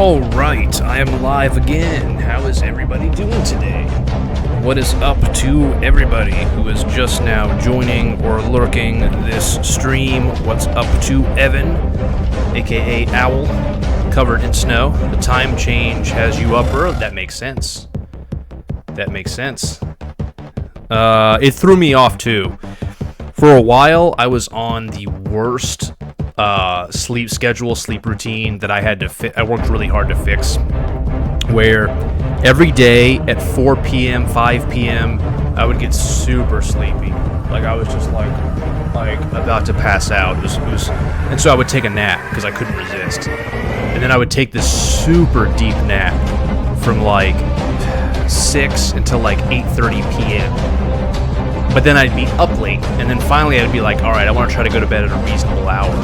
Alright, I am live again. How is everybody doing today? What is up to everybody who is just now joining or lurking this stream? What's up to Evan, aka Owl, covered in snow? The time change has you up early. That makes sense. That makes sense. It threw me off too. For a while, I was on the worst sleep routine that I had to I worked really hard to fix, where every day at 4 p.m., 5 p.m., I would get super sleepy. Like, I was just like about to pass out. And so I would take a nap because I couldn't resist. And then I would take this super deep nap from like 6 until like 8:30 p.m. But then I'd be up late, and then finally I'd be like, alright, I want to try to go to bed at a reasonable hour.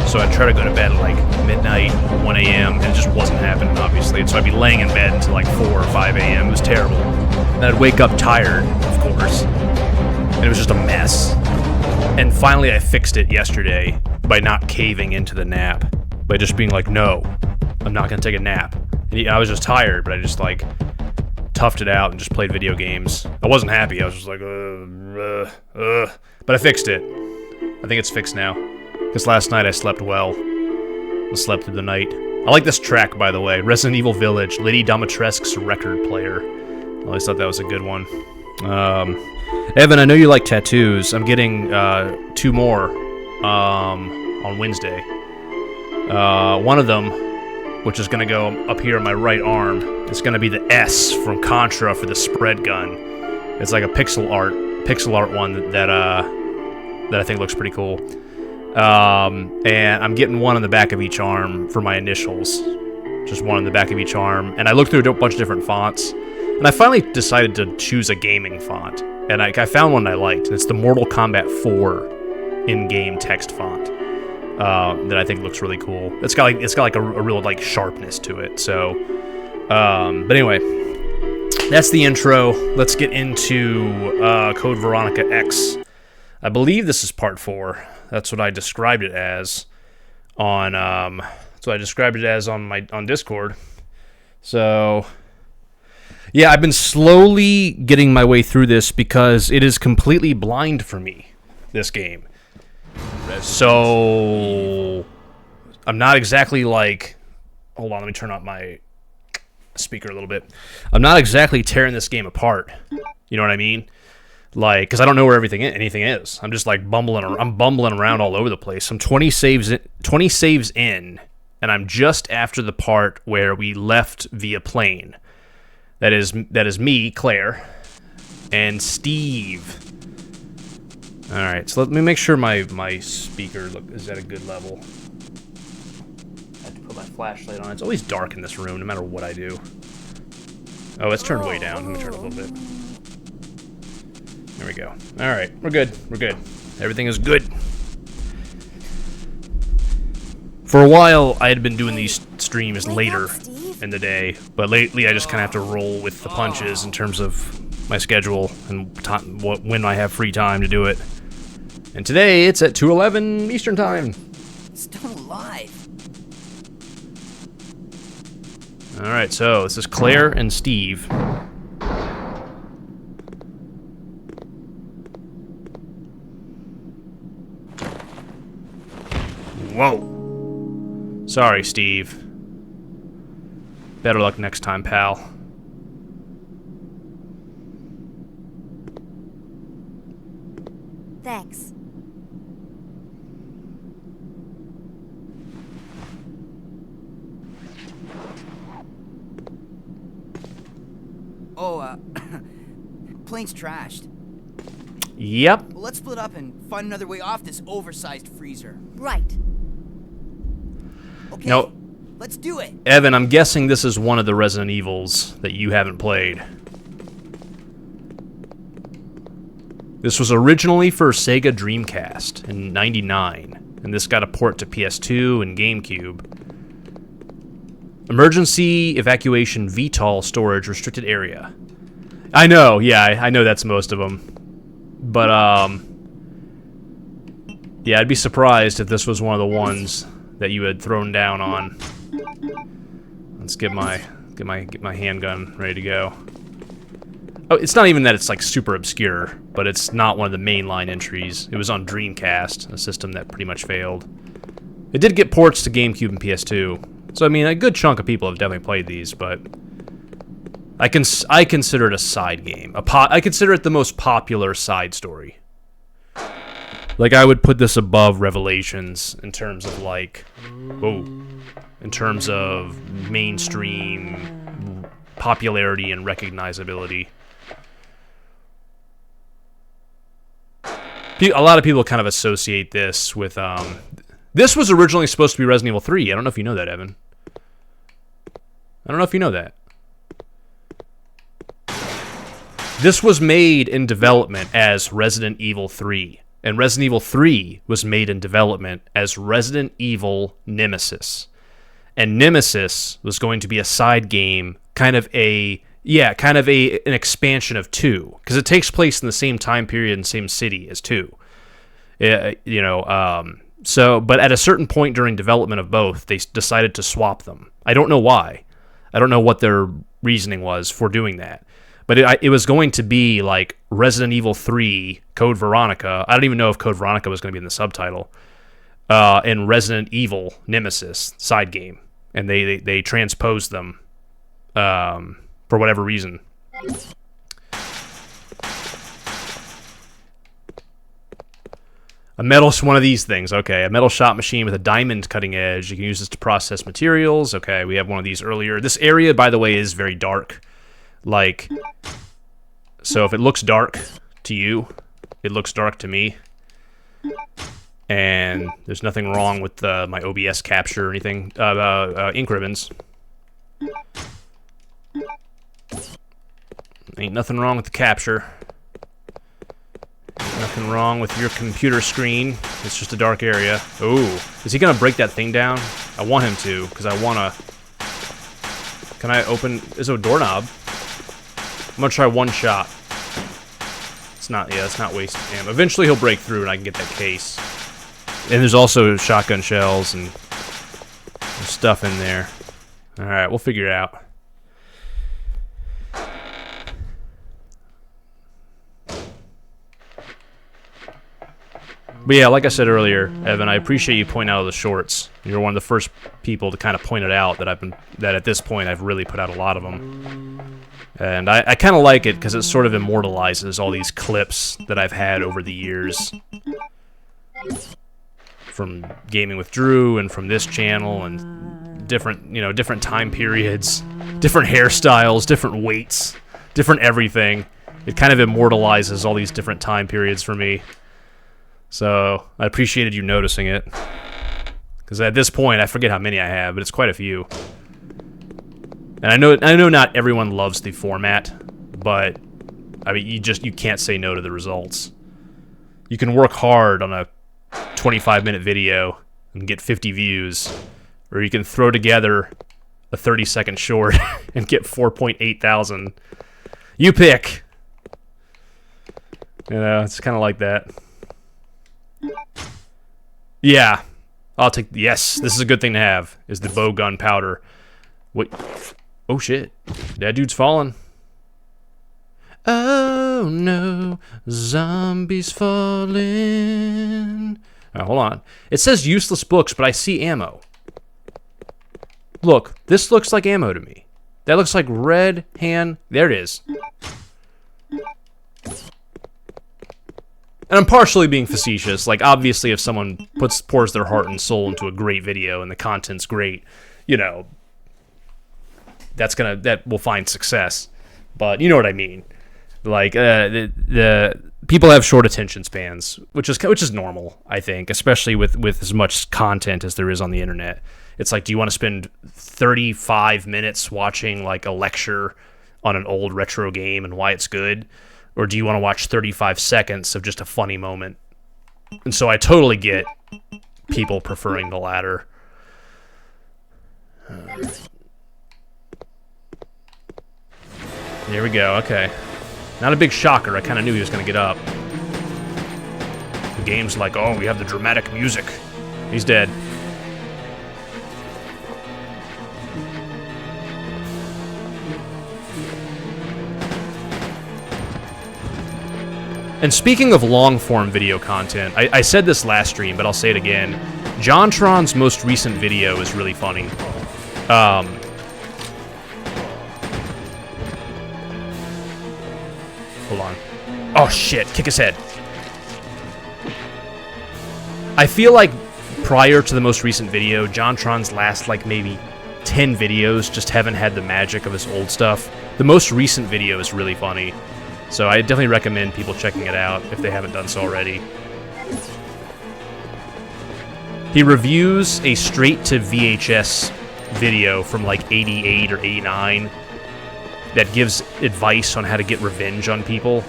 So I'd try to go to bed at like midnight, 1 a.m., and it just wasn't happening, obviously. And so I'd be laying in bed until like 4 or 5 a.m. It was terrible. And I'd wake up tired, of course. And it was just a mess. And finally I fixed it yesterday by not caving into the nap. By just being like, no, I'm not going to take a nap. And I was just tired, but I just like toughed it out and just played video games. I wasn't happy. I was just like, but I fixed it. I think it's fixed now. Because last night I slept well. I slept through the night. I like this track, by the way. Resident Evil Village, Lady Dimitrescu's record player. I always thought that was a good one. Evan, I know you like tattoos. I'm getting 2 more on Wednesday. One of them, which is going to go up here on my right arm, it's going to be the S from Contra for the spread gun. It's like a pixel art one that I think looks pretty cool. And I'm getting one on the back of each arm for my initials. Just one on the back of each arm. And I looked through a bunch of different fonts, and I finally decided to choose a gaming font. And I found one I liked, and it's the Mortal Kombat 4 in-game text font. That I think looks really cool. It's got like a real like sharpness to it. So, but anyway, that's the intro. Let's get into Code Veronica X. I believe this is part 4. That's what I described it as on on Discord. So, yeah, I've been slowly getting my way through this because it is completely blind for me, this game. So, I'm not exactly like... Hold on, let me turn up my speaker a little bit. I'm not exactly tearing this game apart. You know what I mean? Like, because I don't know where anything is. I'm just like bumbling around all over the place. I'm 20 saves in, and I'm just after the part where we left via plane. That is me, Claire, and Steve. Alright, so let me make sure my speaker is at a good level. I have to put my flashlight on. It's always dark in this room, no matter what I do. Oh, it's turned way down. Let me turn it a little bit. There we go. Alright, we're good. Everything is good. For a while, I had been doing these streams later in the day, but lately I just kind of have to roll with the punches in terms of my schedule and when I have free time to do it. And today it's at 2:11 Eastern Time. Still alive. Alright, so this is Claire and Steve. Whoa. Sorry, Steve. Better luck next time, pal. Thanks. Oh, plane's trashed. Yep. Well, let's split up and find another way off this oversized freezer. Right. Okay, No. let's do it. Evan, I'm guessing this is one of the Resident Evils that you haven't played. This was originally for Sega Dreamcast in '99, and this got a port to PS2 and GameCube. Emergency evacuation VTOL storage restricted area. I know, yeah, I know that's most of them. But, yeah, I'd be surprised if this was one of the ones that you had thrown down on. Let's get my handgun ready to go. Oh, it's not even that it's like super obscure, but it's not one of the mainline entries. It was on Dreamcast, a system that pretty much failed. It did get ports to GameCube and PS2, so I mean a good chunk of people have definitely played these, but I consider it a side game. I consider it the most popular side story. Like, I would put this above Revelations in terms of, like, in terms of mainstream popularity and recognizability. A lot of people kind of associate this with, this was originally supposed to be Resident Evil 3. I don't know if you know that, Evan. I don't know if you know that. This was made in development as Resident Evil 3. And Resident Evil 3 was made in development as Resident Evil Nemesis. And Nemesis was going to be a side game, kind of an expansion of 2, because it takes place in the same time period and same city as 2. But at a certain point during development of both, they decided to swap them. I don't know why. I don't know what their reasoning was for doing that. But it was going to be like Resident Evil 3, Code Veronica. I don't even know if Code Veronica was going to be in the subtitle. And Resident Evil Nemesis side game. And they transposed them for whatever reason. A metal, one of these things, okay. A metal shop machine with a diamond cutting edge. You can use this to process materials. Okay, we have one of these earlier. This area, by the way, is very dark. Like, so if it looks dark to you, it looks dark to me. And there's nothing wrong with my OBS capture or anything. Ink ribbons. Ain't nothing wrong with the capture. Nothing wrong with your computer screen. It's just a dark area. Ooh, is he gonna break that thing down? I want him to, because I wanna... Can I open... Is it a doorknob? I'm gonna try one shot. It's not wasted ammo. Eventually he'll break through and I can get that case. And there's also shotgun shells and stuff in there. Alright, we'll figure it out. But yeah, like I said earlier, Evan, I appreciate you pointing out the shorts. You're one of the first people to kind of point it out that at this point I've really put out a lot of them. And I kind of like it because it sort of immortalizes all these clips that I've had over the years. From Gaming with Drew and from this channel and different time periods, different hairstyles, different weights, different everything. It kind of immortalizes all these different time periods for me. So, I appreciated you noticing it. Because at this point, I forget how many I have, but it's quite a few. And I know not everyone loves the format, but I mean, you can't say no to the results. You can work hard on a 25-minute video and get 50 views, or you can throw together a 30-second short and get 4.8 thousand. You pick. You know, it's kind of like that. Yeah, I'll take. Yes, this is a good thing to have. Is the bow gun powder? What? Oh shit! That dude's falling. Oh no, zombies falling. Hold on. It says useless books, but I see ammo. Look, this looks like ammo to me. That looks like red hand. There it is. And I'm partially being facetious. Like, obviously, if someone pours their heart and soul into a great video and the content's great, you know, that will find success. But you know what I mean. Like, the people have short attention spans, which is normal, I think, especially with as much content as there is on the internet. It's like, do you want to spend 35 minutes watching like a lecture on an old retro game and why it's good? Or do you want to watch 35 seconds of just a funny moment? And so I totally get people preferring the latter. There we go, okay. Not a big shocker, I kind of knew he was going to get up. The game's like, oh, we have the dramatic music. He's dead. And speaking of long-form video content, I said this last stream, but I'll say it again. JonTron's most recent video is really funny. Hold on. Oh shit, kick his head. I feel like prior to the most recent video, JonTron's last, like, maybe 10 videos just haven't had the magic of his old stuff. The most recent video is really funny. So I definitely recommend people checking it out if they haven't done so already. He reviews a straight-to VHS video from like 88 or 89 that gives advice on how to get revenge on people.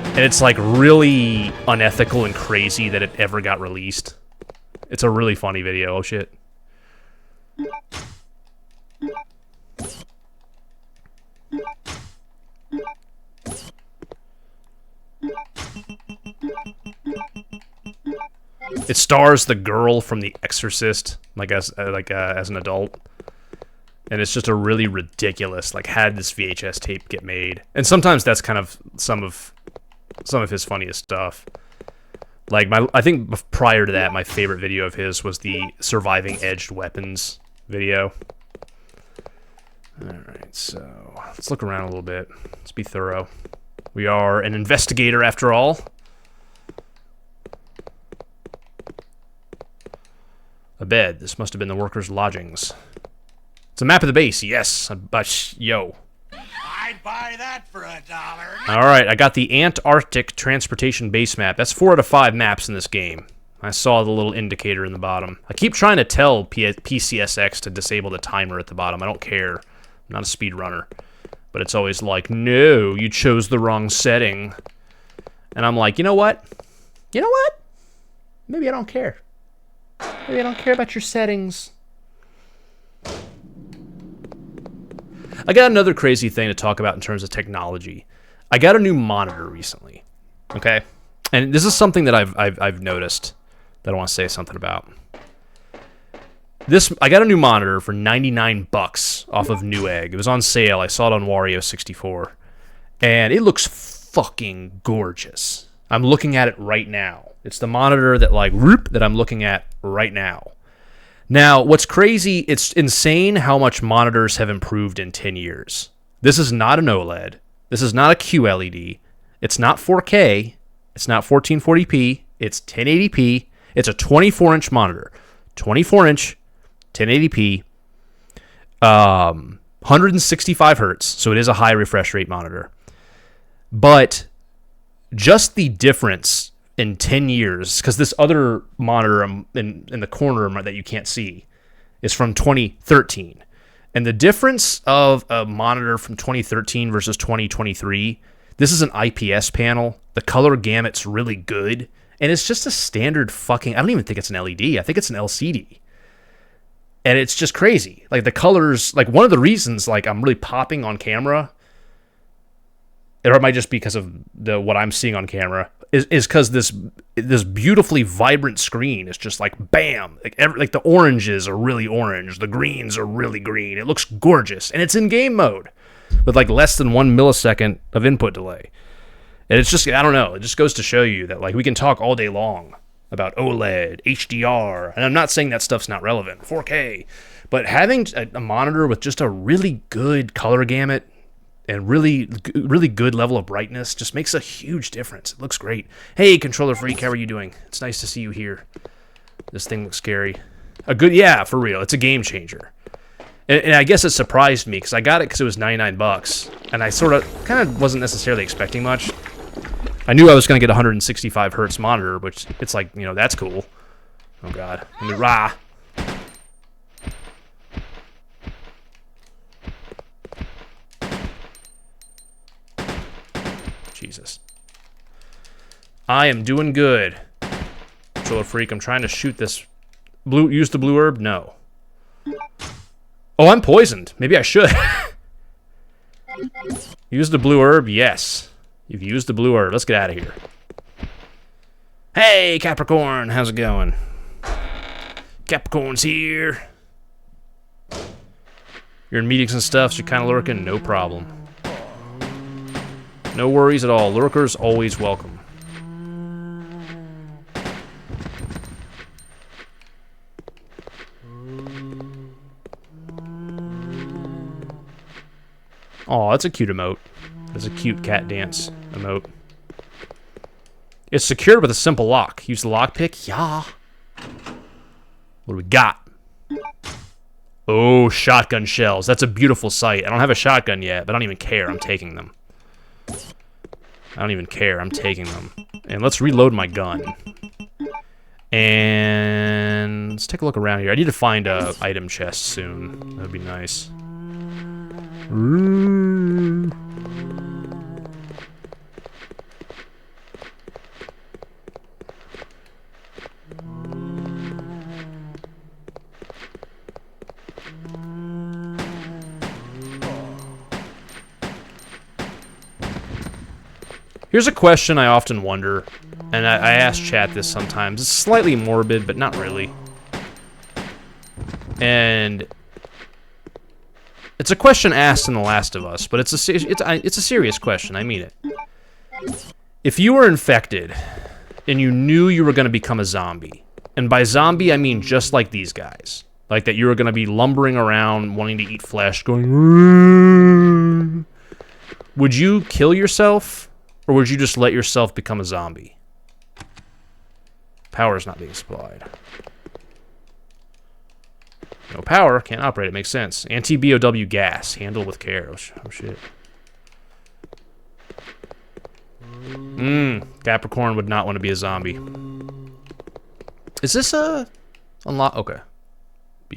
And it's like really unethical and crazy that it ever got released. It's a really funny video. Oh shit. It stars the girl from The Exorcist, like as an adult, and it's just a really ridiculous, like, how did this VHS tape get made? And sometimes that's kind of some of his funniest stuff. Like I think prior to that, my favorite video of his was the surviving edged weapons video. All right, so let's look around a little bit. Let's be thorough. We are an investigator after all. A bed. This must have been the workers' lodgings. It's a map of the base. Yes. Yo. I'd buy that for $1. Alright, I got the Antarctic Transportation Base map. That's 4 out of 5 maps in this game. I saw the little indicator in the bottom. I keep trying to tell PCSX to disable the timer at the bottom. I don't care. I'm not a speedrunner. But it's always like, no, you chose the wrong setting. And I'm like, you know what? You know what? Maybe I don't care. Maybe I don't care about your settings. I got another crazy thing to talk about in terms of technology. I got a new monitor recently, okay? And this is something that I've noticed that I want to say something about. I got a new monitor for 99 bucks off of Newegg. It was on sale. I saw it on Wario64. And it looks fucking gorgeous. I'm looking at it right now. It's the monitor that that I'm looking at right now. Now, what's crazy, it's insane how much monitors have improved in 10 years. This is not an OLED. This is not a QLED. It's not 4K. It's not 1440p. It's 1080p. It's a 24-inch monitor. 24-inch, 1080p, 165 hertz, so it is a high refresh rate monitor. But just the difference in 10 years, because this other monitor in the corner that you can't see is from 2013. And the difference of a monitor from 2013 versus 2023, this is an IPS panel. The color gamut's really good. And it's just a standard I don't even think it's an LED. I think it's an LCD. And it's just crazy. Like, the colors, like, one of the reasons, like, I'm really popping on camera, or it might just be because of what I'm seeing on camera, is because this beautifully vibrant screen is just like bam, like the oranges are really orange, the greens are really green. It looks gorgeous, and it's in game mode with like less than 1 millisecond of input delay. And it's just, I don't know, it just goes to show you that, like, we can talk all day long about OLED, HDR, and I'm not saying that stuff's not relevant, 4K, but having a monitor with just a really good color gamut and really good level of brightness just makes a huge difference. It looks great. Hey, controller freak, how are you doing? It's nice to see you here. This thing looks scary. Yeah, for real. It's a game changer. And I guess it surprised me because I got it because it was 99 bucks, and I kind of wasn't necessarily expecting much. I knew I was going to get a 165 hertz monitor, which it's like, you know, that's cool. Oh god. Jesus. I am doing good. Controller freak, I'm trying to shoot this. Use the blue herb? No. Oh, I'm poisoned. Maybe I should. Use the blue herb? Yes. You've used the blue herb. Let's get out of here. Hey, Capricorn. How's it going? Capricorn's here. You're in meetings and stuff, so you're kind of lurking? No problem. No worries at all. Lurkers always welcome. Oh, that's a cute emote. That's a cute cat dance emote. It's secured with a simple lock. Use the lockpick. Yeah. What do we got? Oh, shotgun shells. That's a beautiful sight. I don't have a shotgun yet, but I don't even care. I'm taking them. I don't even care. I'm taking them. And let's reload my gun. And let's take a look around here. I need to find a item chest soon. That would be nice. Here's a question I often wonder, and I ask chat this sometimes. It's slightly morbid, but not really. And it's a question asked in The Last of Us, but it's a serious question. I mean it. If you were infected and you knew you were going to become a zombie, and by zombie I mean just like these guys, like that you were going to be lumbering around wanting to eat flesh, going, would you kill yourself? Or would you just let yourself become a zombie? Power is not being supplied. No power, can't operate, it makes sense. Anti-BOW gas, handle with care. Oh shit. Capricorn would not want to be a zombie. Is this a... unlock? Okay.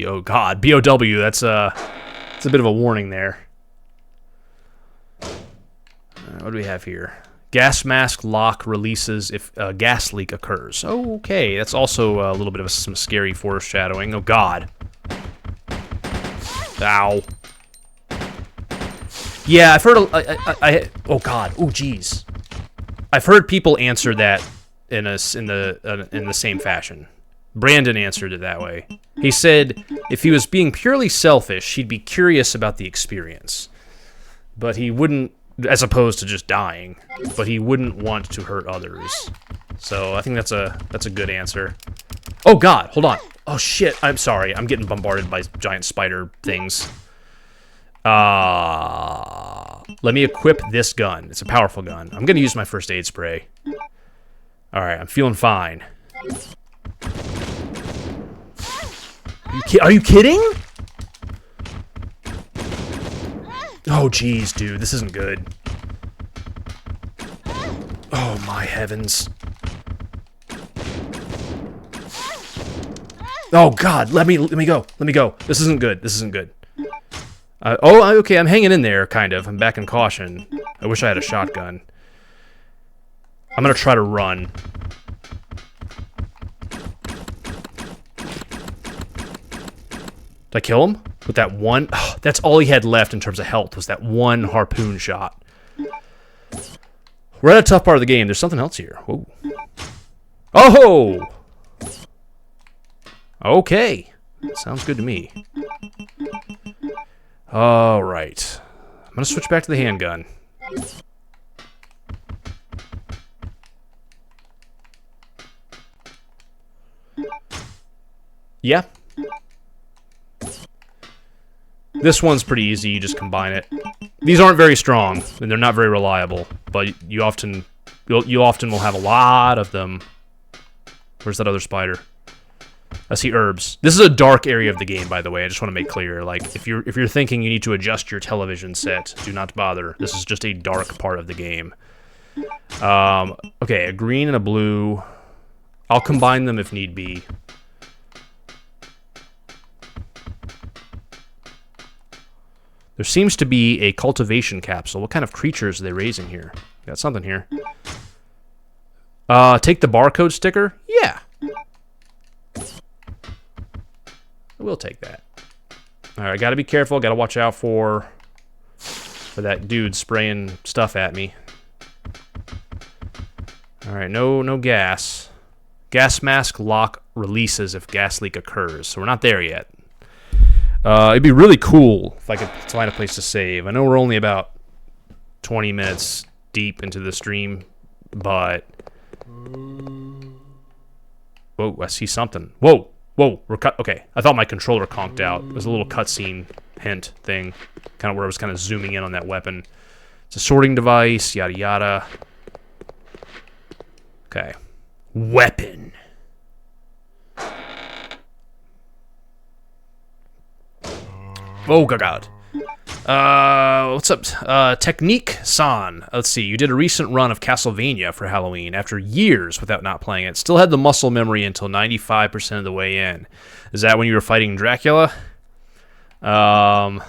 Oh god, BOW, that's a bit of a warning there. What do we have here? Gas mask lock releases if a gas leak occurs. Okay, that's also a little bit of some scary foreshadowing. Oh god. Ow. Yeah, I've heard. Oh god. Oh jeez. I've heard people answer that in the same fashion. Brandon answered it that way. He said if he was being purely selfish, he'd be curious about the experience, but he wouldn't. As opposed to just dying, but he wouldn't want to hurt others. So I think that's a good answer. Oh god, hold on. Oh shit, I'm sorry. I'm getting bombarded by giant spider things. Let me equip this gun. It's a powerful gun. I'm gonna use my first aid spray. Alright, I'm feeling fine. Are you kidding? Oh, jeez, dude, this isn't good. Oh, my heavens. Oh, God, let me go. Let me go. This isn't good. This isn't good. Okay, I'm hanging in there, kind of. I'm back in caution. I wish I had a shotgun. I'm gonna try to run. Did I kill him? With that one? Oh, that's all he had left in terms of health, was that one harpoon shot. We're at a tough part of the game. There's something else here. Whoa. Oh! Okay. Sounds good to me. Alright. I'm gonna switch back to the handgun. Yeah. This one's pretty easy, you just combine it. These aren't very strong, and they're not very reliable, but you often will have a lot of them. Where's that other spider? I see herbs. This is a dark area of the game, by the way. I just want to make clear, like, if you're thinking you need to adjust your television set, do not bother. This is just a dark part of the game. Okay, a green and a blue. I'll combine them if need be. There seems to be a cultivation capsule. What kind of creatures are they raising here? Got something here. Take the barcode sticker? Yeah. I will take that. Alright, gotta be careful. Gotta watch out for that dude spraying stuff at me. Alright, no gas. Gas mask lock releases if gas leak occurs. So we're not there yet. It'd be really cool if I could find a place to save. I know we're only about 20 minutes deep into the stream, but... Whoa, I see something. Whoa, whoa, we're cut. Okay, I thought my controller conked out. It was a little cutscene hint thing, kind of where I was kind of zooming in on that weapon. It's a sorting device, yada yada. Okay. Weapon. Oh, God. What's up? Technique-san. Let's see. You did a recent run of Castlevania for Halloween after years without not playing it. Still had the muscle memory until 95% of the way in. Is that when you were fighting Dracula? Oh!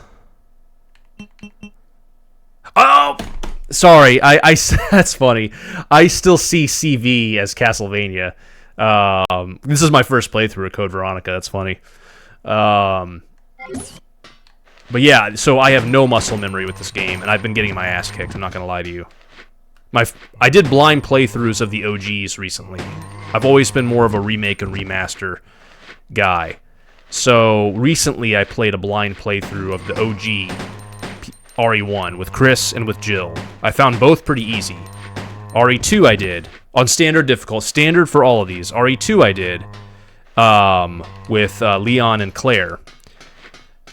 Sorry, that's funny. I still see CV as Castlevania. This is my first playthrough of Code Veronica. That's funny. But yeah, so I have no muscle memory with this game, and I've been getting my ass kicked. I'm not gonna lie to you. I did blind playthroughs of the OGs recently. I've always been more of a remake and remaster guy. So recently, I played a blind playthrough of the OG RE1 with Chris and with Jill. I found both pretty easy. RE2 I did on standard difficult, standard for all of these. RE2 I did with Leon and Claire.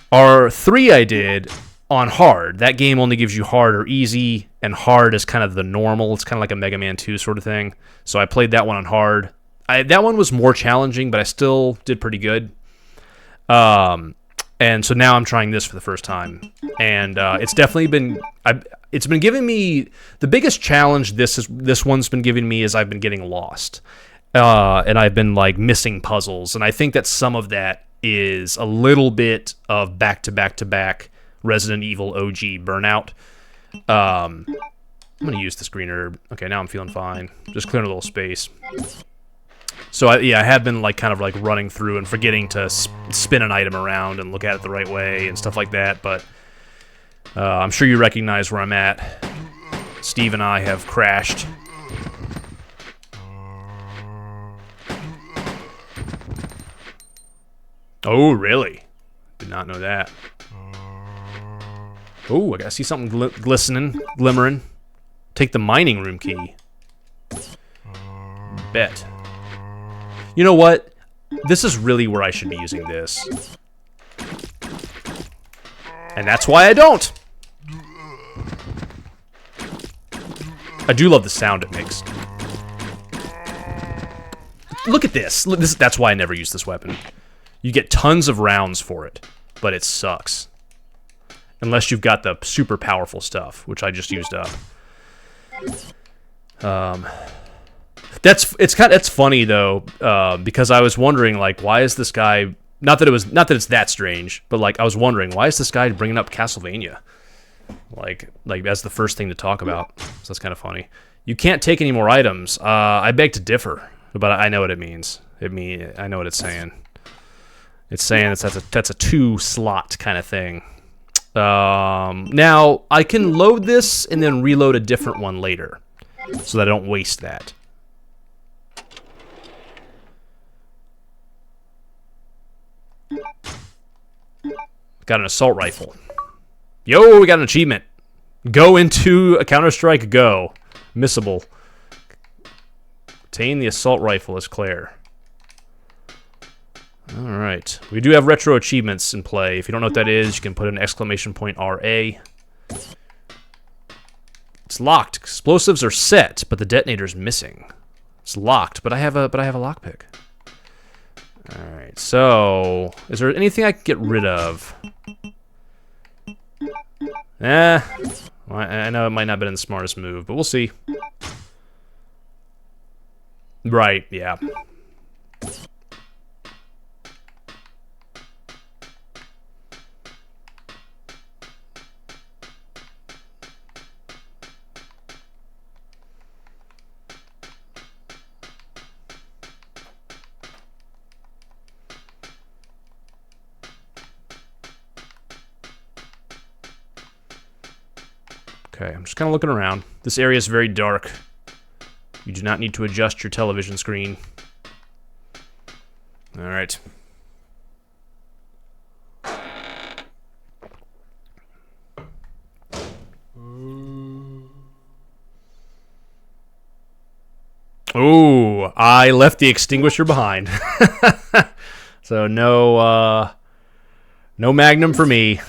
R3 I did on hard. That game only gives you hard or easy, and hard is kind of the normal. It's kind of like a Mega Man 2 sort of thing. So I played that one on hard. That one was more challenging, but I still did pretty good. And so now I'm trying this for the first time, and it's definitely been. It's been giving me the biggest challenge. This one's been giving me is I've been getting lost, and I've been like missing puzzles, and I think that some of that is a little bit of back-to-back-to-back Resident Evil OG burnout. I'm gonna use this green herb. Okay, now I'm feeling fine. Just clearing a little space. So I have been like kind of like running through and forgetting to spin an item around and look at it the right way and stuff like that. But I'm sure you recognize where I'm at. Steve and I have crashed. Oh, really? Did not know that. Oh, I gotta see something glimmering. Take the mining room key. Bet. You know what? This is really where I should be using this. And that's why I don't! I do love the sound it makes. Look at this. That's why I never use this weapon. You get tons of rounds for it, but it sucks. Unless you've got the super powerful stuff, which I just used up. It's funny though, because I was wondering like, why is this guy? Not that it's that strange, but like I was wondering, why is this guy bringing up Castlevania? Like that's the first thing to talk about. So that's kind of funny. You can't take any more items. I beg to differ, but I know what it means. I know what it's saying. It's saying that's a 2-slot kind of thing. Now I can load this and then reload a different one later, so that I don't waste that. Got an assault rifle. Yo, we got an achievement. Go into a Counter-Strike Go. Missable. Obtain the assault rifle as Claire. Alright. We do have retro achievements in play. If you don't know what that is, you can put an exclamation point RA. It's locked. Explosives are set, but the detonator's missing. It's locked, but I have a lockpick. Alright, so is there anything I can get rid of? Well, I know it might not have been the smartest move, but we'll see. Right, yeah. Okay, I'm just kind of looking around. This area is very dark. You do not need to adjust your television screen. All right. I left the extinguisher behind. So no Magnum for me.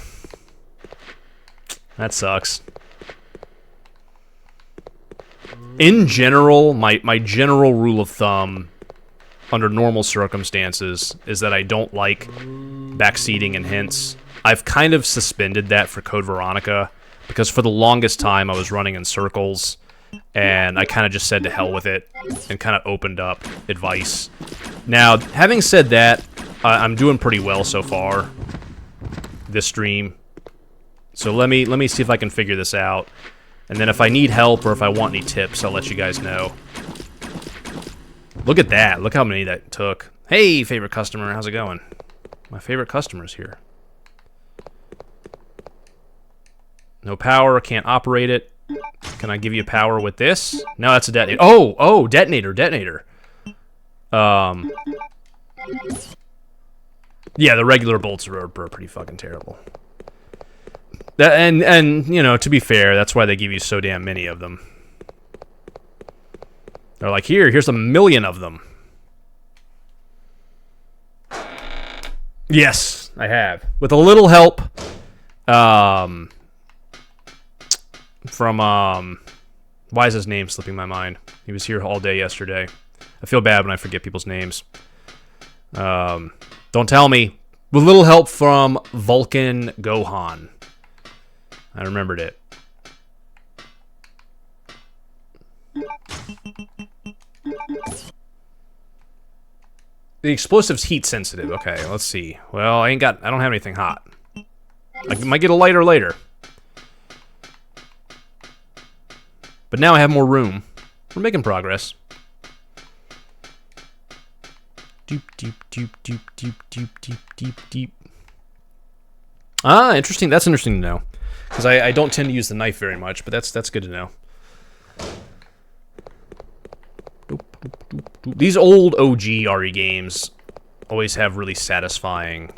That sucks. In general, my general rule of thumb under normal circumstances is that I don't like backseating and hints. I've kind of suspended that for Code Veronica because for the longest time I was running in circles and I kind of just said to hell with it and kind of opened up advice. Now, having said that, I'm doing pretty well so far this stream. So let me see if I can figure this out. And then if I need help or if I want any tips, I'll let you guys know. Look at that. Look how many that took. Hey, favorite customer. How's it going? My favorite customer's here. No power. Can't operate it. Can I give you power with this? No, that's a detonator. Oh, detonator. Yeah, the regular bolts are pretty fucking terrible. And you know, to be fair, that's why they give you so damn many of them. They're like, here's 1 million of them. Yes, I have. With a little help from why is his name slipping my mind? He was here all day yesterday. I feel bad when I forget people's names. Don't tell me. With a little help from Vulcan Gohan. I remembered it. The explosive's heat sensitive. Okay, let's see. Well, I don't have anything hot. I might get a lighter later. But now I have more room. We're making progress. Doop, doop, doop, doop, doop, doop, doop, doop, doop. Ah, interesting. That's interesting to know. Because I don't tend to use the knife very much, but that's good to know. These old OG RE games always have really satisfying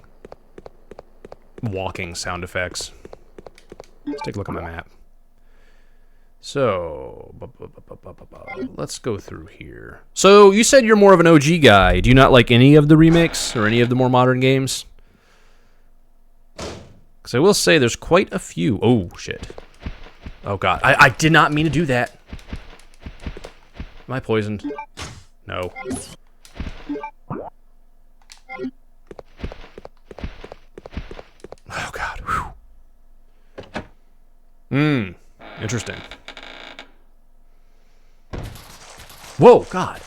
walking sound effects. Let's take a look at my map. So, let's go through here. So, you said you're more of an OG guy. Do you not like any of the remakes or any of the more modern games? Because I will say there's quite a few. Oh, shit. Oh, God. I did not mean to do that. Am I poisoned? No. Oh, God. Whew. Interesting. Whoa, God.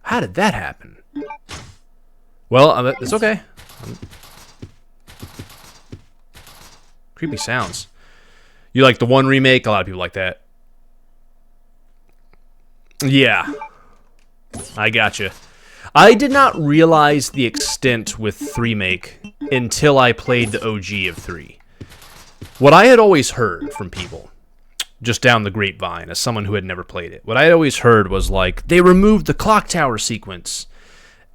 How did that happen? Well, it's okay. Creepy sounds. You like the one remake? A lot of people like that. Yeah. I gotcha. I did not realize the extent with 3-make until I played the OG of 3. What I had always heard from people, just down the grapevine, as someone who had never played it, what I had always heard was like, they removed the clock tower sequence.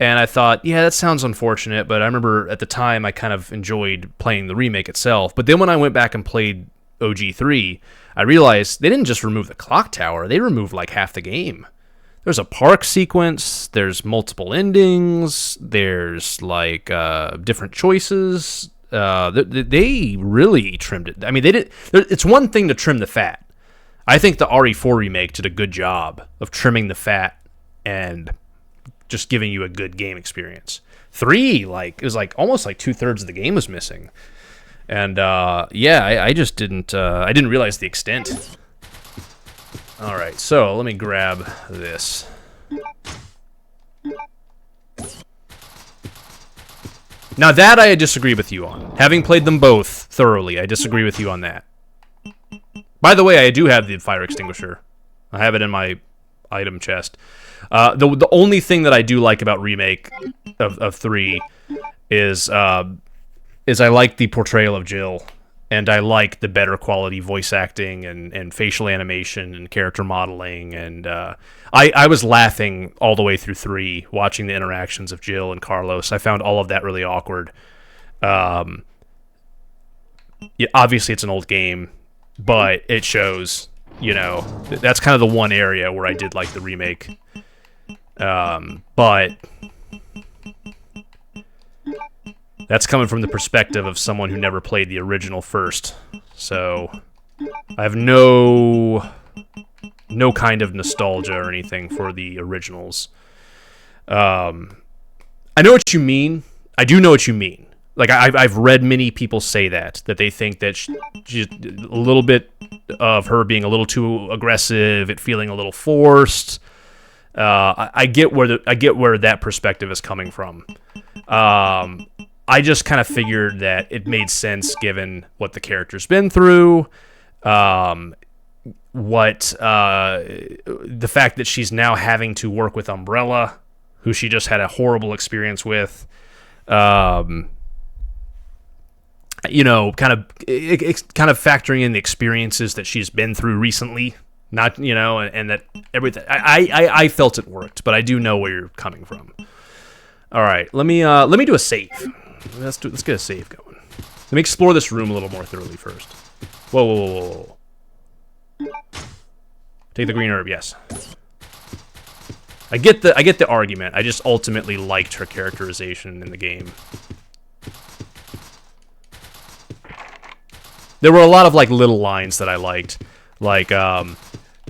And I thought, yeah, that sounds unfortunate, but I remember at the time I kind of enjoyed playing the remake itself. But then when I went back and played OG3, I realized they didn't just remove the clock tower, they removed like half the game. There's a park sequence, there's multiple endings, there's like different choices. They really trimmed it. I mean, they did. It's one thing to trim the fat. I think the RE4 remake did a good job of trimming the fat and just giving you a good game experience. 3, like, it was like almost like 2/3 of the game was missing, and yeah, I just didn't. I didn't realize the extent. All right, so let me grab this. Now that I disagree with you on. Having played them both thoroughly, I disagree with you on that. By the way, I do have the fire extinguisher. I have it in my item chest. The only thing that I do like about remake of 3 is I like the portrayal of Jill, and I like the better quality voice acting and facial animation and character modeling, and I was laughing all the way through 3 watching the interactions of Jill and Carlos. I found all of that really awkward. Yeah, obviously it's an old game, but it shows. You know, that's kind of the one area where I did like the remake. But that's coming from the perspective of someone who never played the original first. So I have no kind of nostalgia or anything for the originals. I know what you mean. I do know what you mean. Like, I've read many people say that they think that she, a little bit of her being a little too aggressive, it feeling a little forced. I get where that perspective is coming from. I just kind of figured that it made sense given what the character's been through, the fact that she's now having to work with Umbrella, who she just had a horrible experience with. You know, kind of factoring in the experiences that she's been through recently, not, you know, and that everything. I felt it worked, but I do know where you're coming from. All right, let me do a save. Let's get a save going. Let me explore this room a little more thoroughly first. Whoa. Take the green herb, yes. I get the argument. I just ultimately liked her characterization in the game. There were a lot of like little lines that I liked, like kind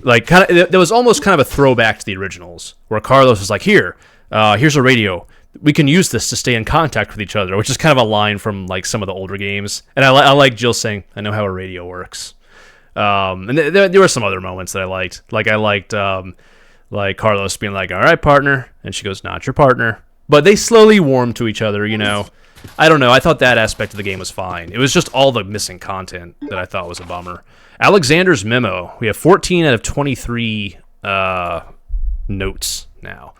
of. There was almost kind of a throwback to the originals, where Carlos was like, here's a radio. We can use this to stay in contact with each other," which is kind of a line from like some of the older games. And I like Jill saying, "I know how a radio works." And there were some other moments that I liked. Like I liked like Carlos being like, "All right, partner," and she goes, "Not your partner." But they slowly warmed to each other, you know. I don't know. I thought that aspect of the game was fine. It was just all the missing content that I thought was a bummer. Alexander's memo. We have 14 out of 23 notes now.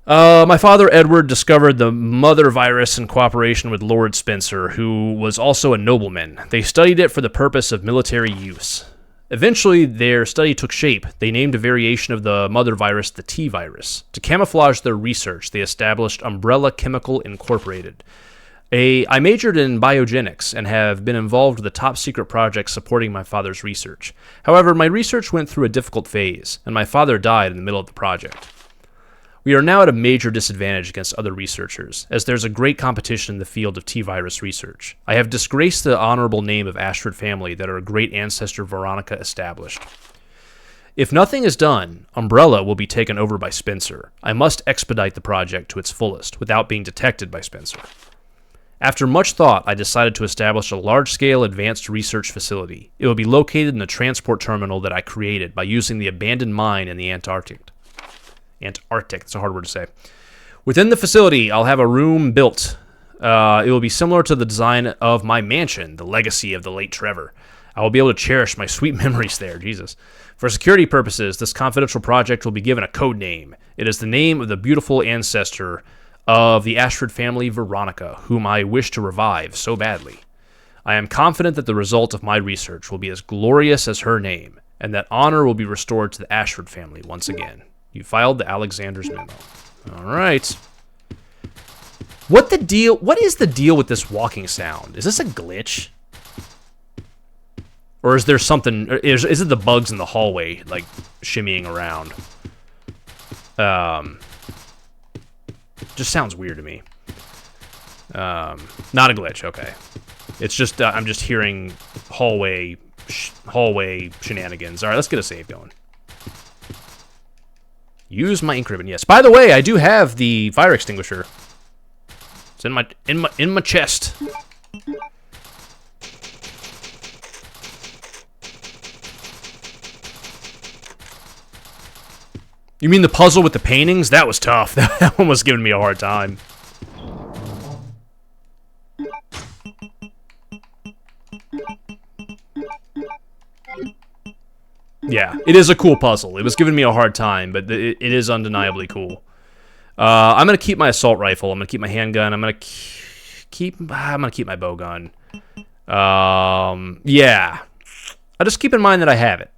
My father, Edward, discovered the mother virus in cooperation with Lord Spencer, who was also a nobleman. They studied it for the purpose of military use. Eventually, their study took shape. They named a variation of the mother virus the T-virus. To camouflage their research, they established Umbrella Chemical Incorporated. I majored in biogenics and have been involved with a top-secret project supporting my father's research. However, my research went through a difficult phase, and my father died in the middle of the project. We are now at a major disadvantage against other researchers, as there's a great competition in the field of T-virus research. I have disgraced the honorable name of Ashford family that our great ancestor Veronica established. If nothing is done, Umbrella will be taken over by Spencer. I must expedite the project to its fullest, without being detected by Spencer. After much thought, I decided to establish a large-scale advanced research facility. It will be located in the transport terminal that I created by using the abandoned mine in the Antarctic. It's a hard word to say. Within the facility, I'll have a room built. It will be similar to the design of my mansion, the legacy of the late Trevor. I will be able to cherish my sweet memories there, Jesus. For security purposes, this confidential project will be given a code name. It is the name of the beautiful ancestor of the Ashford family, Veronica, whom I wish to revive so badly. I am confident that the result of my research will be as glorious as her name, and that honor will be restored to the Ashford family once again. You filed the Alexander's memo. All right. What is the deal with this walking sound? Is this a glitch? Or is there something... Is it the bugs in the hallway, like, shimmying around? Just sounds weird to me. Not a glitch, okay. It's just, I'm just hearing hallway shenanigans. All right, let's get a save going. Use my ink ribbon. Yes. By the way, I do have the fire extinguisher. It's in my chest. You mean the puzzle with the paintings? That was tough. That one was giving me a hard time. Yeah, it is a cool puzzle. It was giving me a hard time, but it is undeniably cool. I'm gonna keep my assault rifle. I'm gonna keep my handgun. I'm gonna keep my bow gun. Yeah. I'll just keep in mind that I have it,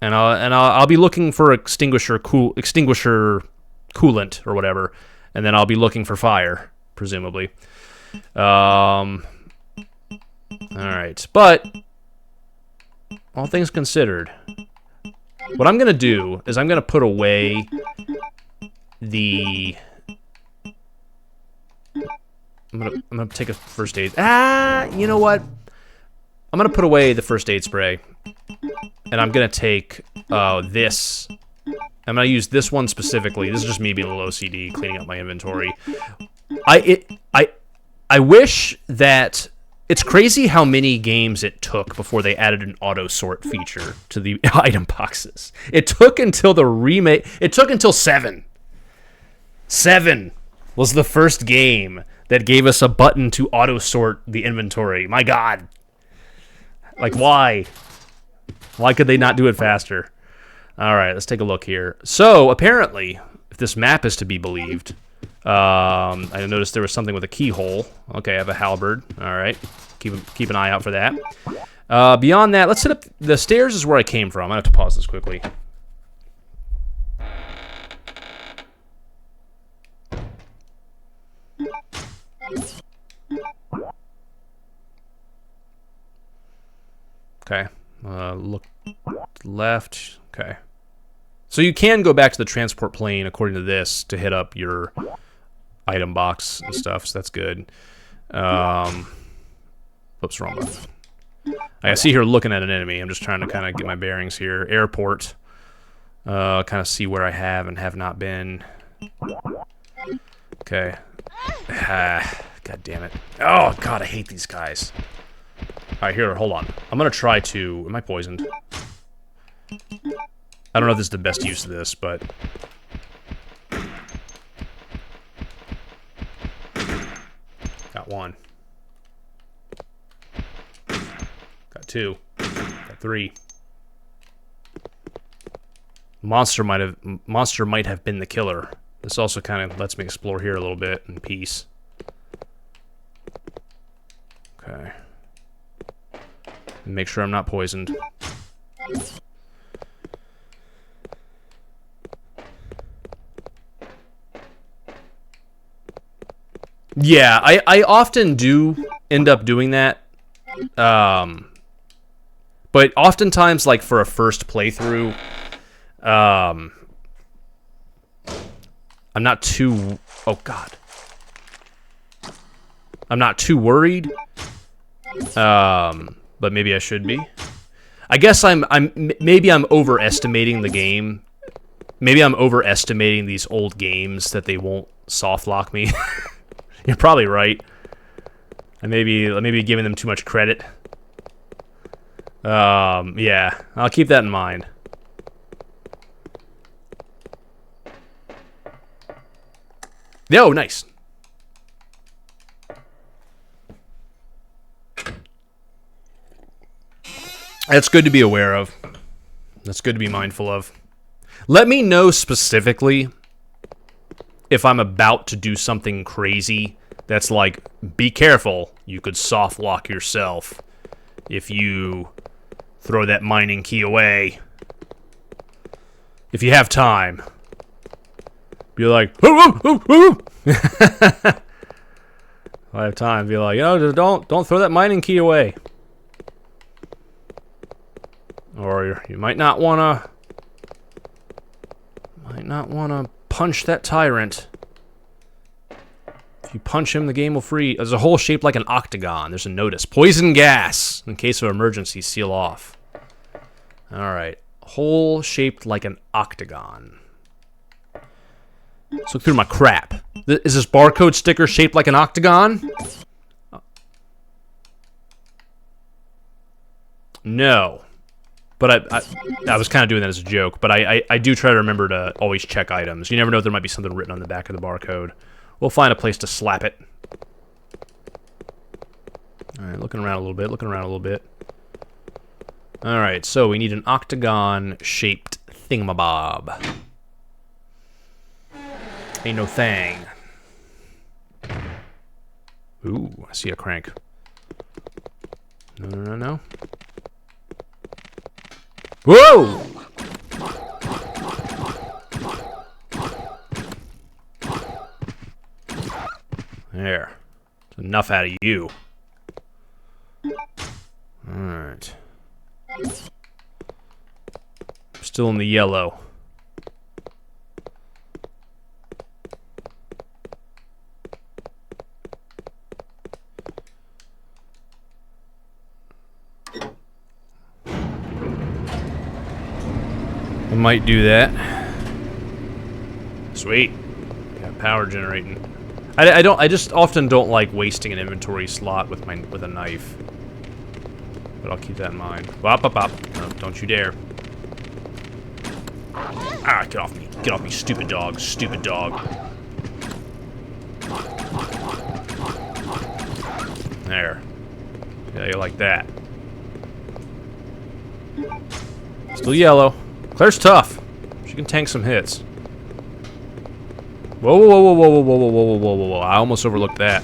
and I'll be looking for extinguisher coolant or whatever, and then I'll be looking for fire, presumably. All right, but all things considered, what I'm gonna do is I'm gonna put away the... I'm gonna take a first aid. You know what? I'm gonna put away the first aid spray, and I'm gonna take this. I'm gonna use this one specifically. This is just me being a little OCD, cleaning up my inventory. I wish that... It's crazy how many games it took before they added an auto sort feature to the item boxes. It took until the remake. It took until 7. 7 was the first game that gave us a button to auto sort the inventory. My God. Like, why? Why could they not do it faster? All right, let's take a look here. So, apparently, if this map is to be believed, I noticed there was something with a keyhole. Okay, I have a halberd. All right, keep an eye out for that. Beyond that, let's set up... The stairs is where I came from. I have to pause this quickly. Okay, look left. Okay. So you can go back to the transport plane, according to this, to hit up your item box and stuff, so that's good. Oops, wrong button. I see here looking at an enemy. I'm just trying to kind of get my bearings here. Airport. Kind of see where I have and have not been. Okay. God damn it. Oh, God, I hate these guys. Alright, here, hold on. I'm gonna try to... Am I poisoned? I don't know if this is the best use of this, but... Got one. Got two. Got three. Monster might have been the killer. This also kind of lets me explore here a little bit in peace. Okay. Make sure I'm not poisoned. Yeah, I often do end up doing that. But oftentimes, like, for a first playthrough, I'm not too... Oh, God. I'm not too worried. But maybe I should be. I guess maybe I'm overestimating the game. Maybe I'm overestimating these old games that they won't soft lock me. You're probably right. I may be giving them too much credit. Yeah, I'll keep that in mind. Yo, nice. That's good to be aware of. That's good to be mindful of. Let me know specifically if I'm about to do something crazy that's like, be careful, you could soft lock yourself if you throw that mining key away. If you have time. Be like, woo, woo, woo, woo. If I have time, be like, oh, don't throw that mining key away. Or you might not wanna punch that tyrant. If you punch him, the game will free. There's a hole shaped like an octagon. There's a notice. Poison gas. In case of emergency, seal off. Alright. Hole shaped like an octagon. Let's look through my crap. Is this barcode sticker shaped like an octagon? No. But I was kind of doing that as a joke. But I do try to remember to always check items. You never know if there might be something written on the back of the barcode. We'll find a place to slap it. Alright, looking around a little bit. Alright, so we need an octagon-shaped thingamabob. Ain't no thing. Ooh, I see a crank. No. Whoa! There. That's enough out of you. Alright. Still in the yellow. I might do that. Sweet. Got power generating. I just often don't like wasting an inventory slot with a knife. But I'll keep that in mind. Bop, bop, bop. No, don't you dare. Ah, get off me. Get off me, stupid dog. Stupid dog. There. Yeah, you like that. Still yellow. Claire's tough. She can tank some hits. Whoa, whoa, whoa, whoa, whoa, whoa, whoa, whoa, whoa, whoa, whoa. I almost overlooked that.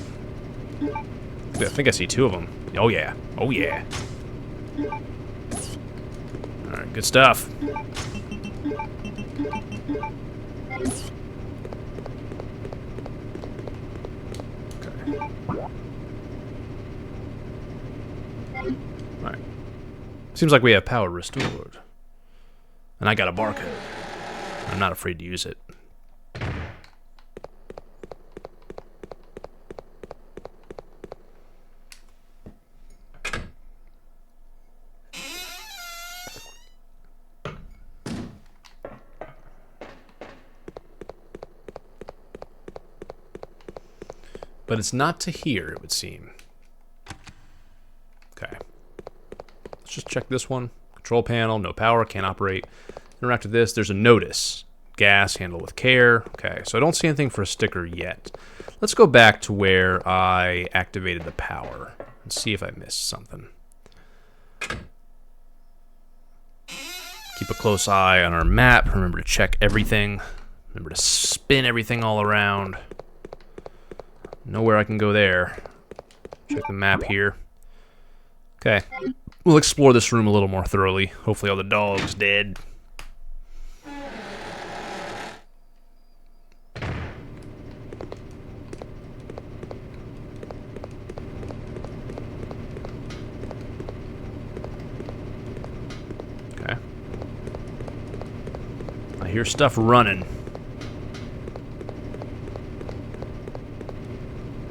I think I see two of them. Oh, yeah. Oh, yeah. Alright, good stuff. Okay. Alright. Seems like we have power restored. And I got a barcode. I'm not afraid to use it. But it's not to here, it would seem. Okay. Let's just check this one. Control panel, no power, can't operate. Interact with this, there's a notice. Gas, handle with care. Okay, so I don't see anything for a sticker yet. Let's go back to where I activated the power and see if I missed something. Keep a close eye on our map. Remember to check everything. Remember to spin everything all around. Know where I can go there. Check the map here. Okay. We'll explore this room a little more thoroughly. Hopefully all the dogs dead. Okay. I hear stuff running.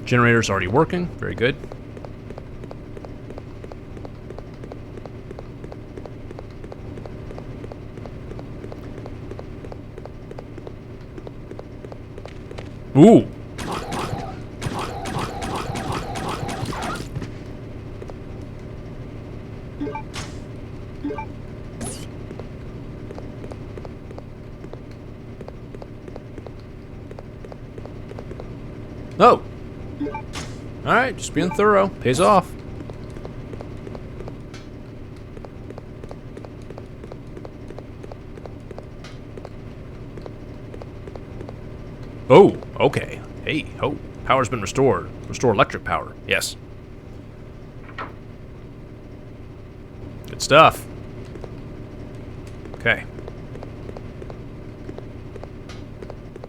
Generator's already working. Very good. Ooh. Oh. Alright, just being thorough. Pays off. Oh, okay. Hey, ho. Power's been restored. Restore electric power. Yes. Good stuff. Okay.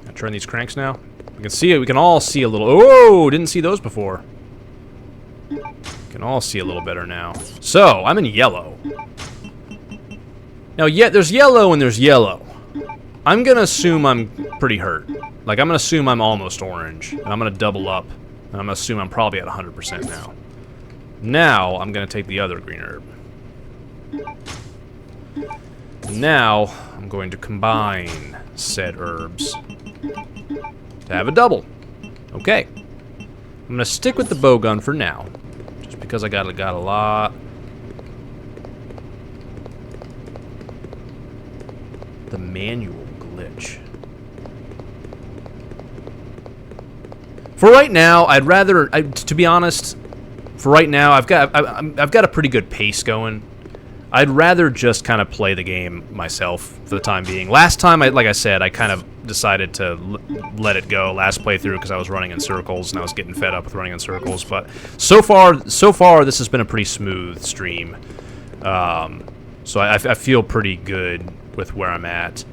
I turn these cranks now. We can see it. We can all see a little. Oh, didn't see those before. We can all see a little better now. So, I'm in yellow. Now, there's yellow and there's yellow. I'm gonna assume I'm pretty hurt. Like, I'm gonna assume I'm almost orange. And I'm gonna double up. And I'm gonna assume I'm probably at 100% now. Now, I'm gonna take the other green herb. Now, I'm going to combine said herbs to have a double. Okay. I'm gonna stick with the bow gun for now. Just because I got a lot. The manual glitch. For right now, I'd rather, to be honest, for right now, I've got a pretty good pace going. I'd rather just kind of play the game myself for the time being. Last time, like I said, I kind of decided to let it go last playthrough because I was running in circles and I was getting fed up with running in circles. But so far, this has been a pretty smooth stream. So I feel pretty good with where I'm at.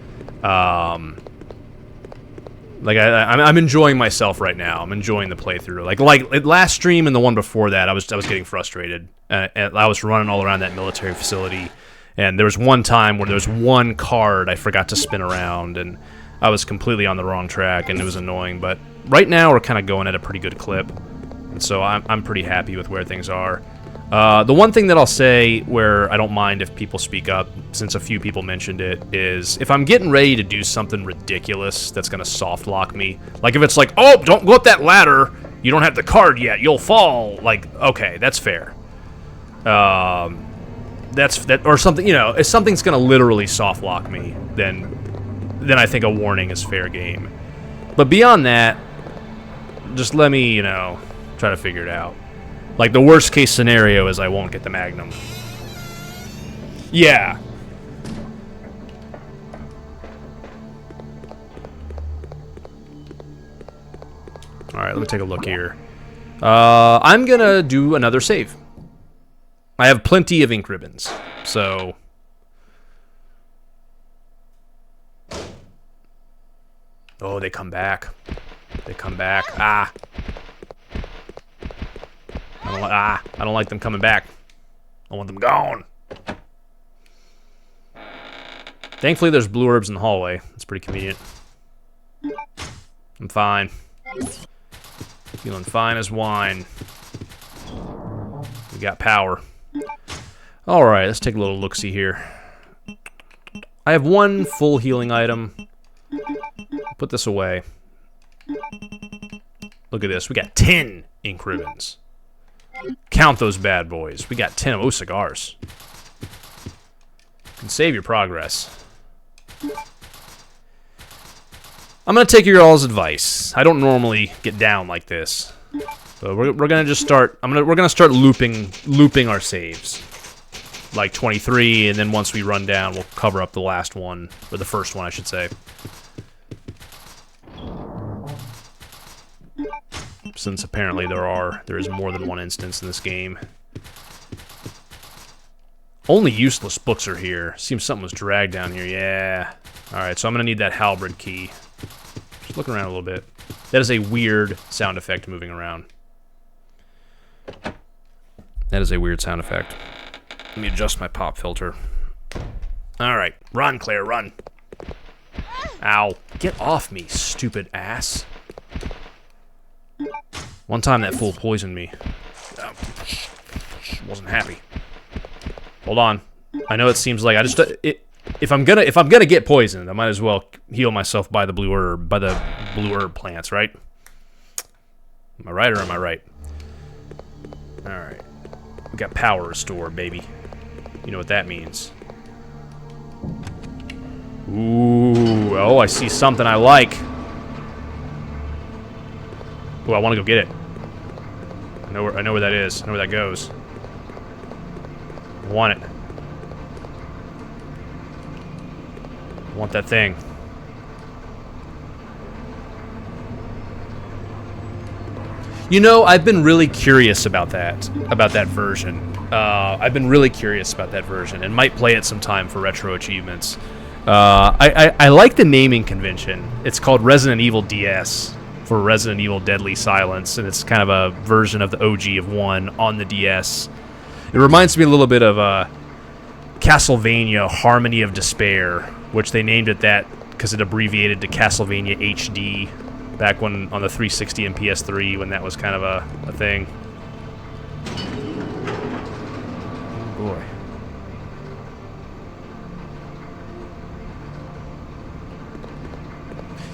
Like I'm enjoying myself right now. I'm enjoying the playthrough. Like last stream and the one before that, I was getting frustrated. And I was running all around that military facility, And there was one time where there was one card I forgot to spin around, and I was completely on the wrong track, and it was annoying. But right now, we're kind of going at a pretty good clip, and so I'm pretty happy with where things are. The one thing that I'll say where I don't mind if people speak up, since a few people mentioned it, is if I'm getting ready to do something ridiculous that's going to soft lock me, like if it's like, oh, don't go up that ladder, you don't have the card yet, you'll fall, like, okay, that's fair. Or something, you know, if something's going to literally soft lock me, then I think a warning is fair game. But beyond that, just let me, you know, try to figure it out. Like, the worst case scenario is I won't get the Magnum. Yeah. Alright, let me take a look here. I'm gonna do another save. I have plenty of ink ribbons, so... Oh, they come back. They come back. Ah! I don't like them coming back. I want them gone. Thankfully, there's blue herbs in the hallway. That's pretty convenient. I'm fine. Feeling fine as wine. We got power. Alright, let's take a little look-see here. I have one full healing item. Put this away. Look at this. We got 10 ink ribbons. Count those bad boys. We got 10 of those cigars. You can save your progress. I'm gonna take your all's advice. I don't normally get down like this, but we're gonna just start. We're gonna start looping our saves, like 23, and then once we run down, we'll cover up the last one, or the first one, I should say. Since apparently there is more than one instance in this game. Only useless books are here. Seems something was dragged down here. Yeah. Alright, so I'm gonna need that halberd key. Just looking around a little bit. That is a weird sound effect moving around. That is a weird sound effect. Let me adjust my pop filter. Alright, run, Claire, run. Ow. Get off me, stupid ass. One time that fool poisoned me. Wasn't happy. Hold on. I know it seems like I just if I'm gonna get poisoned, I might as well heal myself by the blue herb plants, right? Am I right or am I right? All right. We got power restore, baby. You know what that means. Ooh, oh, I see something I like. Oh, I want to go get it. I know where that is. I know where that goes. I want it. I want that thing. You know, I've been really curious about that version. I've been really curious about that version, and might play it sometime for Retro Achievements. I like the naming convention. It's called Resident Evil DS. For Resident Evil Deadly Silence, and it's kind of a version of the OG of 1 on the DS. It reminds me a little bit of Castlevania Harmony of Despair, which they named it that because it abbreviated to Castlevania HD back when on the 360 and PS3 when that was kind of a thing. Oh boy.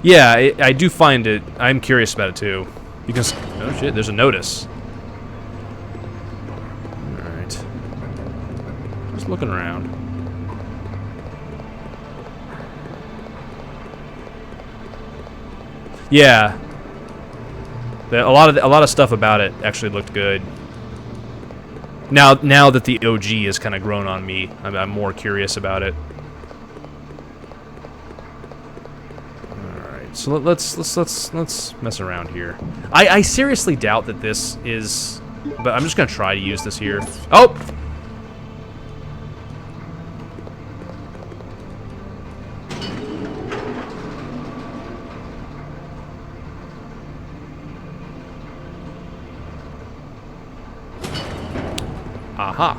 Yeah, I do find it. I'm curious about it too, because oh shit, there's a notice. All right, just looking around. Yeah, a lot of stuff about it actually looked good. Now that the OG has kind of grown on me, I'm more curious about it. So let's mess around here. I seriously doubt that this is, but I'm just gonna try to use this here. Oh! Aha.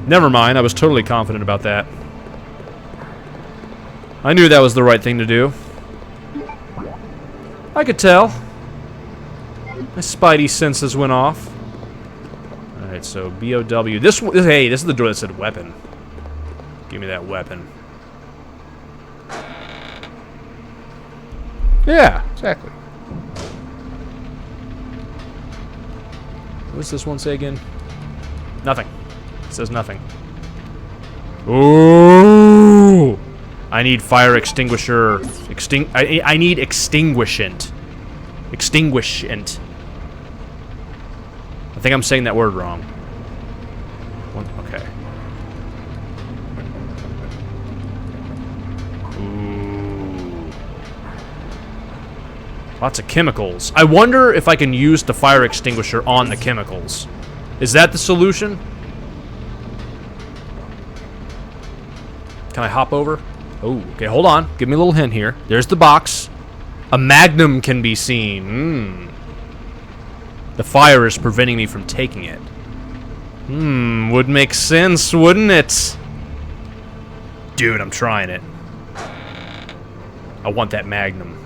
Never mind, I was totally confident about that. I knew that was the right thing to do. I could tell. My spidey senses went off. Alright, so BOW. Hey, this is the door that said weapon. Give me that weapon. Yeah, exactly. What does this one say again? Nothing. It says nothing. Ooh! I need fire extinguisher. I need extinguishant. Extinguishant. I think I'm saying that word wrong. Okay. Ooh. Lots of chemicals. I wonder if I can use the fire extinguisher on the chemicals. Is that the solution? Can I hop over? Oh, okay, hold on. Give me a little hint here. There's the box. A magnum can be seen. The fire is preventing me from taking it. Would make sense, wouldn't it? Dude, I'm trying it. I want that magnum.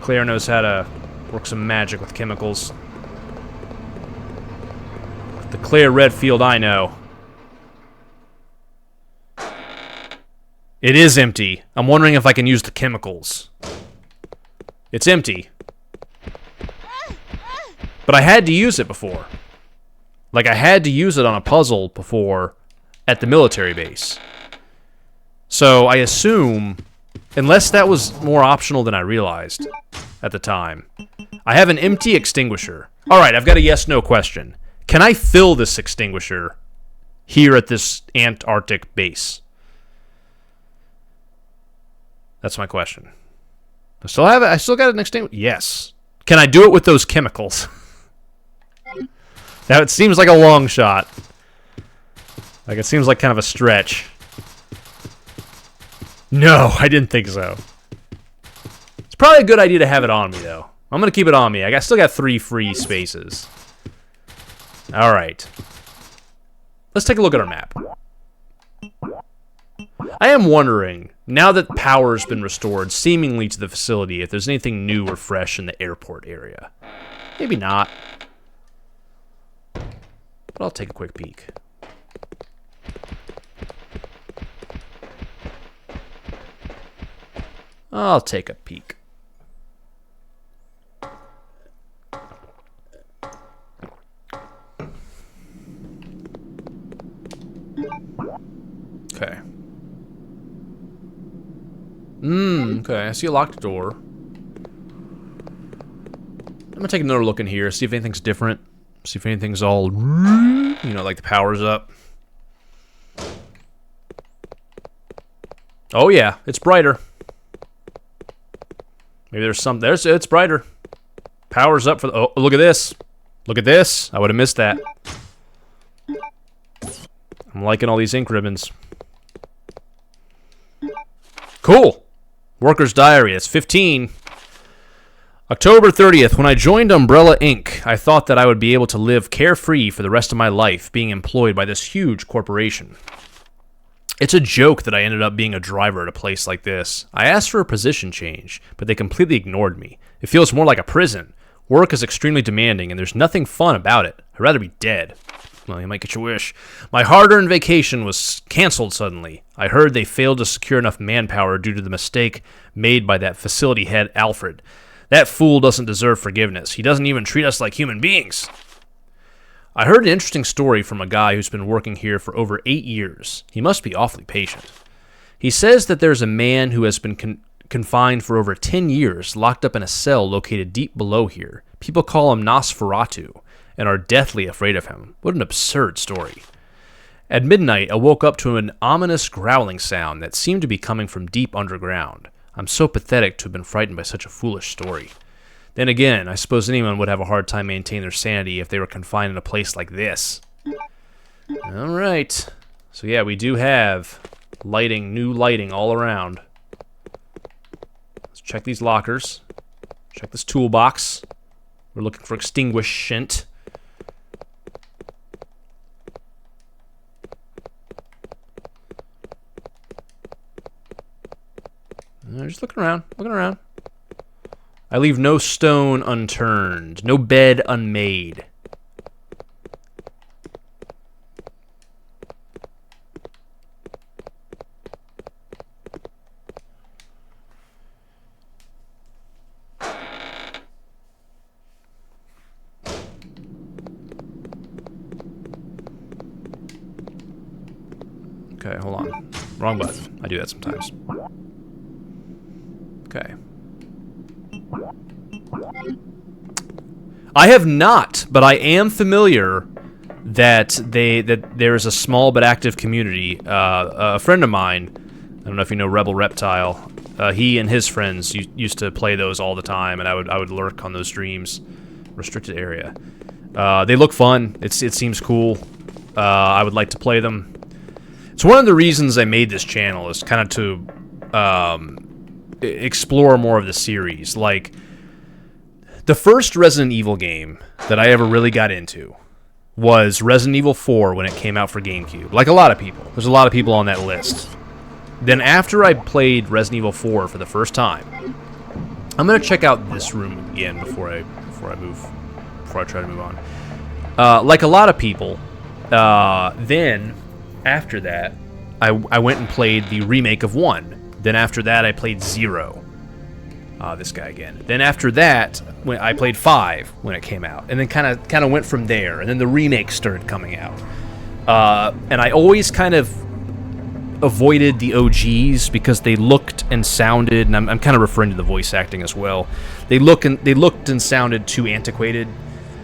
Claire knows how to work some magic with chemicals. The Claire Redfield I know. It is empty. I'm wondering if I can use the chemicals. It's empty. But I had to use it before. Like, I had to use it on a puzzle before at the military base. So, I assume, unless that was more optional than I realized at the time, I have an empty extinguisher. Alright, I've got a yes-no question. Can I fill this extinguisher here at this Antarctic base? That's my question. I still got an extinguisher. Yes. Can I do it with those chemicals? Now it seems like a long shot. Like it seems like kind of a stretch. No, I didn't think so. It's probably a good idea to have it on me though. I'm gonna keep it on me. I still got 3 free spaces. All right. Let's take a look at our map. I am wondering, now that power's been restored seemingly to the facility, if there's anything new or fresh in the airport area. Maybe not. But I'll take a quick peek. I'll take a peek. Okay. Okay, I see a locked door. I'm gonna take another look in here, see if anything's different. See if anything's all, you know, like the power's up. Oh yeah, it's brighter. Maybe there's some, it's brighter. Power's up for the, oh, look at this. Look at this, I would have missed that. I'm liking all these ink ribbons. Cool. Worker's Diary, it's 15. October 30th, when I joined Umbrella Inc., I thought that I would be able to live carefree for the rest of my life being employed by this huge corporation. It's a joke that I ended up being a driver at a place like this. I asked for a position change, but they completely ignored me. It feels more like a prison. Work is extremely demanding, and there's nothing fun about it. I'd rather be dead. Well, you might get your wish. My hard-earned vacation was canceled suddenly. I heard they failed to secure enough manpower due to the mistake made by that facility head, Alfred. That fool doesn't deserve forgiveness. He doesn't even treat us like human beings. I heard an interesting story from a guy who's been working here for over 8 years. He must be awfully patient. He says that there's a man who has been confined for over 10 years, locked up in a cell located deep below here. People call him Nosferatu and are deathly afraid of him. What an absurd story. At midnight, I woke up to an ominous growling sound that seemed to be coming from deep underground. I'm so pathetic to have been frightened by such a foolish story. Then again, I suppose anyone would have a hard time maintaining their sanity if they were confined in a place like this. Alright. So yeah, we do have lighting, new lighting all around. Let's check these lockers. Check this toolbox. We're looking for extinguishant. Just looking around, looking around. I leave no stone unturned, no bed unmade. Okay, hold on. Wrong button. I do that sometimes. Okay. I have not, but I am familiar that there is a small but active community. A friend of mine, I don't know if you know Rebel Reptile, he and his friends used to play those all the time, and I would lurk on those streams. Restricted area. They look fun. It seems cool. I would like to play them. It's one of the reasons I made this channel, is kind of to explore more of the series. Like, the first Resident Evil game that I ever really got into was Resident Evil 4 when it came out for GameCube. Like a lot of people. There's a lot of people on that list. Then after I played Resident Evil 4 for the first time, I'm gonna check out this room again before I try to move on. Like a lot of people, then after that, I went and played the remake of 1. Then after that, I played 0. This guy again. Then after that, I played 5 when it came out, and then kind of went from there. And then the remake started coming out, and I always kind of avoided the OGs because they looked and sounded, and I'm kind of referring to the voice acting as well. They looked and sounded too antiquated.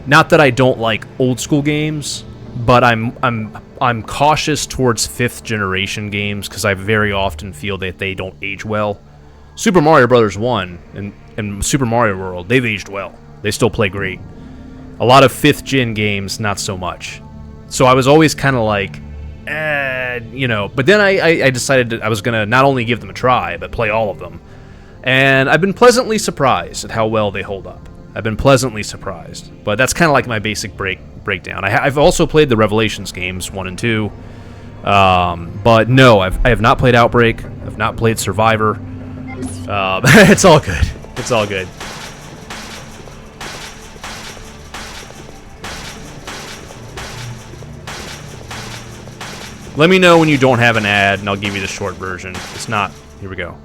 Not that I don't like old school games, but I'm cautious towards 5th generation games because I very often feel that they don't age well. Super Mario Bros. 1 and Super Mario World, they've aged well. They still play great. A lot of 5th gen games, not so much. So I was always kind of like, you know. But then I decided that I was going to not only give them a try, but play all of them. And I've been pleasantly surprised at how well they hold up. I've been pleasantly surprised. But that's kind of like my basic breakdown. I've also played the Revelations games, 1 and 2. But no, I have not played Outbreak. I've not played Survivor. It's all good. It's all good. Let me know when you don't have an ad, and I'll give you the short version. It's not. Here we go.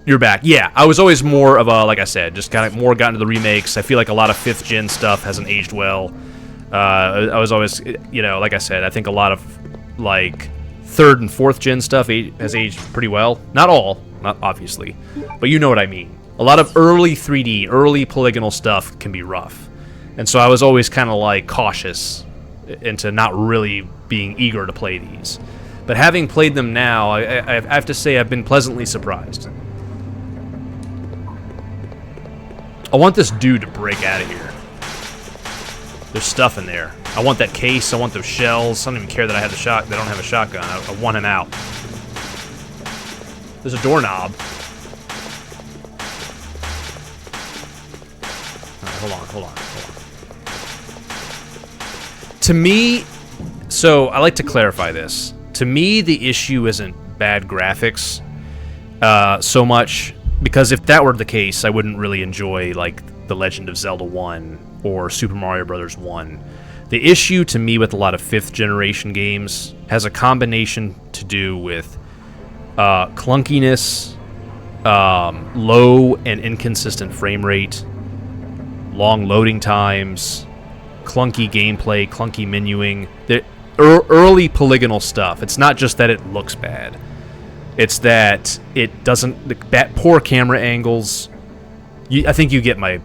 You're back. Yeah, I was always more of a, like I said, just kind of more got into the remakes. I feel like a lot of 5th gen stuff hasn't aged well. I was always, you know, like I said, I think a lot of, like, 3rd and 4th gen stuff has aged pretty well. Not all, not obviously, but you know what I mean. A lot of early 3D, early polygonal stuff can be rough. And so I was always kind of, like, cautious into not really being eager to play these. But having played them now, I have to say I've been pleasantly surprised. I want this dude to break out of here. There's stuff in there. I want that case. I want those shells. I don't even care that I have the shot. They don't have a shotgun. I want him out. There's a doorknob. All right, hold on. To me, so I like to clarify this. To me, the issue isn't bad graphics so much, because if that were the case, I wouldn't really enjoy, like, The Legend of Zelda 1 or Super Mario Bros. 1. The issue to me with a lot of 5th generation games has a combination to do with clunkiness, low and inconsistent frame rate, long loading times, clunky gameplay, clunky menuing. The early polygonal stuff. It's not just that it looks bad. It's that it doesn't... That poor camera angles. I think you get my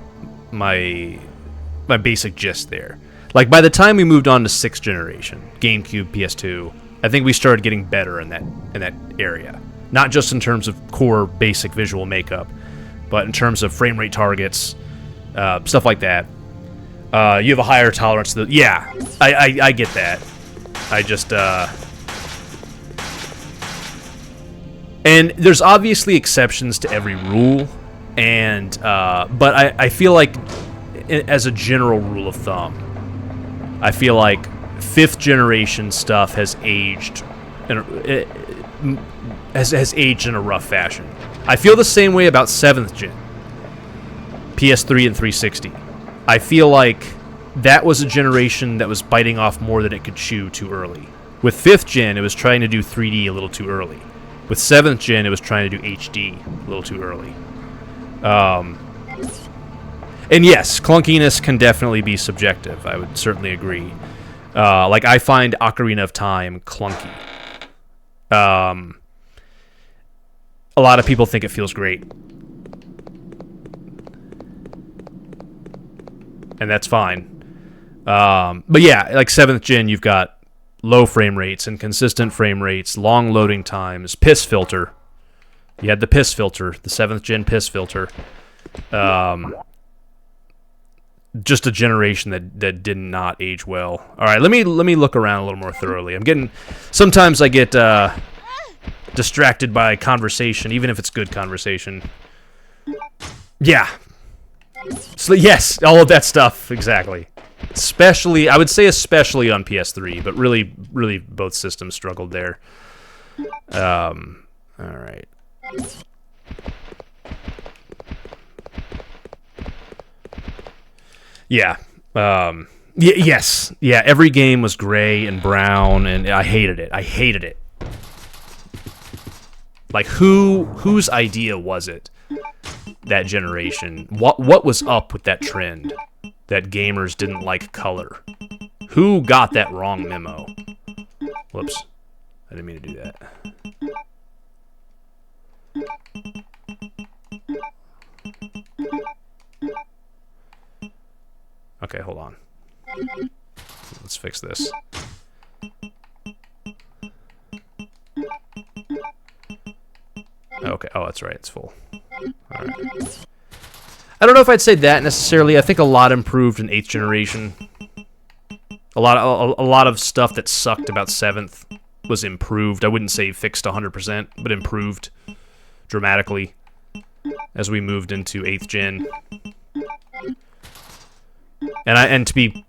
basic gist there. Like, by the time we moved on to 6th generation, GameCube, PS2, I think we started getting better in that area. Not just in terms of core basic visual makeup, but in terms of frame rate targets, stuff like that. You have a higher tolerance to the... Yeah, I get that. I just... And there's obviously exceptions to every rule, And but I feel like, as a general rule of thumb, I feel like 5th generation stuff has aged has aged in a rough fashion. I feel the same way about 7th gen, PS3 and 360. I feel like that was a generation that was biting off more than it could chew too early. With 5th gen, it was trying to do 3D a little too early. With 7th gen, it was trying to do HD a little too early. And yes, clunkiness can definitely be subjective. I would certainly agree. Like, I find Ocarina of Time clunky. A lot of people think it feels great. And that's fine. But yeah, like 7th gen, you've got low frame rates, inconsistent frame rates, long loading times, piss filter. You had the piss filter, the 7th gen piss filter. Just a generation that did not age well. All right, let me look around a little more thoroughly. Sometimes I get distracted by conversation, even if it's good conversation. Yeah. So, yes, all of that stuff, exactly. Especially, I would say especially on PS3, but really both systems struggled there. All right. Yeah. Yes. Yeah, every game was gray and brown, and I hated it. Like, whose idea was it, that generation? What was up with that trend that gamers didn't like color? Who got that wrong memo? Whoops. I didn't mean to do that. Okay, hold on. Let's fix this. Okay, oh, that's right, it's full. All right. I don't know if I'd say that necessarily. I think a lot improved in 8th generation. A lot of stuff that sucked about 7th was improved. I wouldn't say fixed 100%, but improved dramatically as we moved into 8th gen. And to be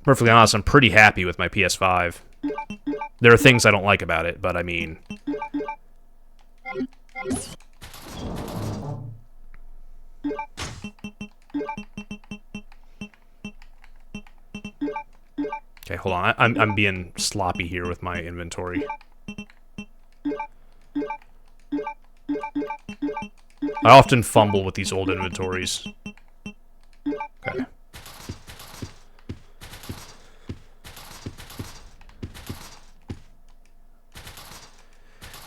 perfectly honest, I'm pretty happy with my PS5. There are things I don't like about it, but I mean... Okay, hold on. I'm being sloppy here with my inventory. I often fumble with these old inventories. Okay.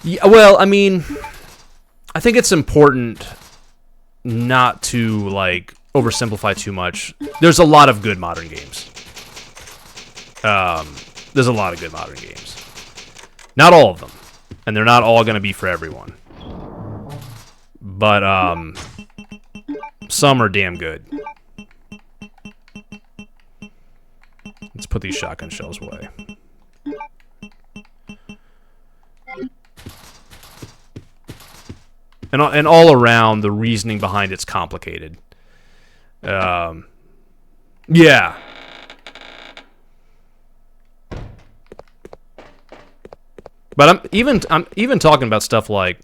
Yeah, well, I mean, I think it's important not to, like, oversimplify too much. There's a lot of good modern games. There's a lot of good modern games. Not all of them. And they're not all going to be for everyone. But, some are damn good. Let's put these shotgun shells away. And all around, the reasoning behind it's complicated. Yeah. But I'm even talking about stuff like,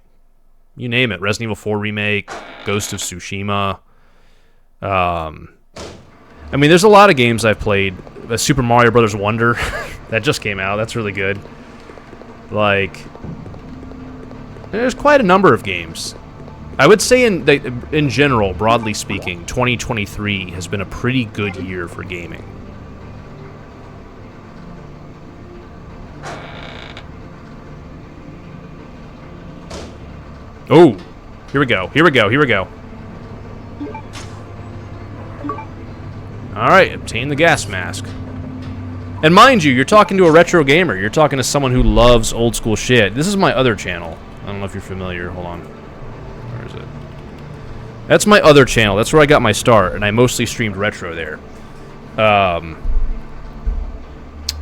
you name it, Resident Evil 4 Remake, Ghost of Tsushima. I mean, there's a lot of games I've played. Super Mario Brothers Wonder, that just came out. That's really good. Like, there's quite a number of games. I would say in general, broadly speaking, 2023 has been a pretty good year for gaming. Oh, here we go. Alright, obtain the gas mask. And mind you, you're talking to a retro gamer. You're talking to someone who loves old school shit. This is my other channel. I don't know if you're familiar. Hold on. Where is it? That's my other channel. That's where I got my start, and I mostly streamed retro there.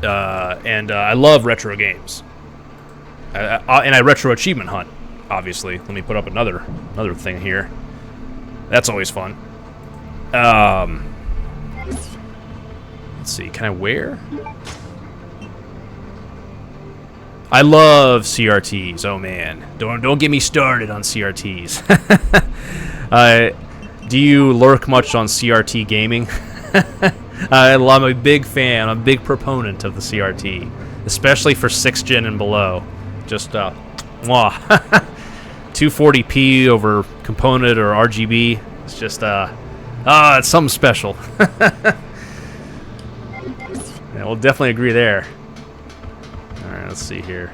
And I love retro games. And I retro achievement hunt, obviously. Let me put up another thing here. That's always fun. Let's see. Can I wear? I love CRTs. Oh man, don't get me started on CRTs. Do you lurk much on CRT gaming? I'm a big fan. I'm a big proponent of the CRT, especially for 6th gen and below. Just mwah. 240p over component or RGB. It's just it's something special. Yeah, we'll definitely agree there. Alright, let's see here.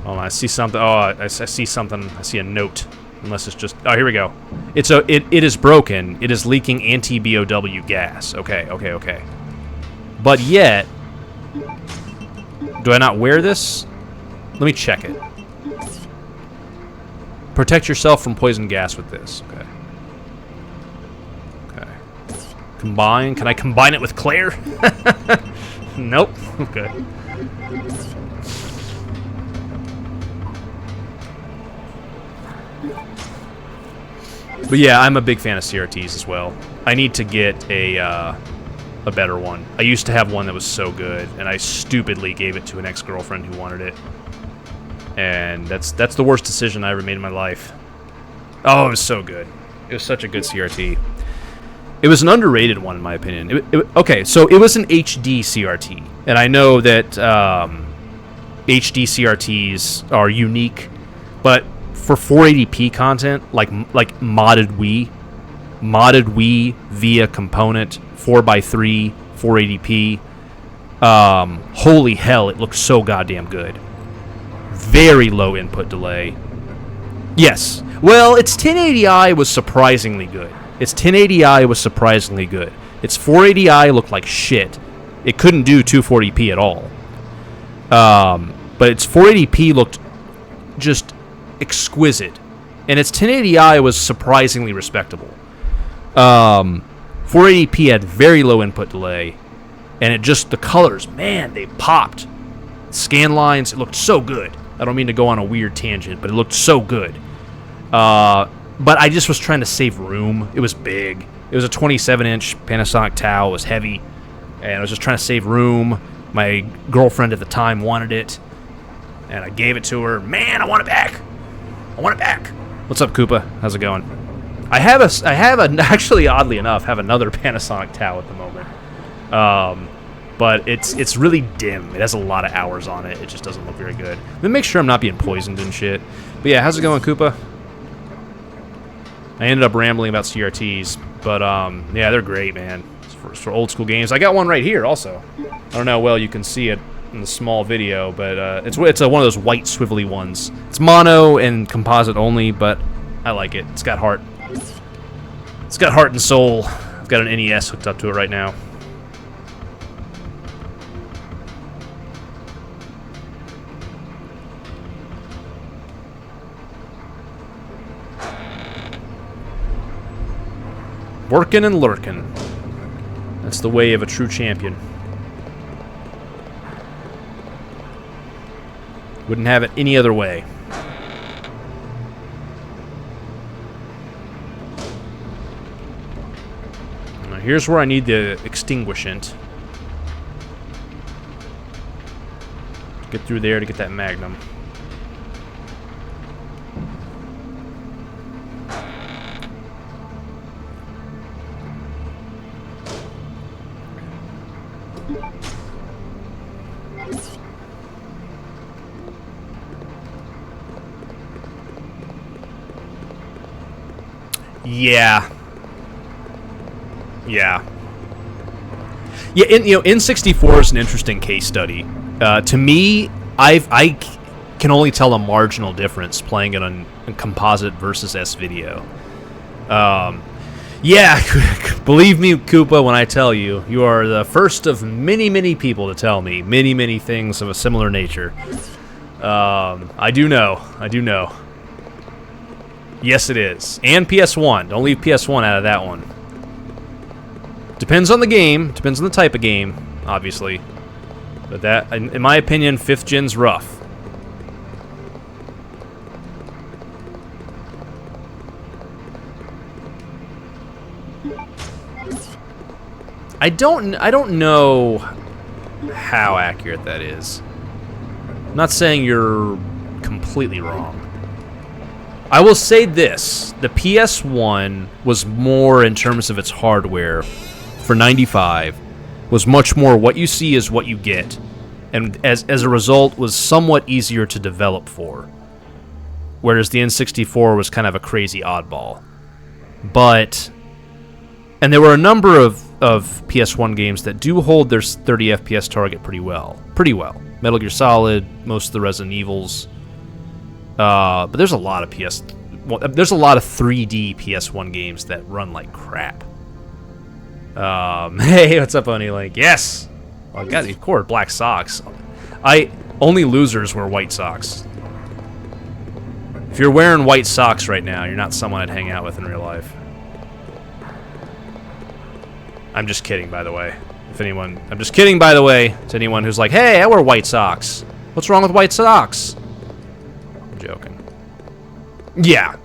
Oh, I see something. Oh, I see something. I see a note. Unless it's just... Oh, here we go. It is broken. It is leaking anti-BOW gas. Okay. But yet... Do I not wear this? Let me check it. Protect yourself from poison gas with this. Okay. Combine. Can I combine it with Claire? Nope. Okay. But yeah, I'm a big fan of CRTs as well. I need to get a better one. I used to have one that was so good, and I stupidly gave it to an ex-girlfriend who wanted it. And that's the worst decision I ever made in my life. Oh, it was so good. It was such a good CRT. It was an underrated one, in my opinion. Okay, so it was an HD CRT, and I know that HD CRTs are unique, but for 480p content, like modded Wii via component, 4x3, 480p, holy hell, it looks so goddamn good. Very low input delay. Yes. Well, its 1080i was surprisingly good. Its 1080i was surprisingly good. Its 480i looked like shit. It couldn't do 240p at all. But its 480p looked just exquisite. And its 1080i was surprisingly respectable. 480p had very low input delay. And it just, the colors, man, they popped. Scan lines, it looked so good. I don't mean to go on a weird tangent, but it looked so good. But I just was trying to save room. It was big. It was a 27-inch Panasonic Tau. It was heavy. And I was just trying to save room. My girlfriend at the time wanted it. And I gave it to her. Man, I want it back. I want it back. What's up, Koopa? How's it going? Actually, oddly enough, have another Panasonic Tau at the moment. But it's really dim. It has a lot of hours on it. It just doesn't look very good. Let me make sure I'm not being poisoned and shit. But yeah, how's it going, Koopa? I ended up rambling about CRTs, but yeah, they're great, man. It's for old school games. I got one right here, also. I don't know how well you can see it in the small video, but it's one of those white swivelly ones. It's mono and composite only, but I like it. It's got heart. It's got heart and soul. I've got an NES hooked up to it right now. Working and lurking. That's the way of a true champion. Wouldn't have it any other way. Now here's where I need the extinguishant. Get through there to get that magnum. Yeah. N64 is an interesting case study. To me, I can only tell a marginal difference playing it on composite versus S-Video. Yeah, believe me, Koopa, when I tell you, you are the first of many, many people to tell me many things of a similar nature. I do know. Yes, it is. And PS1. Don't leave PS1 out of that one. Depends on the game. Depends on the type of game, obviously. But that, in my opinion, 5th gen's rough. I don't know how accurate that is. I'm not saying you're completely wrong. I will say this. The PS1 was more, in terms of its hardware, for 95, was much more what you see is what you get. And as a result, was somewhat easier to develop for. Whereas the N64 was kind of a crazy oddball. And there were a number of PS1 games that do hold their 30 FPS target pretty well. Metal Gear Solid, most of the Resident Evils. But there's a lot of there's a lot of 3D PS1 games that run like crap. Hey, what's up, Oni Link? Yes! Oh, God, of course, black socks. Only losers wear white socks. If you're wearing white socks right now, you're not someone I'd hang out with in real life. I'm just kidding, by the way. I'm just kidding, by the way, to anyone who's like, hey, I wear white socks. What's wrong with white socks? I'm joking. Yeah.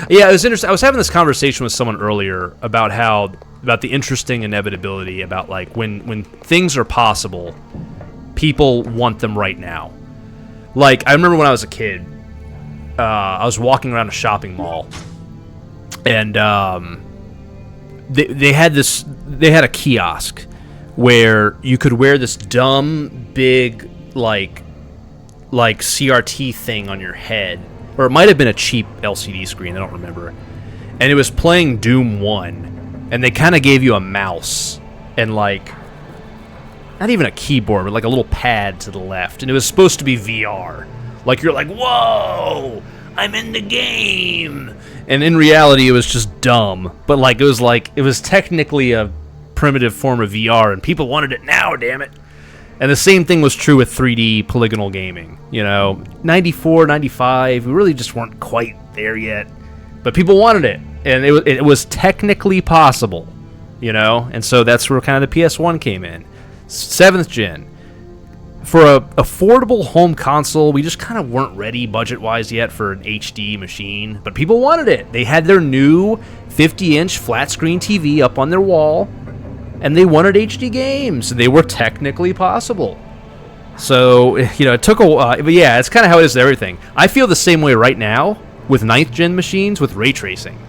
Yeah, it was interesting. I was having this conversation with someone earlier about the interesting inevitability about, like, when things are possible, people want them right now. Like, I remember when I was a kid, I was walking around a shopping mall, and they had a kiosk where you could wear this dumb big like CRT thing on your head, or it might have been a cheap LCD screen, I don't remember, and it was playing Doom 1, and they kind of gave you a mouse and, like, not even a keyboard, but like a little pad to the left, and it was supposed to be VR. Like, you're like, whoa, I'm in the game. And in reality, it was just dumb. But, like, it was technically a primitive form of VR, and people wanted it now, damn it. And the same thing was true with 3D polygonal gaming. You know, 94, 95, we really just weren't quite there yet. But people wanted it, and it was technically possible, you know? And so that's where kind of the PS1 came in. 7th gen. For a affordable home console, we just kind of weren't ready budget-wise yet for an HD machine, but people wanted it. They had their new 50-inch flat-screen TV up on their wall, and they wanted HD games. They were technically possible. So, you know, it took a while, but yeah, it's kind of how it is with everything. I feel the same way right now with 9th gen machines with ray tracing.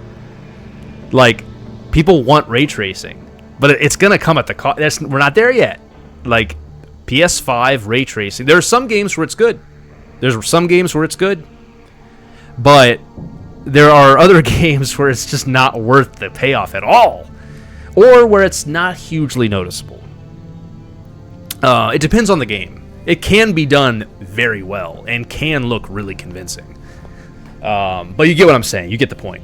Like, people want ray tracing, but it's going to come at the cost. We're not there yet. Like, PS5 ray tracing. There are some games where it's good. There's some games where it's good. But there are other games where it's just not worth the payoff at all. Or where it's not hugely noticeable. It depends on the game. It can be done very well and can look really convincing. But you get what I'm saying. You get the point.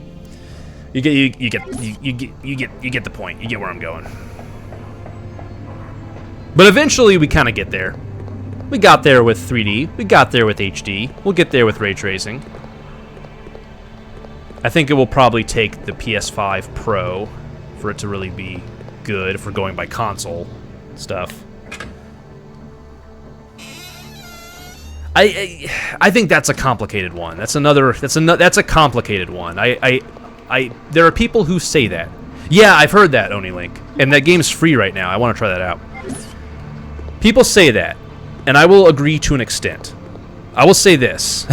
You get the point. You get where I'm going. But eventually we kind of get there. We got there with 3D. We got there with HD. We'll get there with ray tracing. I think it will probably take the PS5 Pro for it to really be good if we're going by console stuff. I think that's a complicated one. That's a complicated one. There are people who say that. Yeah, I've heard that, OniLink. And that game's free right now. I want to try that out. People say that, and I will agree to an extent. I will say this.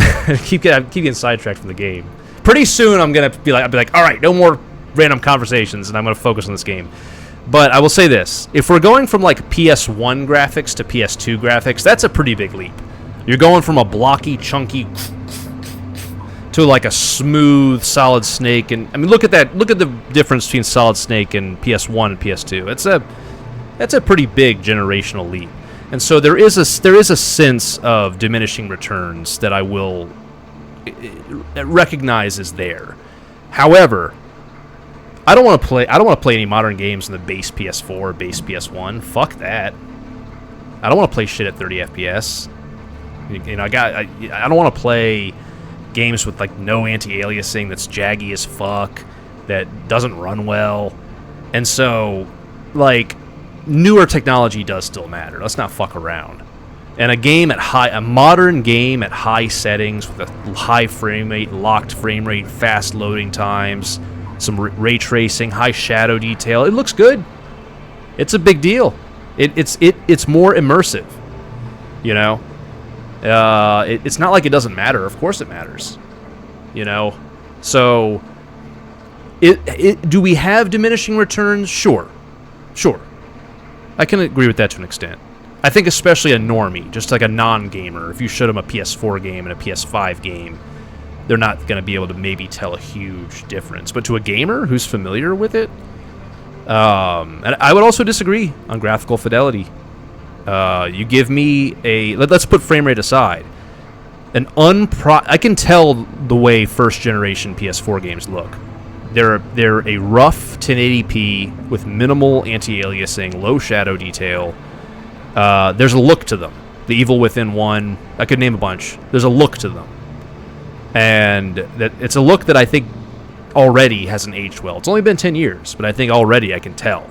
keep getting sidetracked from the game. Pretty soon I'm gonna be like, all right, no more random conversations, and I'm gonna focus on this game. But I will say this: if we're going from like PS1 graphics to PS2 graphics, that's a pretty big leap. You're going from a blocky, chunky to like a smooth Solid Snake, and I mean, look at that. Look at the difference between Solid Snake and PS1 and PS2. That's a pretty big generational leap. And so there is a sense of diminishing returns that I will recognize is there. However, I don't want to play any modern games in the base PS4, base PS1. Fuck that. I don't want to play shit at 30 FPS. You know, I don't want to play games with like no anti-aliasing that's jaggy as fuck, that doesn't run well. And so, like, newer technology does still matter. Let's not fuck around. And a modern game at high settings with a high frame rate, locked frame rate, fast loading times, some ray tracing, high shadow detail, it looks good. It's a big deal. It's more immersive. You know, it's not like it doesn't matter. Of course it matters. You know, so do we have diminishing returns? Sure. I can agree with that to an extent. I think especially a normie, just like a non-gamer, if you showed them a PS4 game and a PS5 game, they're not going to be able to maybe tell a huge difference. But to a gamer who's familiar with it, and I would also disagree on graphical fidelity. You give me let's put frame rate aside. I can tell the way first generation PS4 games look. They're a rough 1080p with minimal anti-aliasing, low shadow detail. There's a look to them. The Evil Within 1, I could name a bunch. There's a look to them. And it's a look that I think already hasn't aged well. It's only been 10 years, but I think already I can tell.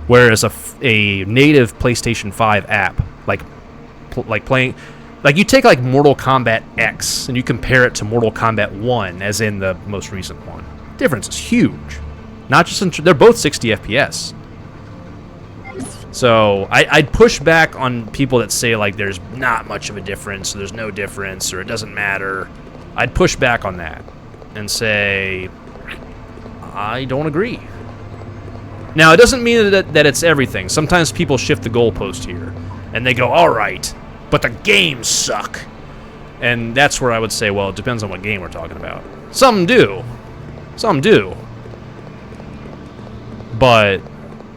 Whereas a native PlayStation 5 app, like playing... Like, you take, like, Mortal Kombat X, and you compare it to Mortal Kombat 1, as in the most recent one. Difference is huge. Not just they're both 60 FPS. So I'd push back on people that say like there's not much of a difference, or there's no difference, or it doesn't matter. I'd push back on that and say I don't agree. Now it doesn't mean that it's everything. Sometimes people shift the goalpost here and they go, all right, but the games suck. And that's where I would say, well, it depends on what game we're talking about. Some do. But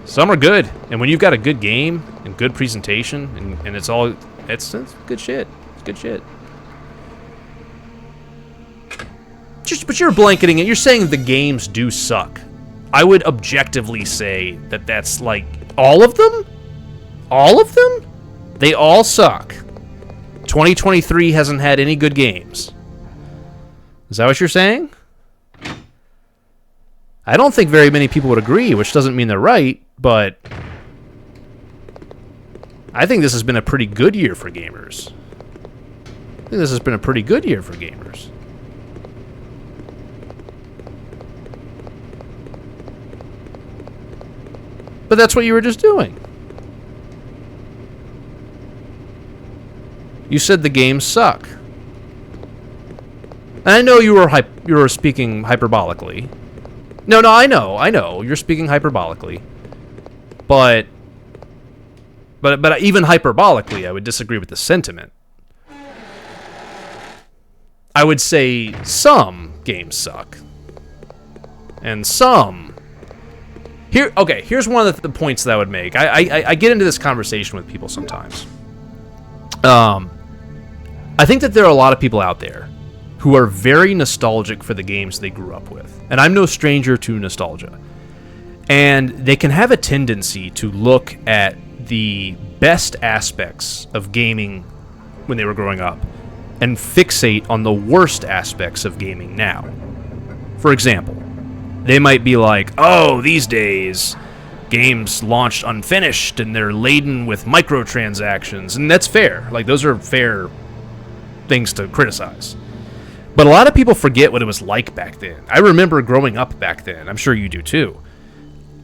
some are good. And when you've got a good game and good presentation and it's good shit. It's good shit. But you're blanketing it. You're saying the games do suck. I would objectively say that that's like all of them? All of them? They all suck. 2023 hasn't had any good games. Is that what you're saying? I don't think very many people would agree, which doesn't mean they're right, but I think this has been a pretty good year for gamers. But that's what you were just doing. You said the games suck. And I know you were speaking hyperbolically. No, I know. You're speaking hyperbolically. But even hyperbolically, I would disagree with the sentiment. I would say some games suck. And some... Here's one of the points that I would make. I get into this conversation with people sometimes. I think that there are a lot of people out there who are very nostalgic for the games they grew up with. And I'm no stranger to nostalgia. And they can have a tendency to look at the best aspects of gaming when they were growing up and fixate on the worst aspects of gaming now. For example, they might be like, oh, these days games launched unfinished and they're laden with microtransactions. And that's fair. Like, those are fair things to criticize. But a lot of people forget what it was like back then. I remember growing up back then. I'm sure you do too.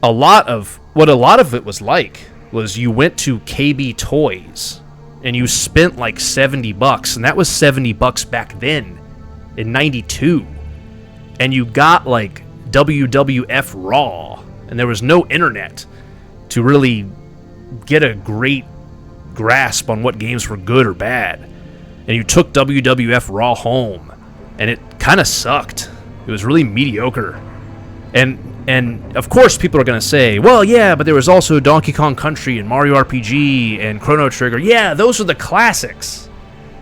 A lot of it was like was you went to KB Toys and you spent like $70, and that was $70 back then in '92. And you got like WWF Raw, and there was no internet to really get a great grasp on what games were good or bad. And you took WWF Raw home, and it kind of sucked. It was really mediocre. And of course people are going to say, well, yeah, but there was also Donkey Kong Country and Mario RPG and Chrono Trigger. Yeah, those are the classics.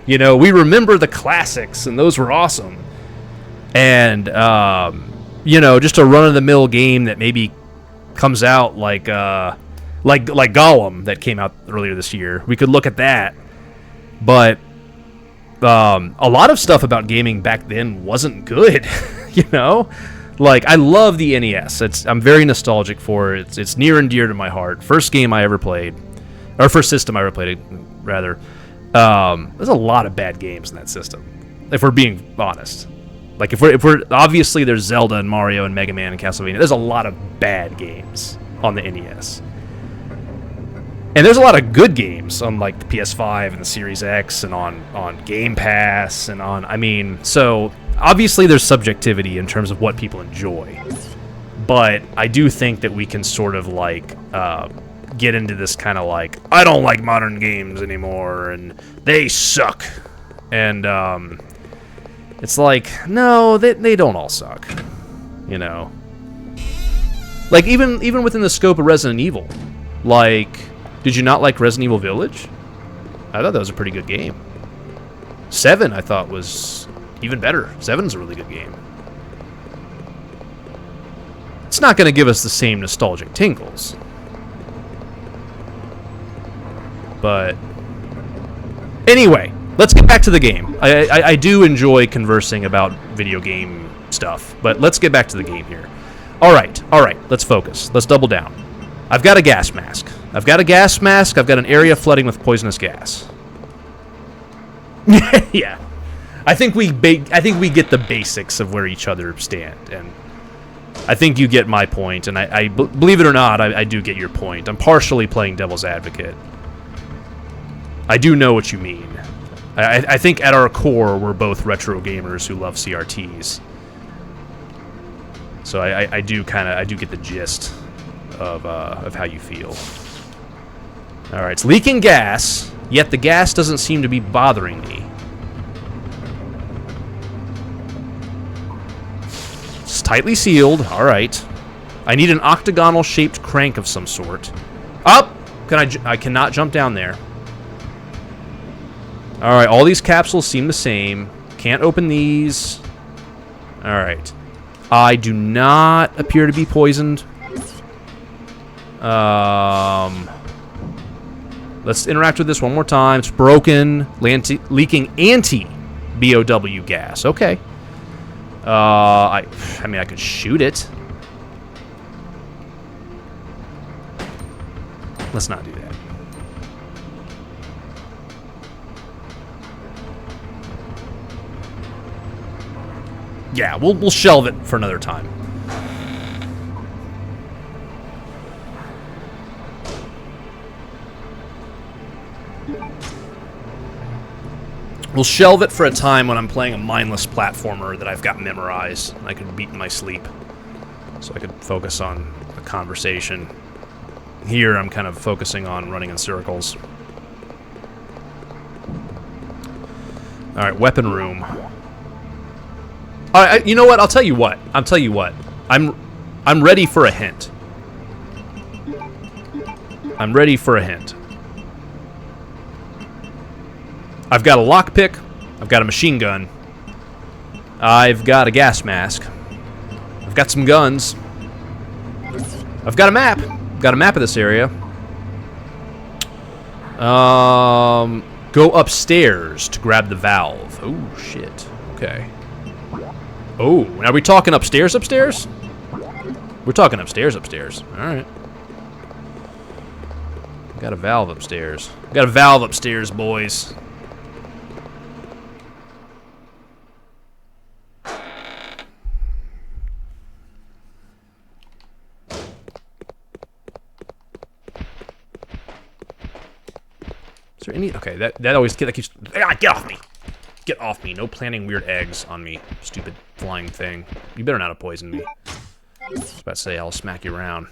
You know, we remember the classics, and those were awesome. And, you know, just a run-of-the-mill game that maybe comes out like Gollum that came out earlier this year. We could look at that. But a lot of stuff about gaming back then wasn't good, you know? Like, I love the NES. I'm very nostalgic for it. It's near and dear to my heart. First game I ever played, or first system I ever played, rather. There's a lot of bad games in that system, if we're being honest. Like, if we're obviously there's Zelda and Mario and Mega Man and Castlevania. There's a lot of bad games on the NES. And there's a lot of good games on like the PS5 and the Series X and on Game Pass and on, I mean, so obviously there's subjectivity in terms of what people enjoy. But I do think that we can sort of like get into this kind of like, I don't like modern games anymore and they suck. And it's like, no, they don't all suck. You know? Like even within the scope of Resident Evil. Like, did you not like Resident Evil Village? I thought that was a pretty good game. 7, I thought, was even better. 7's a really good game. It's not going to give us the same nostalgic tingles. But anyway, let's get back to the game. I do enjoy conversing about video game stuff, but let's get back to the game here. All right, let's focus. Let's double down. I've got a gas mask. I've got an area flooding with poisonous gas. Yeah. I think we get the basics of where each other stand, and I think you get my point, and I believe it or not, I do get your point. I'm partially playing devil's advocate. I do know what you mean. I think at our core, we're both retro gamers who love CRTs. So I do get the gist of how you feel. All right, it's leaking gas, yet the gas doesn't seem to be bothering me. It's tightly sealed. All right. I need an octagonal-shaped crank of some sort. Up! I cannot jump down there. All right, all these capsules seem the same. Can't open these. All right. I do not appear to be poisoned. Let's interact with this one more time. It's broken. Leaking anti-BOW gas. Okay. I mean, I could shoot it. Let's not do that. Yeah, we'll shelve it for another time. We'll shelve it for a time when I'm playing a mindless platformer that I've got memorized and I can beat in my sleep. So I could focus on the conversation. Here I'm kind of focusing on running in circles. Alright, weapon room. Alright, you know what? I'll tell you what. I'm ready for a hint. I'm ready for a hint. I've got a lockpick. I've got a machine gun. I've got a gas mask. I've got some guns. I've got a map. I've got a map of this area. Go upstairs to grab the valve. Oh, shit. Okay. Oh, now are we talking upstairs upstairs? We're talking upstairs upstairs. Alright. Got a valve upstairs. Got a valve upstairs, boys. Is there any... Okay, that always... That keeps... Ah, get off me! Get off me. No planting weird eggs on me. Stupid flying thing. You better not have poisoned me. I was about to say, I'll smack you around.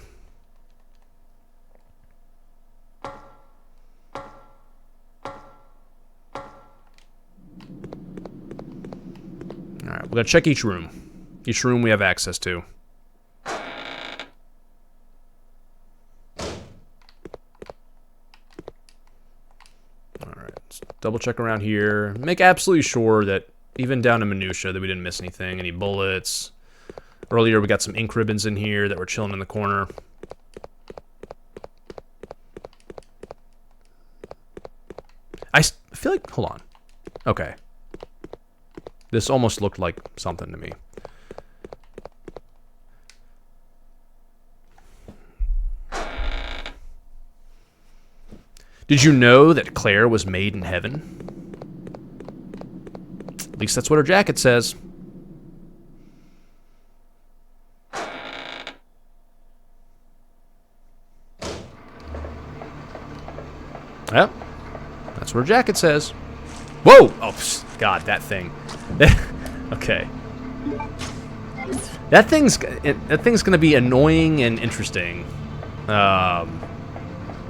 Alright, we're gonna check each room. Each room we have access to. Double check around here. Make absolutely sure that, even down to minutia, that we didn't miss anything. Any bullets. Earlier we got some ink ribbons in here that were chilling in the corner. I feel like... Hold on. Okay. This almost looked like something to me. Did you know that Claire was made in heaven? At least that's what her jacket says. That's what her jacket says. Whoa! Oh, God, that thing. Okay. That thing's gonna be annoying and interesting. I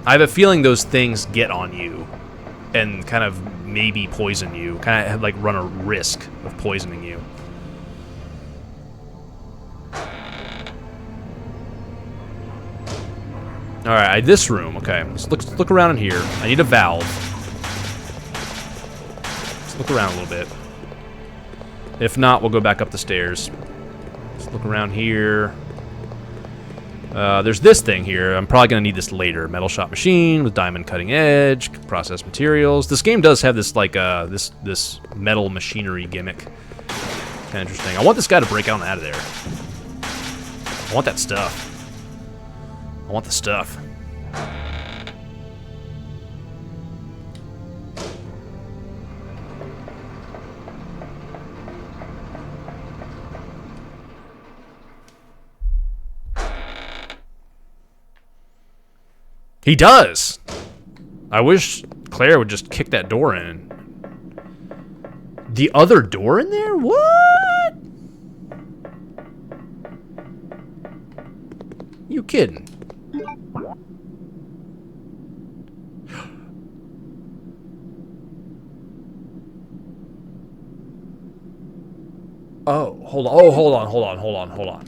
have a feeling those things get on you and kind of maybe poison you. Kind of like run a risk of poisoning you. Alright, this room. Okay, let's look around in here. I need a valve. Let's look around a little bit. If not, we'll go back up the stairs. Let's look around here. There's this thing here. I'm probably going to need this later. Metal shop machine with diamond cutting edge, processed materials. This game does have this, like, this metal machinery gimmick. Kind of interesting. I want this guy to break out of there. I want that stuff. I want the stuff. He does! I wish Claire would just kick that door in. The other door in there? What? You kidding? Oh, hold on. Oh, hold on.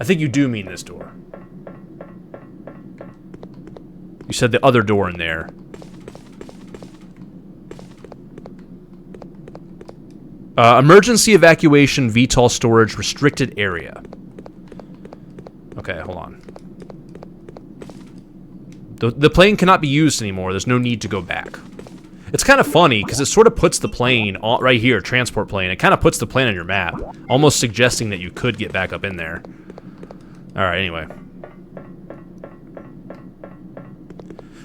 I think you do mean this door. You said the other door in there. Emergency evacuation, VTOL storage, restricted area. Okay, hold on. The plane cannot be used anymore. There's no need to go back. It's kind of funny, because it sort of puts the plane, right here, transport plane, it kind of puts the plane on your map, almost suggesting that you could get back up in there. Alright, anyway.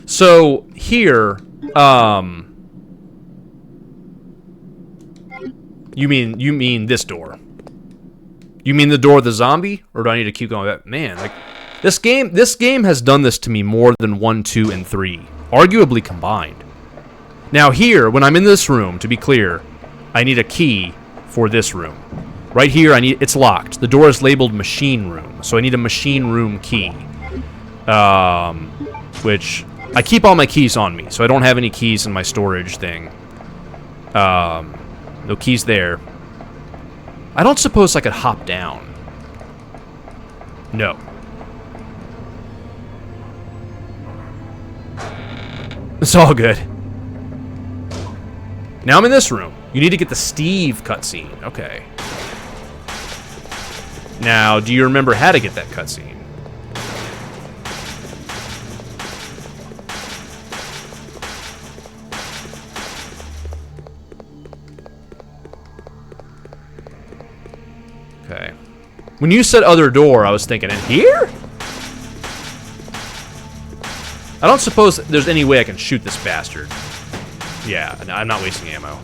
So, here, you mean this door? You mean the door of the zombie? Or do I need to keep going? Man, like, this game has done this to me more than 1, 2, and 3. Arguably combined. Now here, when I'm in this room, to be clear, I need a key for this room. Right here, it's locked. The door is labeled machine room, so I need a machine room key. Which, I keep all my keys on me, so I don't have any keys in my storage thing. No keys there. I don't suppose I could hop down. No. It's all good. Now I'm in this room. You need to get the Steve cutscene. Okay. Now, do you remember how to get that cutscene? Okay. When you said other door, I was thinking, in here? I don't suppose there's any way I can shoot this bastard. Yeah, I'm not wasting ammo.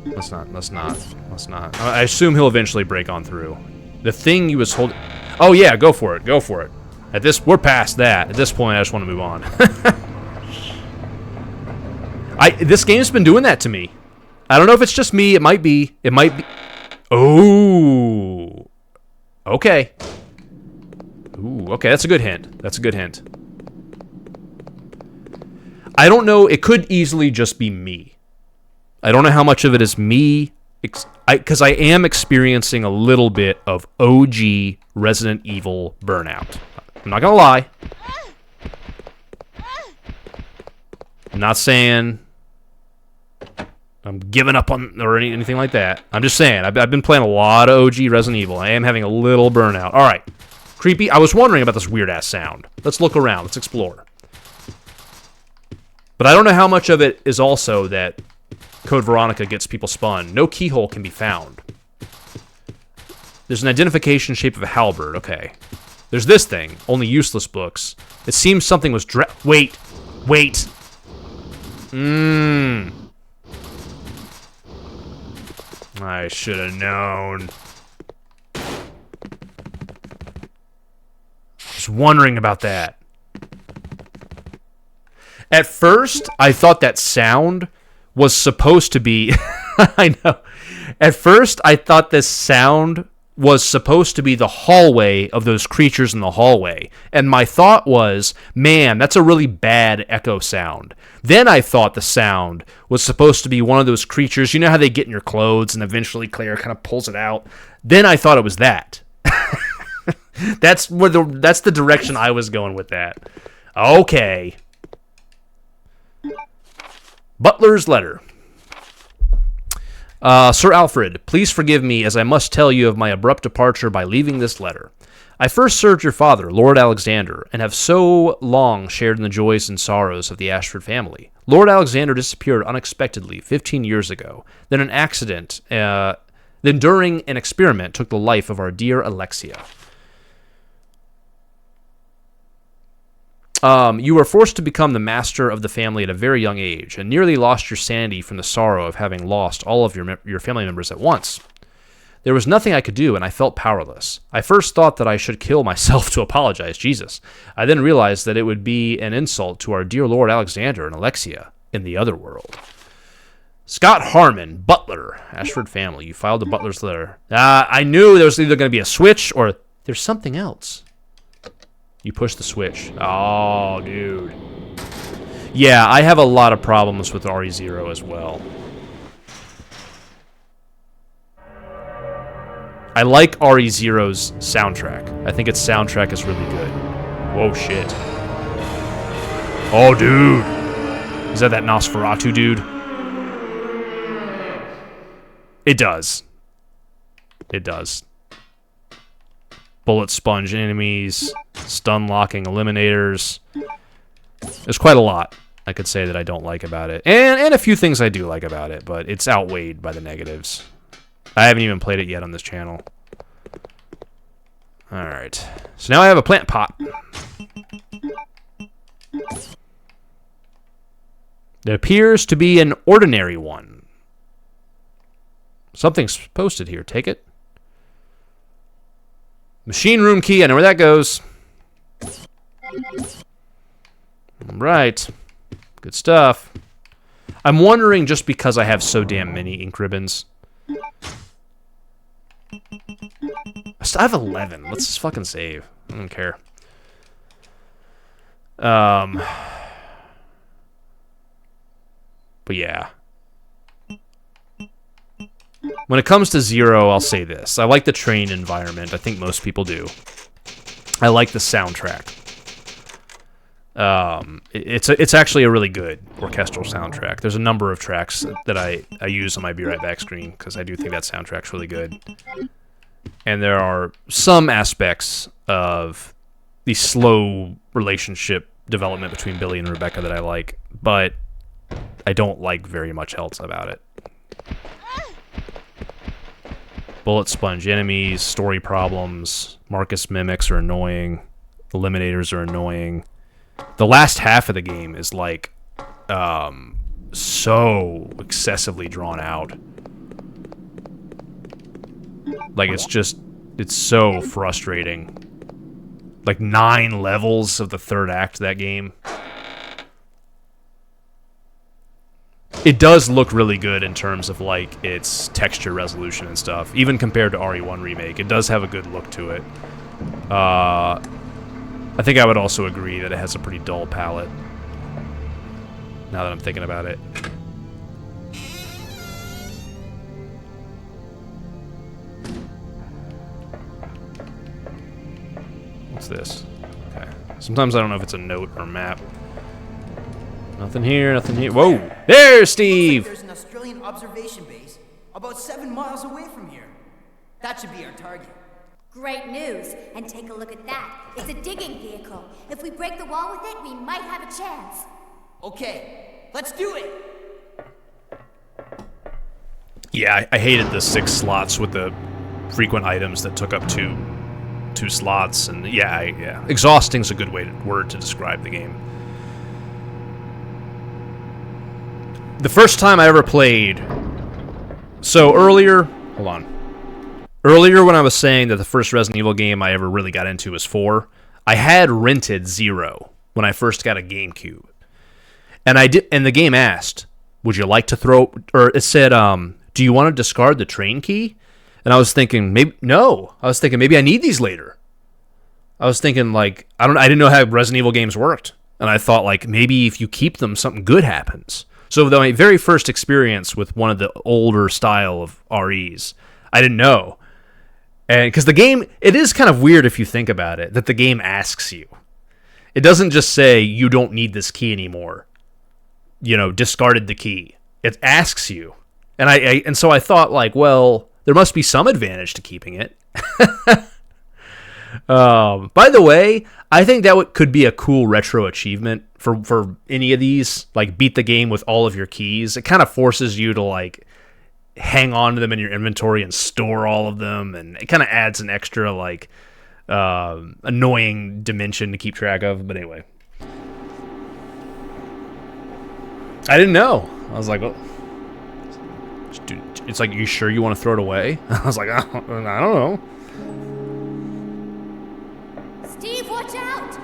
Let's not. I assume he'll eventually break on through. The thing he was holding... Oh yeah, go for it, we're past that. At this point, I just want to move on. This game's been doing that to me. I don't know if it's just me, it might be. Oh! Okay. Ooh, okay, that's a good hint. I don't know, it could easily just be me. I don't know how much of it is me, because I am experiencing a little bit of OG Resident Evil burnout. I'm not gonna lie. I'm not saying I'm giving up on, or anything like that. I'm just saying, I've been playing a lot of OG Resident Evil. I am having a little burnout. Alright. Creepy. I was wondering about this weird-ass sound. Let's look around. Let's explore. But I don't know how much of it is also that Code Veronica gets people spun. No keyhole can be found. There's an identification shape of a halberd. Okay. There's this thing. Only useless books. It seems something was Wait. I should have known. Just wondering about that. At first, I thought that sound was supposed to be... I know. At first, I thought this sound was supposed to be the hallway of those creatures in the hallway. And my thought was, man, that's a really bad echo sound. Then I thought the sound was supposed to be one of those creatures. You know how they get in your clothes and eventually Claire kind of pulls it out? Then I thought it was that. That's the direction I was going with that. Okay. Butler's letter. Sir Alfred, please forgive me as I must tell you of my abrupt departure by leaving this letter. I first served your father, Lord Alexander, and have so long shared in the joys and sorrows of the Ashford family. Lord Alexander disappeared unexpectedly 15 years ago. Then during an experiment took the life of our dear Alexia. You were forced to become the master of the family at a very young age, and nearly lost your sanity from the sorrow of having lost all of your family members at once. There was nothing I could do, and I felt powerless. I first thought that I should kill myself to apologize, Jesus. I then realized that it would be an insult to our dear Lord Alexander and Alexia in the other world. Scott Harmon, Butler, Ashford family. You filed the Butler's letter. I knew there was either going to be a switch or there's something else. You push the switch. Oh, dude. Yeah, I have a lot of problems with RE0 as well. I like RE0's soundtrack. I think its soundtrack is really good. Whoa, shit. Oh, dude. Is that Nosferatu dude? It does. It does. Bullet sponge enemies, stun locking eliminators. There's quite a lot I could say that I don't like about it. And a few things I do like about it, but it's outweighed by the negatives. I haven't even played it yet on this channel. Alright. So now I have a plant pot. It appears to be an ordinary one. Something's posted here. Take it. Machine room key. I know where that goes. Right. Good stuff. I'm wondering, just because I have so damn many ink ribbons. I have 11. Let's just fucking save. I don't care. But yeah. When it comes to Zero, I'll say this. I like the train environment. I think most people do. I like the soundtrack. It's actually a really good orchestral soundtrack. There's a number of tracks that I use on my Be Right Back screen because I do think that soundtrack's really good. And there are some aspects of the slow relationship development between Billy and Rebecca that I like, but I don't like very much else about it. Bullet sponge enemies, story problems, Marcus mimics are annoying, eliminators are annoying. The last half of the game is like so excessively drawn out. Like it's so frustrating. Like 9 levels of the third act of that game. It does look really good in terms of like its texture resolution and stuff, even compared to RE1 Remake. It does have a good look to it. I think I would also agree that it has a pretty dull palette, now that I'm thinking about it. What's this? Okay. Sometimes I don't know if it's a note or a map. Nothing here, nothing here. Whoa! There's Steve! There's an Australian observation base about 7 miles away from here. That should be our target. Great news. And take a look at that. It's a digging vehicle. If we break the wall with it, we might have a chance. Okay, let's do it! Yeah, I hated the 6 slots with the frequent items that took up two slots, and yeah. Exhausting's a good word to describe the game. The first time I ever played... So earlier... Hold on. Earlier when I was saying that the first Resident Evil game I ever really got into was 4, I had rented 0 when I first got a GameCube. And I did, and the game asked, "Would you like to throw?" Or it said, "Do you want to discard the train key?" And I was thinking, maybe no. I was thinking maybe I need these later. I was thinking like I didn't know how Resident Evil games worked, and I thought like maybe if you keep them, something good happens. So my very first experience with one of the older style of REs, I didn't know, and because the game, it is kind of weird if you think about it, that the game asks you. It doesn't just say you don't need this key anymore. You know, discarded the key. It asks you. And so I thought like, well, there must be some advantage to keeping it. By the way, I think that could be a cool retro achievement for any of these. Like, beat the game with all of your keys. It kind of forces you to like hang on to them in your inventory and store all of them, and it kind of adds an extra like annoying dimension to keep track of. But anyway. I didn't know. I was like, well, dude, it's like, you sure you want to throw it away? I was like, I don't know. Steve, watch out!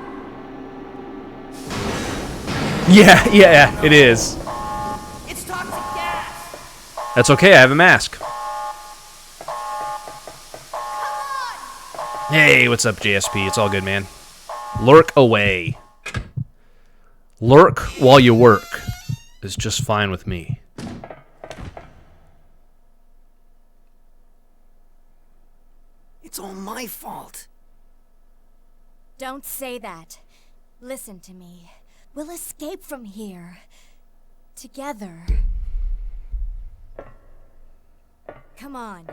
Yeah, it is. It's toxic gas! That's okay, I have a mask. Hey, what's up, JSP? It's all good, man. Lurk away. Lurk while you work is just fine with me. It's all my fault. Don't say that. Listen to me. We'll escape from here. Together. Come on.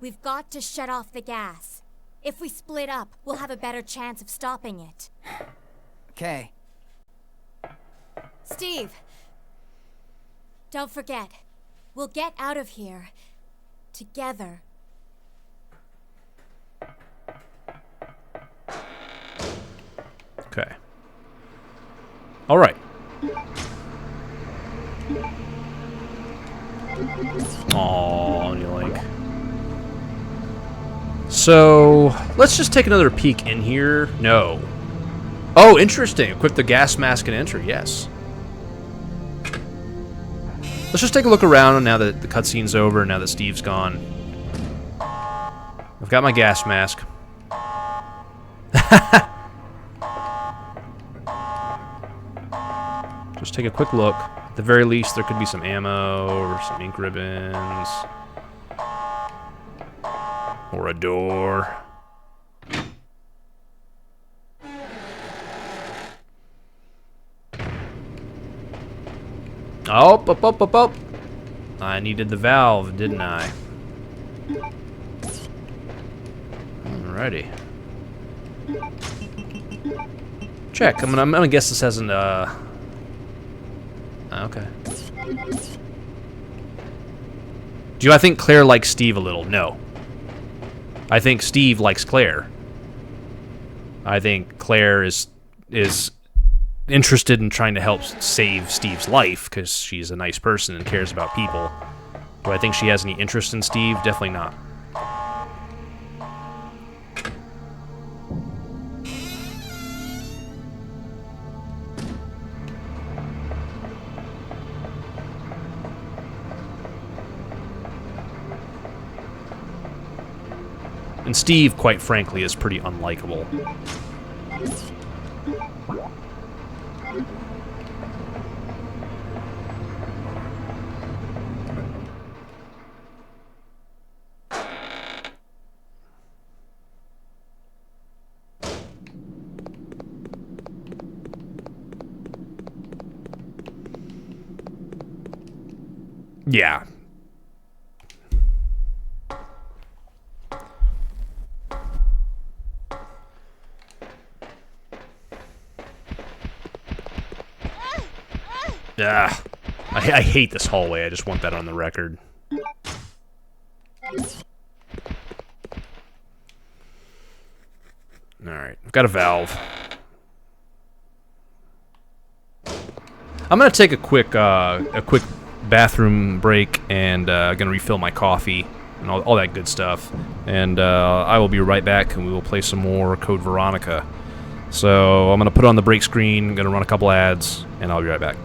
We've got to shut off the gas. If we split up, we'll have a better chance of stopping it. Okay. Steve! Don't forget. We'll get out of here. Together. Okay. All right. Aw, you like. So, let's just take another peek in here. No. Oh, interesting. Equip the gas mask and enter. Yes. Let's just take a look around now that the cutscene's over and now that Steve's gone. I've got my gas mask. Just take a quick look. At the very least, there could be some ammo or some ink ribbons. Or a door. Oh, up. I needed the valve, didn't I? Alrighty. Check. I'm gonna guess this hasn't, okay. Do I think Claire likes Steve a little? No. I think Steve likes Claire. I think Claire is interested in trying to help save Steve's life because she's a nice person and cares about people. Do I think she has any interest in Steve? Definitely not. And Steve, quite frankly, is pretty unlikable. Yeah. I hate this hallway. I just want that on the record. Alright, I've got a valve. I'm gonna take a quick bathroom break and gonna refill my coffee and all that good stuff. And I will be right back and we will play some more Code Veronica. So I'm gonna put it on the break screen, gonna run a couple ads, and I'll be right back.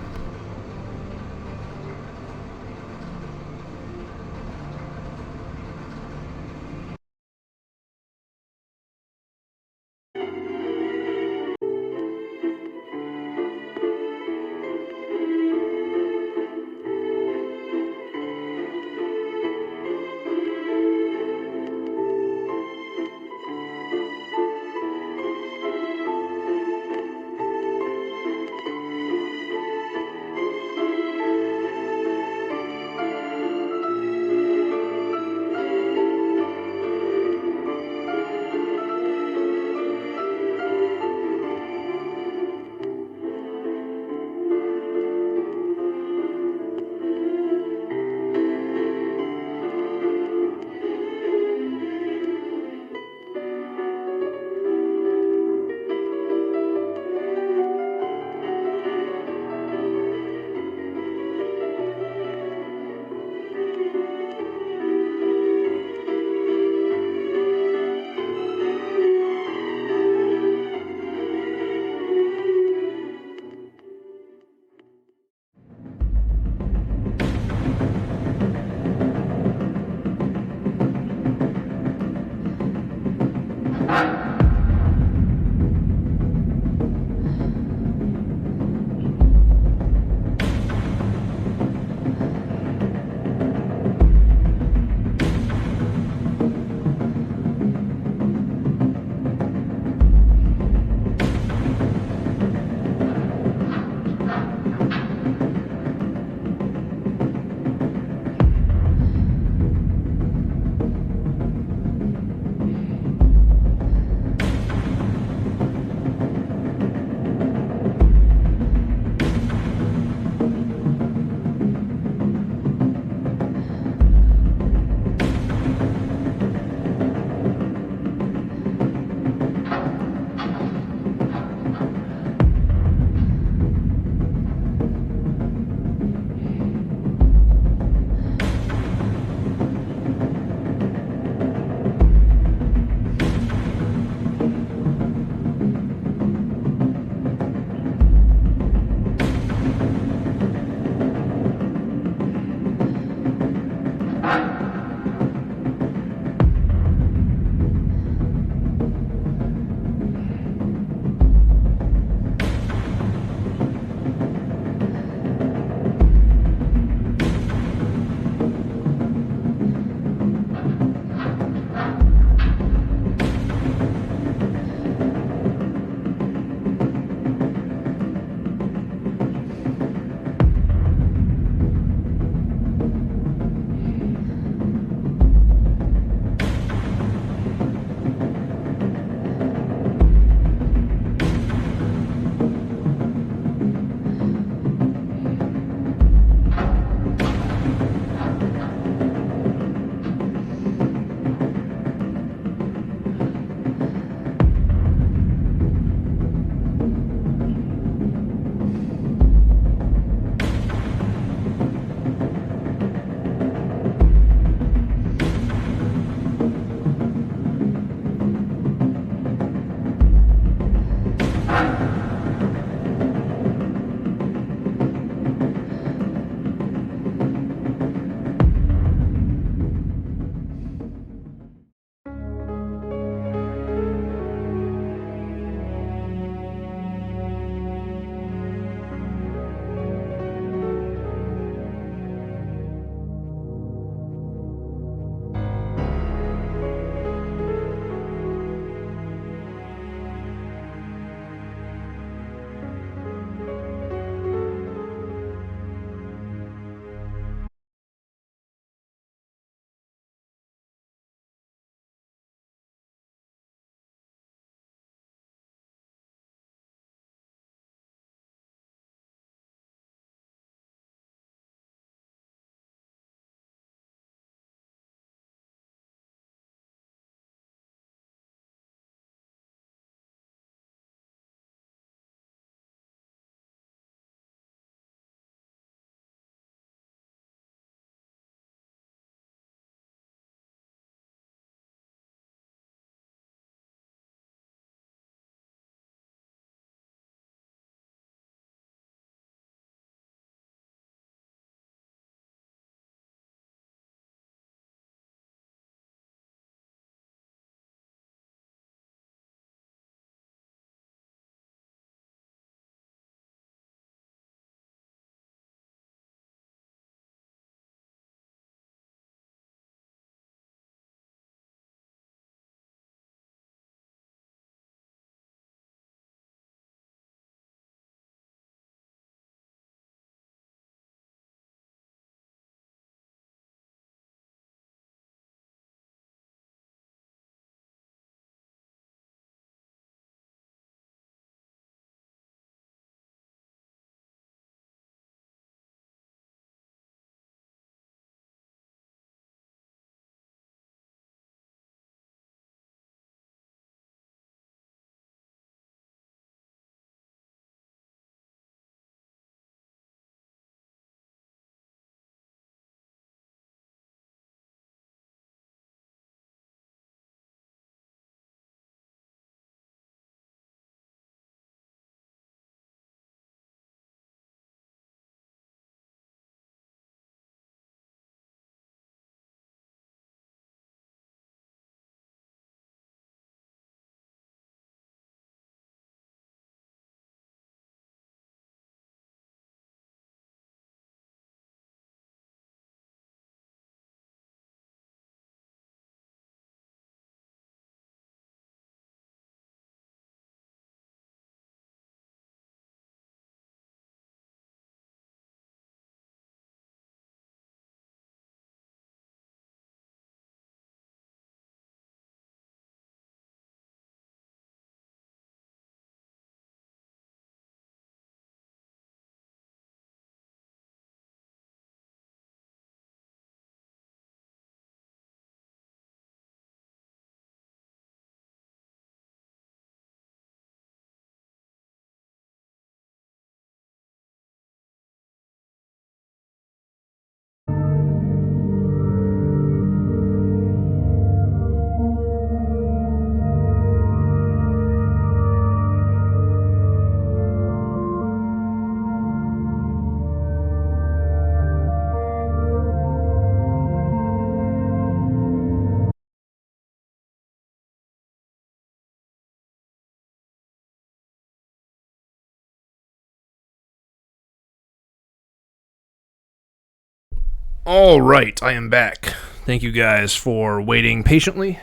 Alright, I am back. Thank you guys for waiting patiently.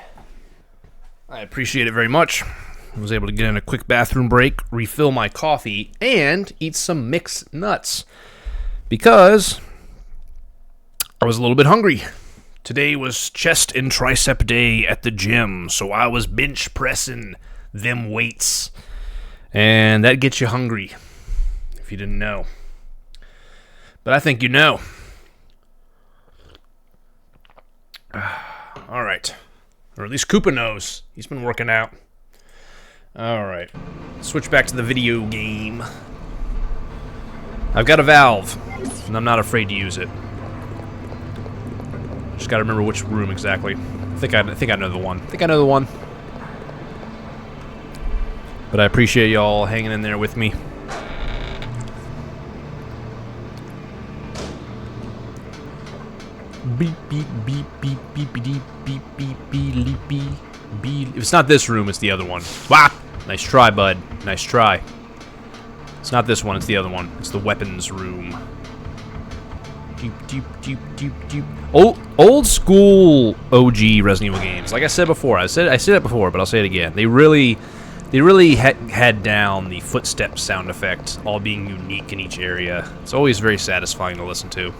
I appreciate it very much. I was able to get in a quick bathroom break, refill my coffee, and eat some mixed nuts. Because I was a little bit hungry. Today was chest and tricep day at the gym, so I was bench pressing them weights. And that gets you hungry, if you didn't know. But I think you know. Alright. Or at least Koopa knows. He's been working out. Alright. Switch back to the video game. I've got a valve, and I'm not afraid to use it. Just gotta remember which room exactly. I think I know the one. But I appreciate y'all hanging in there with me. Beep beep beep beep beep beep beep beep beep beep beep. If it's not this room, it's the other one. Whap! Nice try, bud. Nice try. It's not this one, it's the other one. It's the weapons room. Deep, deep, deep, deep, deep. Old school OG Resident Evil games. Like I said before, I said it before, but I'll say it again. They really had down the footstep sound effect, all being unique in each area. It's always very satisfying to listen to.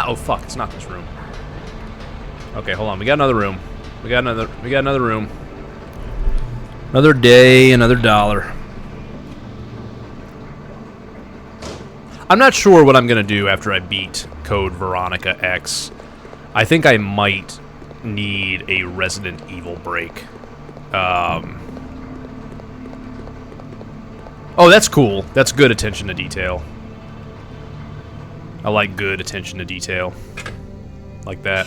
Oh fuck, it's not this room. Okay, hold on. We got another room. We got another room. Another day, another dollar. I'm not sure what I'm gonna do after I beat Code Veronica X. I think I might need a Resident Evil break. Oh, that's cool. That's good attention to detail. I like good attention to detail. Like that.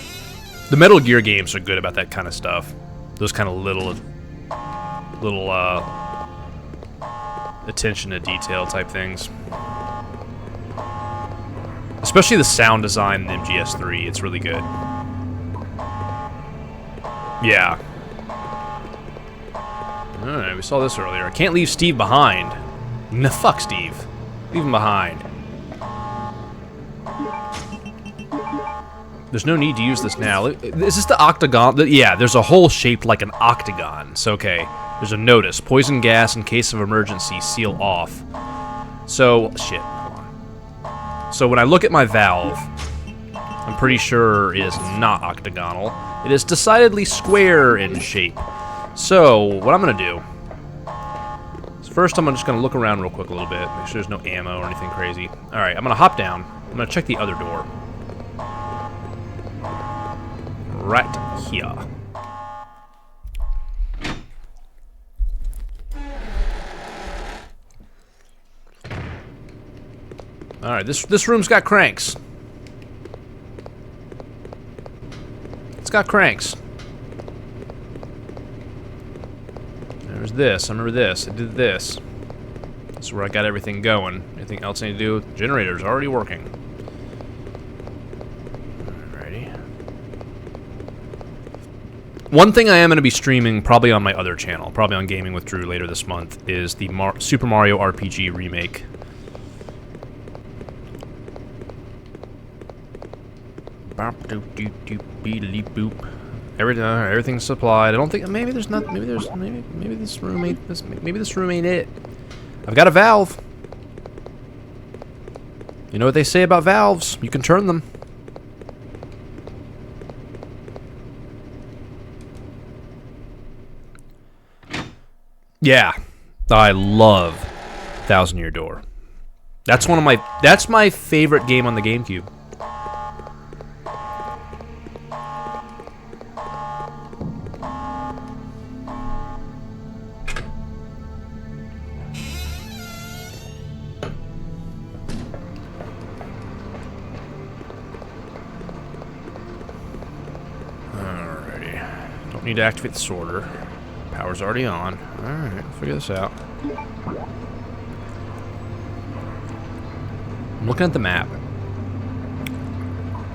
The Metal Gear games are good about that kind of stuff. Those kind of little attention to detail type things. Especially the sound design in MGS3. It's really good. Yeah. Alright, we saw this earlier. I can't leave Steve behind. No, fuck Steve. Leave him behind. There's no need to use this now. Is this the octagon? Yeah, there's a hole shaped like an octagon. So, okay. There's a notice. Poison gas in case of emergency. Seal off. So, shit. Hold on. So, when I look at my valve, I'm pretty sure it is not octagonal. It is decidedly square in shape. So, what I'm going to do is first I'm just going to look around real quick a little bit. Make sure there's no ammo or anything crazy. Alright, I'm going to hop down. I'm going to check the other door. Right here. Alright, this room's got cranks. It's got cranks. There's this. I remember this. I did this. This is where I got everything going. Anything else I need to do? Generator's already working. One thing I am going to be streaming, probably on my other channel, probably on Gaming with Drew later this month, is the Super Mario RPG remake. Everything's supplied. I don't think maybe this room ain't it. I've got a valve. You know what they say about valves? You can turn them. Yeah, I love Thousand Year Door. That's my favorite game on the GameCube. Alrighty, don't need to activate the sorter. Power's already on. Alright, we'll figure this out. I'm looking at the map.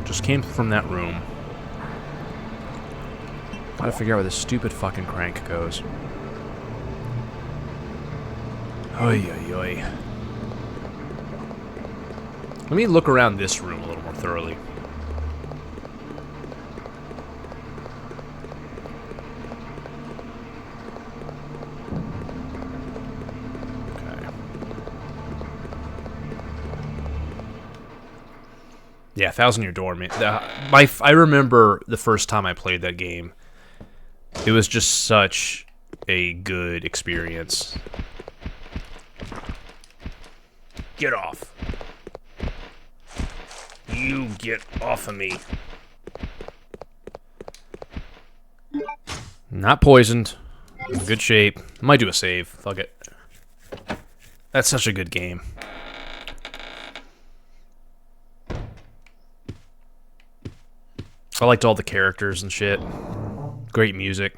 Just came from that room. Gotta figure out where this stupid fucking crank goes. Oy, oy, oy. Let me look around this room a little more thoroughly. Yeah, Thousand Year Door, man. I remember the first time I played that game. It was just such a good experience. Get off. You get off of me. Not poisoned. In good shape. I might do a save. Fuck it. That's such a good game. I liked all the characters and shit. Great music.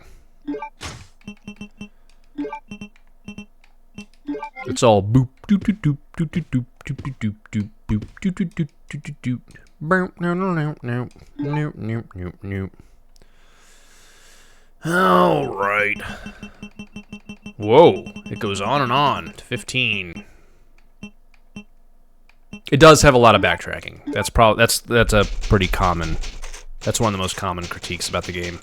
It's all boop doop doop doop doop doop doop doop doop doop doop doop doop doop doop doop. Boop no no no no no no no no. All right. Whoa! It goes on and on to 15. It does have a lot of backtracking. That's a pretty common. That's one of the most common critiques about the game,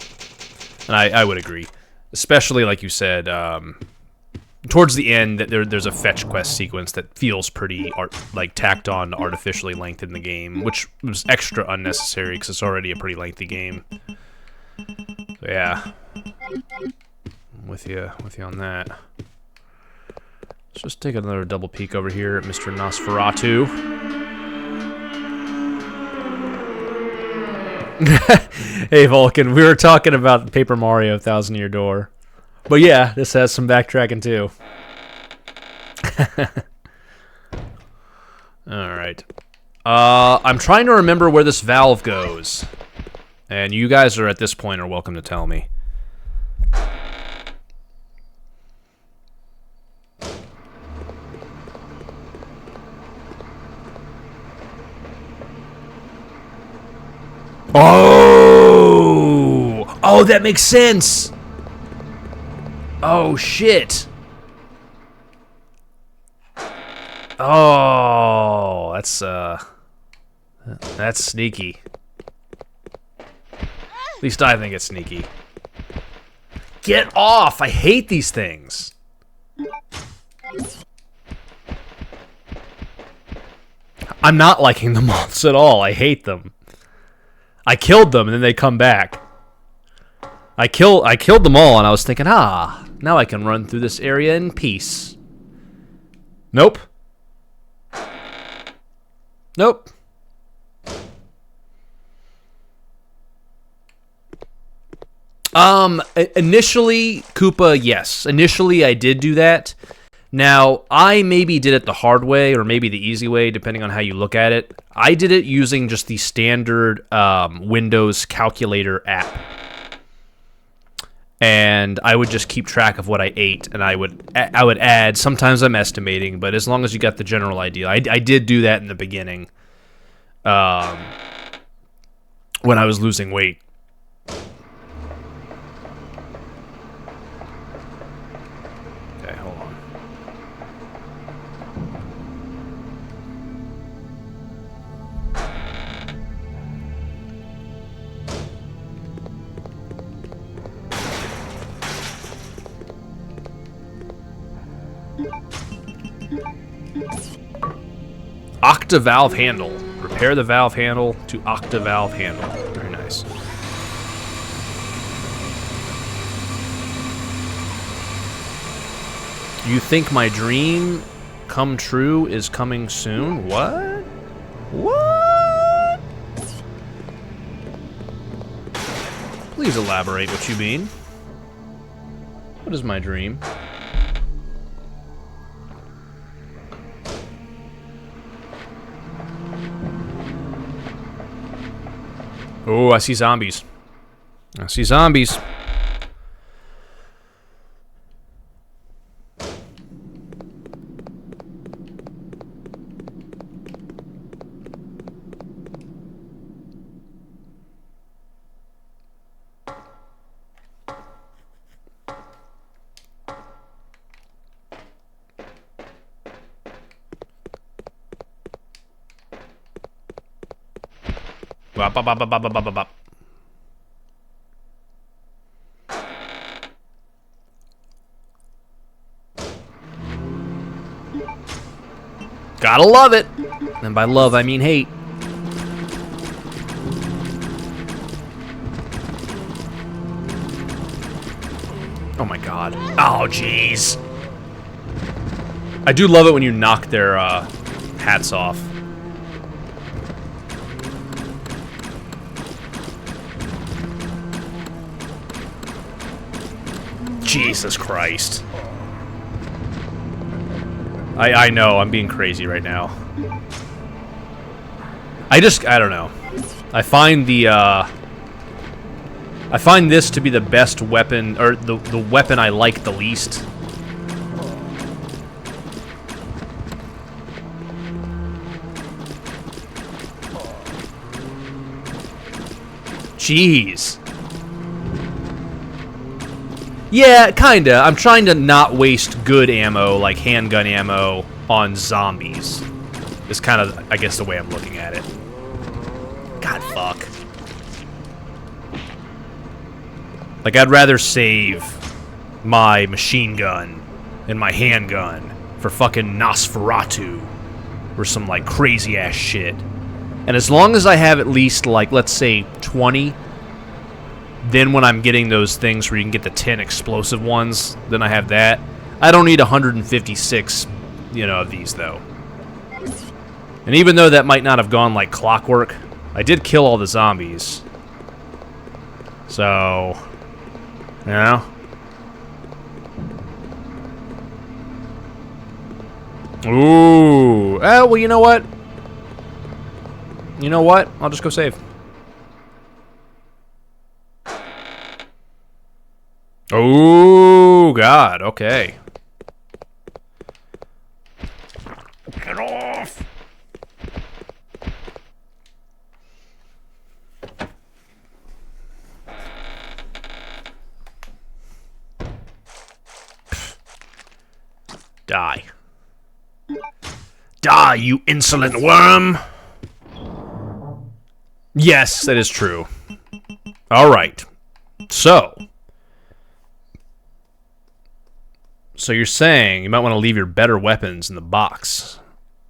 and I would agree. Especially like you said, towards the end, there's a fetch quest sequence that feels pretty tacked on, artificially lengthened the game, which was extra unnecessary because it's already a pretty lengthy game. So yeah, I'm with you on that. Let's just take another double peek over here at Mr. Nosferatu. Hey Vulcan, we were talking about Paper Mario Thousand Year Door. But yeah, this has some backtracking too. Alright. I'm trying to remember where this valve goes. And you guys are at this point are welcome to tell me. Oh! Oh, that makes sense! Oh, shit! Oh, that's sneaky. At least I think it's sneaky. Get off! I hate these things! I'm not liking the moths at all. I hate them. I killed them, and then they come back. I killed them all, and I was thinking, now I can run through this area in peace. Nope. Nope. Initially, Koopa, yes. Initially, I did do that. Now, I maybe did it the hard way, or maybe the easy way, depending on how you look at it. I did it using just the standard Windows calculator app. And I would just keep track of what I ate, and I would add. Sometimes I'm estimating, but as long as you got the general idea. I did do that in the beginning when I was losing weight. Okay, hold on. Octa-valve handle. Repair the valve handle to octa-valve handle. Very nice. You think my dream come true is coming soon? What? What? Please elaborate what you mean. What is my dream? Oh, I see zombies. I see zombies. Bop, bop, bop, bop, bop, bop, bop, bop. Gotta love it! And by love, I mean hate. Oh my god. Oh, jeez. I do love it when you knock their hats off. Jesus Christ. I know, I'm being crazy right now. I don't know. I find this to be the best weapon, or the weapon I like the least. Jeez. Yeah, kinda. I'm trying to not waste good ammo, like handgun ammo, on zombies. Is kind of, I guess, the way I'm looking at it. God, fuck. Like, I'd rather save my machine gun and my handgun for fucking Nosferatu or some, like, crazy-ass shit. And as long as I have at least, like, let's say 20, then when I'm getting those things where you can get the 10 explosive ones, then I have that. I don't need 156, you know, of these, though. And even though that might not have gone like clockwork, I did kill all the zombies. So, you know? Ooh. Oh, well, you know what? You know what? I'll just go save. Oh, God. Okay. Get off! Die. Die, you insolent worm! Yes, that is true. Alright. So you're saying you might want to leave your better weapons in the box.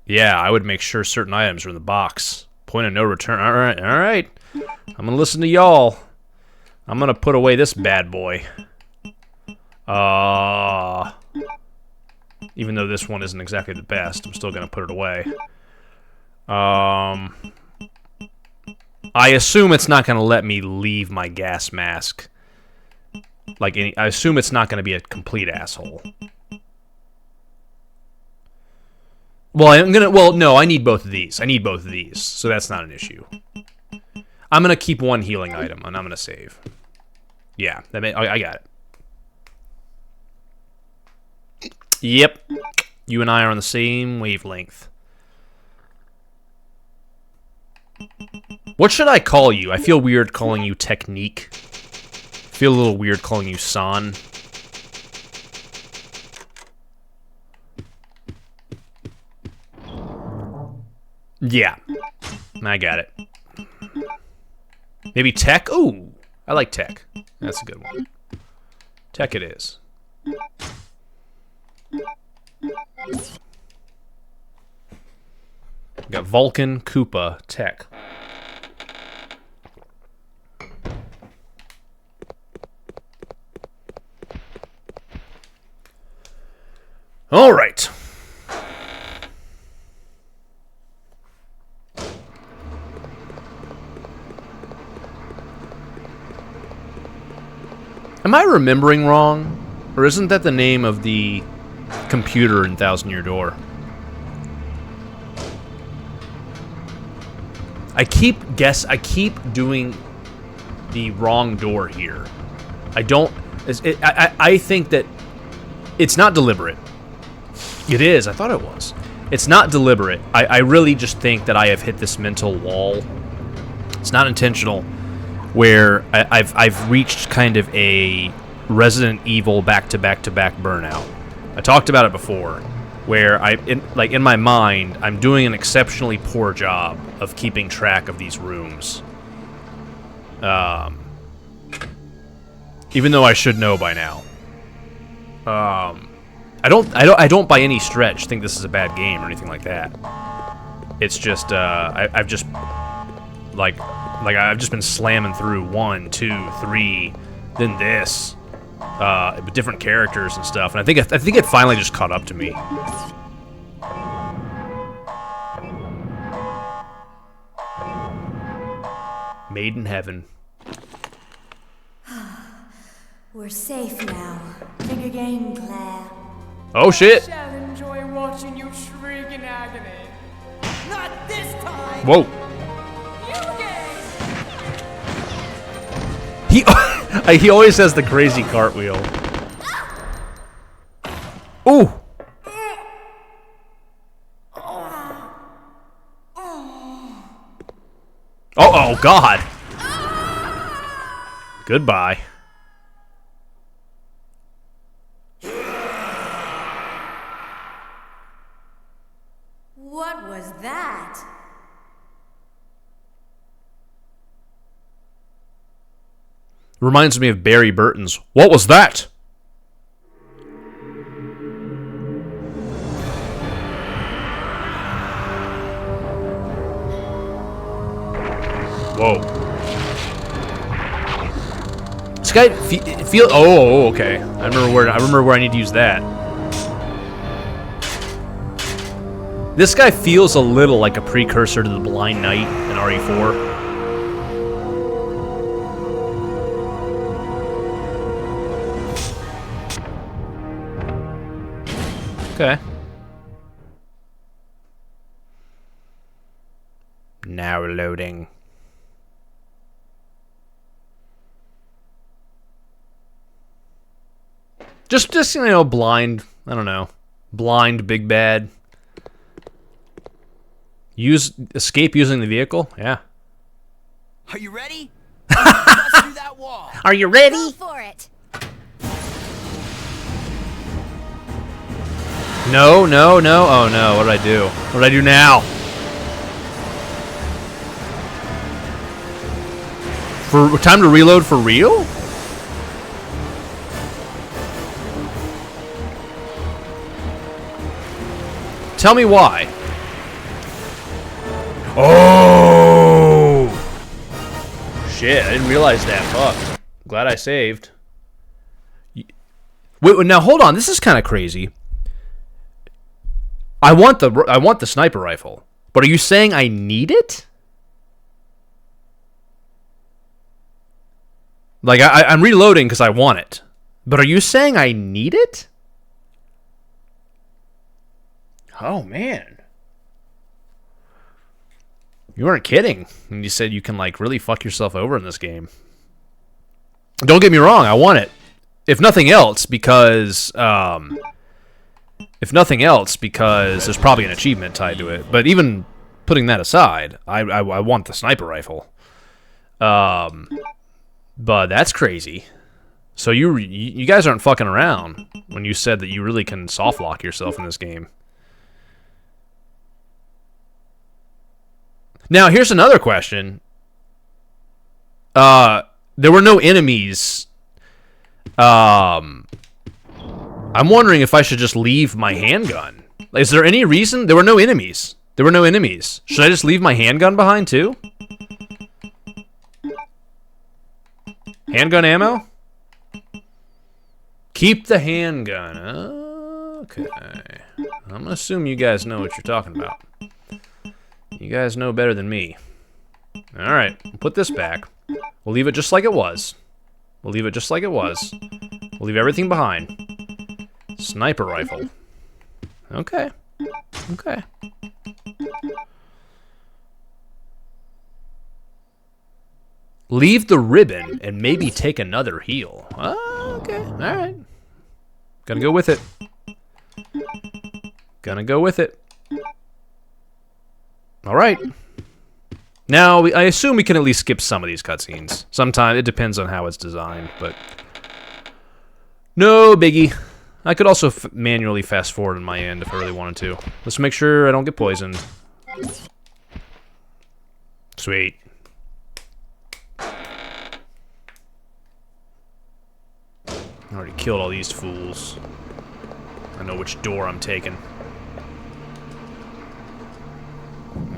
Yeah, I would make sure certain items are in the box. Point of no return. Alright, alright. I'm gonna listen to y'all. I'm gonna put away this bad boy. Even though this one isn't exactly the best, I'm still gonna put it away. I assume it's not gonna let me leave my gas mask. Like, I assume it's not gonna be a complete asshole. Well, no, I need both of these. I need both of these, so that's not an issue. I'm gonna keep one healing item, and I'm gonna save. Yeah, I got it. Yep. You and I are on the same wavelength. What should I call you? I feel weird calling you Technique. I feel a little weird calling you San. Yeah. I got it. Maybe Tech? Ooh, I like Tech. That's a good one. Tech it is. Got Vulcan, Koopa, Tech. All right. Am I remembering wrong? Or isn't that the name of the computer in Thousand Year Door? I keep doing the wrong door here. I think that it's not deliberate. It is. I thought it was. It's not deliberate. I really just think that I have hit this mental wall. It's not intentional. Where I've reached kind of a Resident Evil back-to-back-to-back burnout. I talked about it before, where in my mind, I'm doing an exceptionally poor job of keeping track of these rooms. Even though I should know by now. I don't by any stretch think this is a bad game or anything like that. It's just I've just I've just been slamming through 1, 2, 3, then this, with different characters and stuff, and I think it finally just caught up to me. Made in heaven. We're safe now. Finger game, Claire. Oh shit! Shall enjoy watching you shriek in agony. Not this time! Whoa! He always has the crazy cartwheel. Ooh! Oh God! Goodbye. What was that? Reminds me of Barry Burton's "What Was That?" Whoa. This guy feel. Oh, okay. I remember where I need to use that. This guy feels a little like a precursor to the Blind Knight in RE4. Okay. Now loading. Just you know, blind. I don't know. Blind big bad. Escape using the vehicle. Yeah. Are you ready? Bust through that wall. Are you ready? Go for it. No. Oh no. What did I do? What did I do now? For time to reload for real? Tell me why. Oh! Shit, I didn't realize that. Fuck. Glad I saved. Wait, now hold on. This is kind of crazy. I want the sniper rifle, but are you saying I need it? Like I'm reloading because I want it, but are you saying I need it? Oh man, you weren't kidding when you said you can like really fuck yourself over in this game. Don't get me wrong, I want it. If nothing else, because there's probably an achievement tied to it. But even putting that aside, I want the sniper rifle. But that's crazy. So you guys aren't fucking around when you said that you really can soft lock yourself in this game. Now here's another question. There were no enemies. I'm wondering if I should just leave my handgun. Is there any reason? There were no enemies. Should I just leave my handgun behind too? Handgun ammo? Keep the handgun. Okay. I'm gonna assume you guys know what you're talking about. You guys know better than me. Alright, we'll put this back. We'll leave it just like it was. We'll leave everything behind. Sniper rifle. Okay. Leave the ribbon and maybe take another heal. Oh, okay. Alright. Gonna go with it. Alright. Now, I assume we can at least skip some of these cutscenes. Sometimes it depends on how it's designed, but no biggie. I could also manually fast forward on my end if I really wanted to. Let's make sure I don't get poisoned. Sweet. I already killed all these fools. I know which door I'm taking.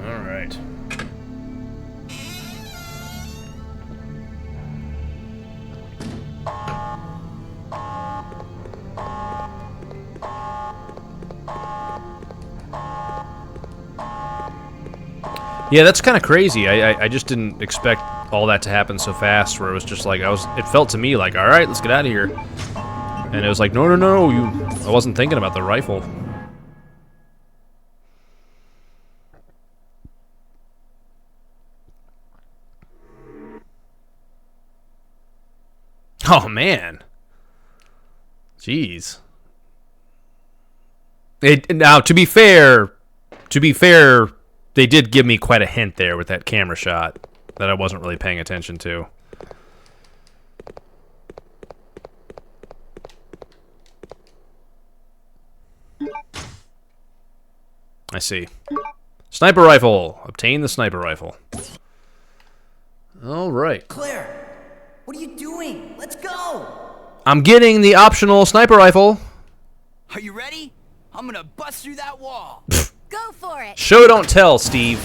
Alright. Yeah, that's kind of crazy. I just didn't expect all that to happen so fast, where it was just like, it felt to me like, alright, let's get out of here. And it was like, no, no, no, I wasn't thinking about the rifle. Oh, man. Jeez. Now, to be fair, they did give me quite a hint there with that camera shot that I wasn't really paying attention to. I see. Sniper rifle. Obtain the sniper rifle. All right. Claire, what are you doing? Let's go! I'm getting the optional sniper rifle. Are you ready? I'm gonna bust through that wall. Go for it! Show don't tell, Steve.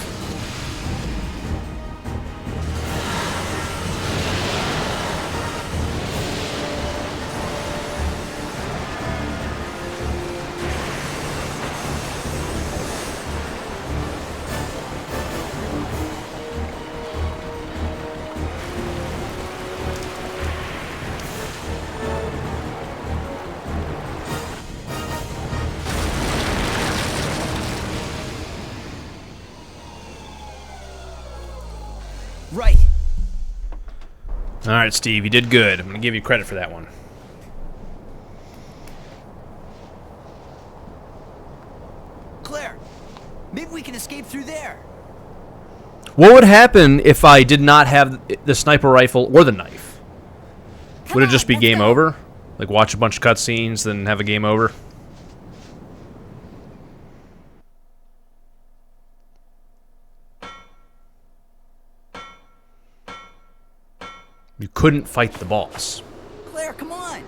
Right. Alright, Steve, you did good. I'm gonna give you credit for that one. Claire, maybe we can escape through there. What would happen if I did not have the sniper rifle or the knife? Would it just be game over? Like watch a bunch of cutscenes, then have a game over? You couldn't fight the boss. Claire, come on.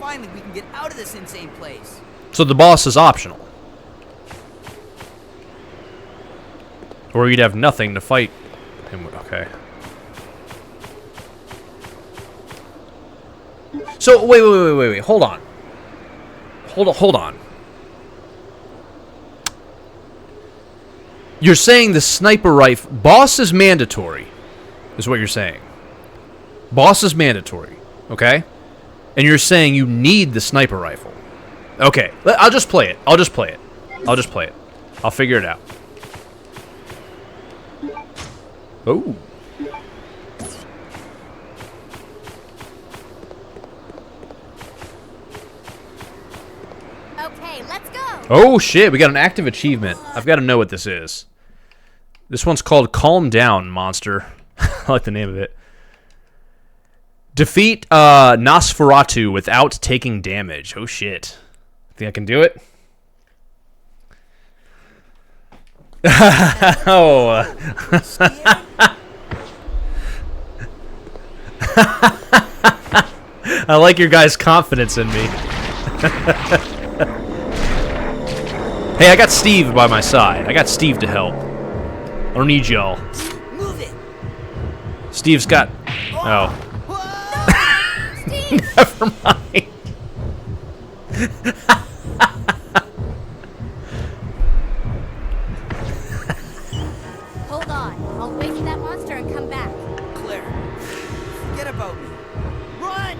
Finally, we can get out of this insane place. So the boss is optional. Or you'd have nothing to fight him with. Okay. So, wait. Hold on. Hold on. You're saying the sniper rifle... Boss is mandatory, is what you're saying. Boss is mandatory, okay? And you're saying you need the sniper rifle. Okay, I'll just play it. I'll figure it out. Oh. Okay, let's go! Oh, shit, we got an active achievement. I've got to know what this is. This one's called Calm Down, Monster. I like the name of it. Defeat Nosferatu without taking damage. Oh, shit. Think I can do it? Oh. I like your guys' confidence in me. Hey, I got Steve by my side. I got Steve to help. I don't need y'all. Move it. Steve's got... Oh. Never mind. Hold on. I'll wait for that monster and come back. Claire, forget about me. Run!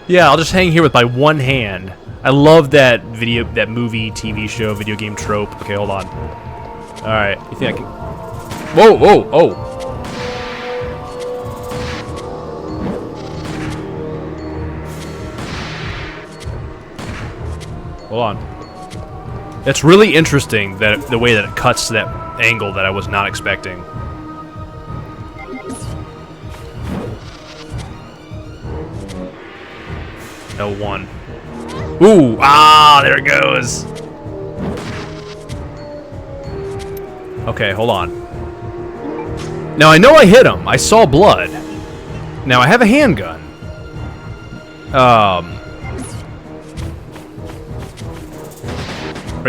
Yeah, I'll just hang here with my one hand. I love that movie, TV show, video game trope. Okay, hold on. Alright, you think I can... Whoa, oh. Hold on. It's really interesting that the way that it cuts to that angle that I was not expecting. L1. Ooh, there it goes. Okay, hold on. Now I know I hit him. I saw blood. Now I have a handgun. Are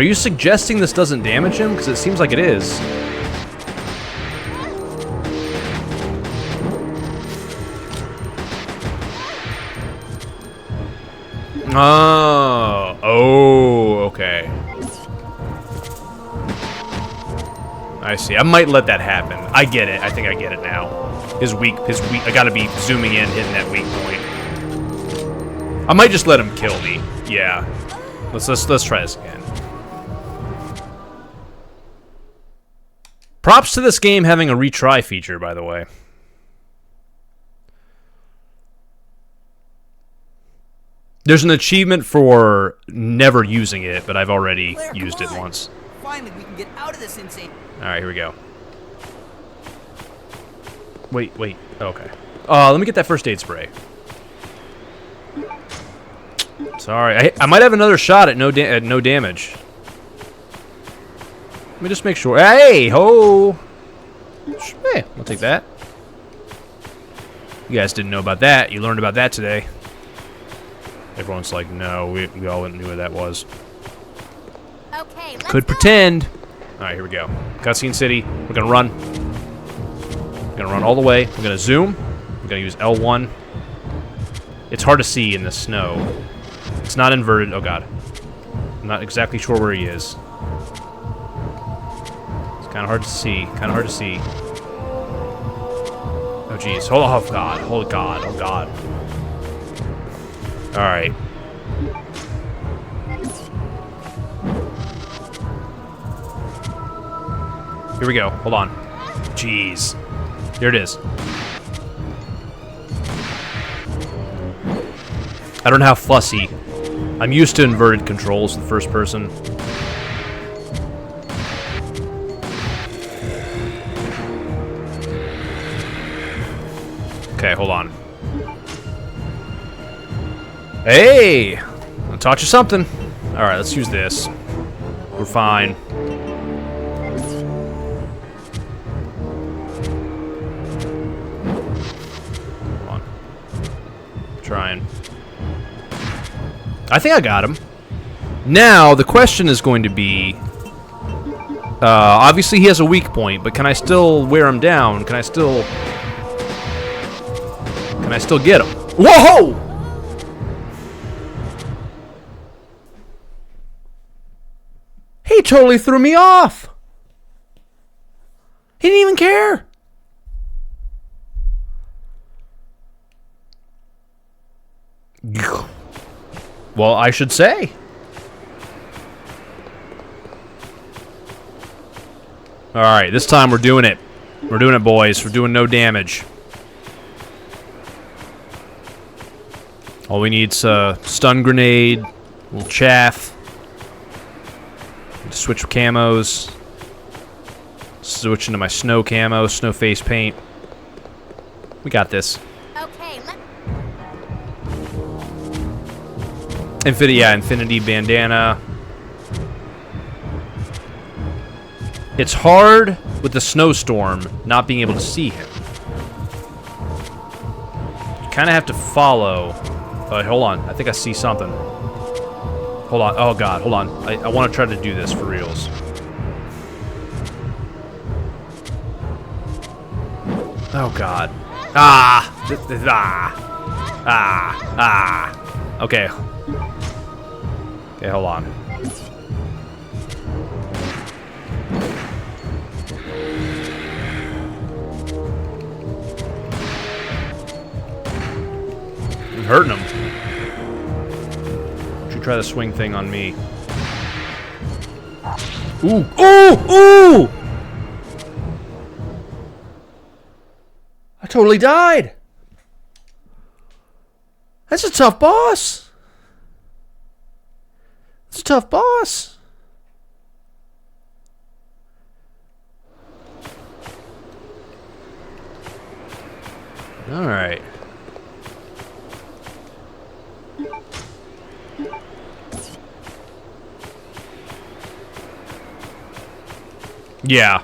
you suggesting this doesn't damage him? Because it seems like it is. Oh, okay. I see. I might let that happen. I get it. I think I get it now. His weak. I gotta be zooming in, hitting that weak point. I might just let him kill me. Yeah. Let's try this again. Props to this game having a retry feature, by the way. There's an achievement for never using it, but I've already used it once. Finally, we can get out of this insane. All right, here we go. Wait. Okay. Let me get that first aid spray. Sorry, I might have another shot at no damage. Let me just make sure. Hey, ho! Hey, I'll take that. You guys didn't know about that. You learned about that today. Everyone's like, no, we all knew what that was. Okay, let's Could go. pretend. All right, here we go. Cutscene City. We're gonna run. We're gonna run all the way. We're gonna zoom. We're gonna use L1. It's hard to see in the snow. It's not inverted. Oh god. I'm not exactly sure where he is. It's kind of hard to see. Oh jeez. Hold on. Oh god. Oh god. Oh god. All right. Here we go. Hold on. Jeez. Here it is. I don't know how fussy. I'm used to inverted controls in the first person. Okay, hold on. Hey! I taught you something. Alright, let's use this. We're fine. Hold on. Trying. I think I got him. Now, the question is going to be... obviously he has a weak point, but can I still wear him down? Can I still get him? Whoa! He totally threw me off! He didn't even care! Well, I should say. Alright, this time we're doing it. We're doing it, boys. We're doing no damage. All we need's a stun grenade, a little chaff. Switch camos. Switch into my snow camo, snow face paint. We got this. Okay, Infinity bandana. It's hard with the snowstorm not being able to see him. You kind of have to follow. Hold on, I think I see something. Hold on, oh god, hold on. I want to try to do this for reals. Oh god. Okay. Okay, hold on. I'm hurting him. Should try the swing thing on me. Ooh! Ooh! Ooh! I totally died! That's a tough boss! It's a tough boss! Alright. Yeah.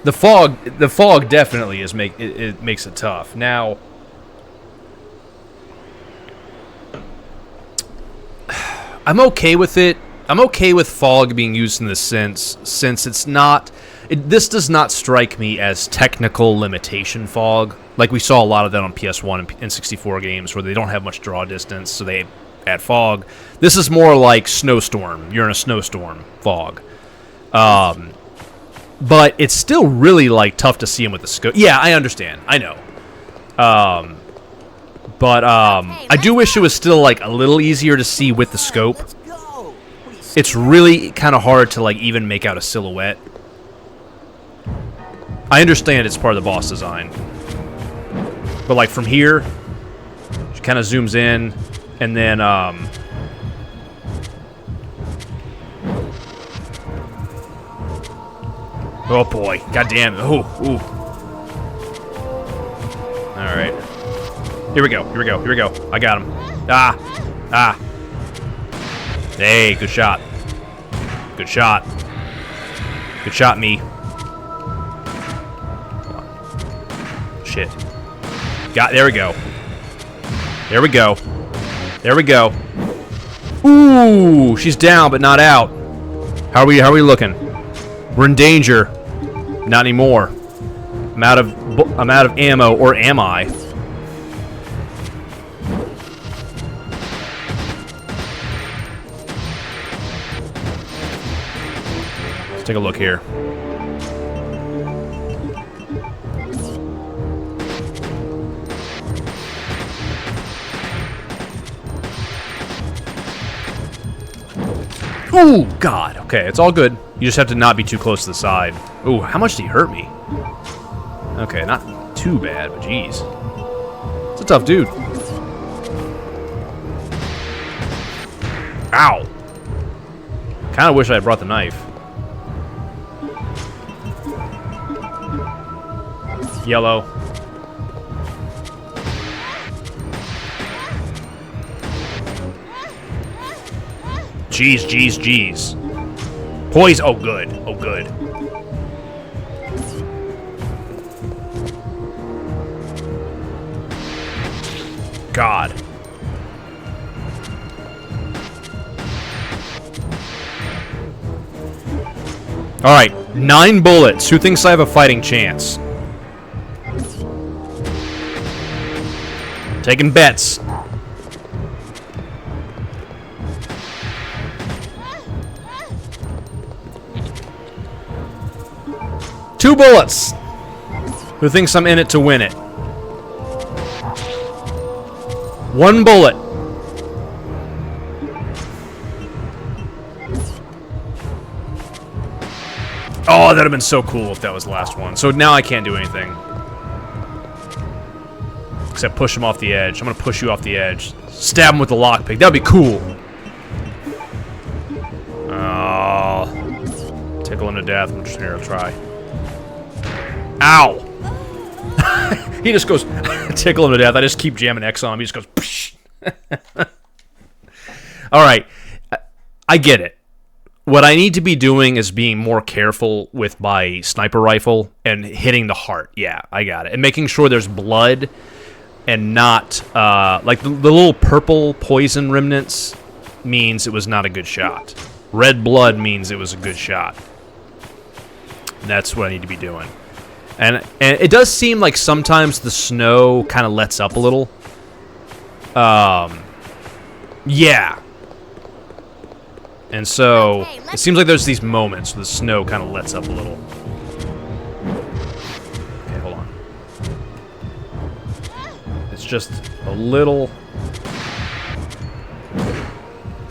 The fog definitely is it makes it tough. Now, I'm okay with it. I'm okay with fog being used in this sense, since it's not... this does not strike me as technical limitation fog. Like, we saw a lot of that on PS1 and 64 games, where they don't have much draw distance, so they add fog. This is more like snowstorm. You're in a snowstorm fog. But it's still really, like, tough to see him with the scope. Yeah, I understand. I know. I do wish it was still, like, a little easier to see with the scope. It's really kind of hard to, like, even make out a silhouette. I understand it's part of the boss design. But, like, from here, she kind of zooms in, and then, oh, boy. God damn it. Ooh, ooh. Alright. Here we go. Here we go. Here we go. I got him. Ah. Ah. Hey, good shot. Good shot. Good shot, me. Shit. There we go. There we go. There we go. Ooh, she's down but not out. How are we looking? We're in danger. Not anymore. I'm out of ammo, or am I? Let's take a look here. Ooh, God. Okay, it's all good. You just have to not be too close to the side. Ooh, how much did he hurt me? Okay, not too bad, but jeez. It's a tough dude. Ow. Kind of wish I had brought the knife. Yellow. Jeez, jeez, jeez. Poison. Oh, good. Oh, good. God. Alright, 9 bullets. Who thinks I have a fighting chance? Taking bets. Two bullets. Who thinks I'm in it to win it? 1 bullet. Oh, that'd have been so cool if that was the last one. So now I can't do anything. Except push him off the edge. I'm gonna push you off the edge. Stab him with the lockpick. That'd be cool. Oh. Tickle him to death. I'm just gonna try. Ow! He just goes, tickle him to death. I just keep jamming X on him. He just goes, psh. Alright. I get it. What I need to be doing is being more careful with my sniper rifle and hitting the heart. Yeah, I got it. And making sure there's blood and not, like, the little purple poison remnants means it was not a good shot. Red blood means it was a good shot. That's what I need to be doing. And it does seem like sometimes the snow kind of lets up a little. Yeah. And so, it seems like there's these moments where the snow kind of lets up a little. Okay, hold on. It's just a little...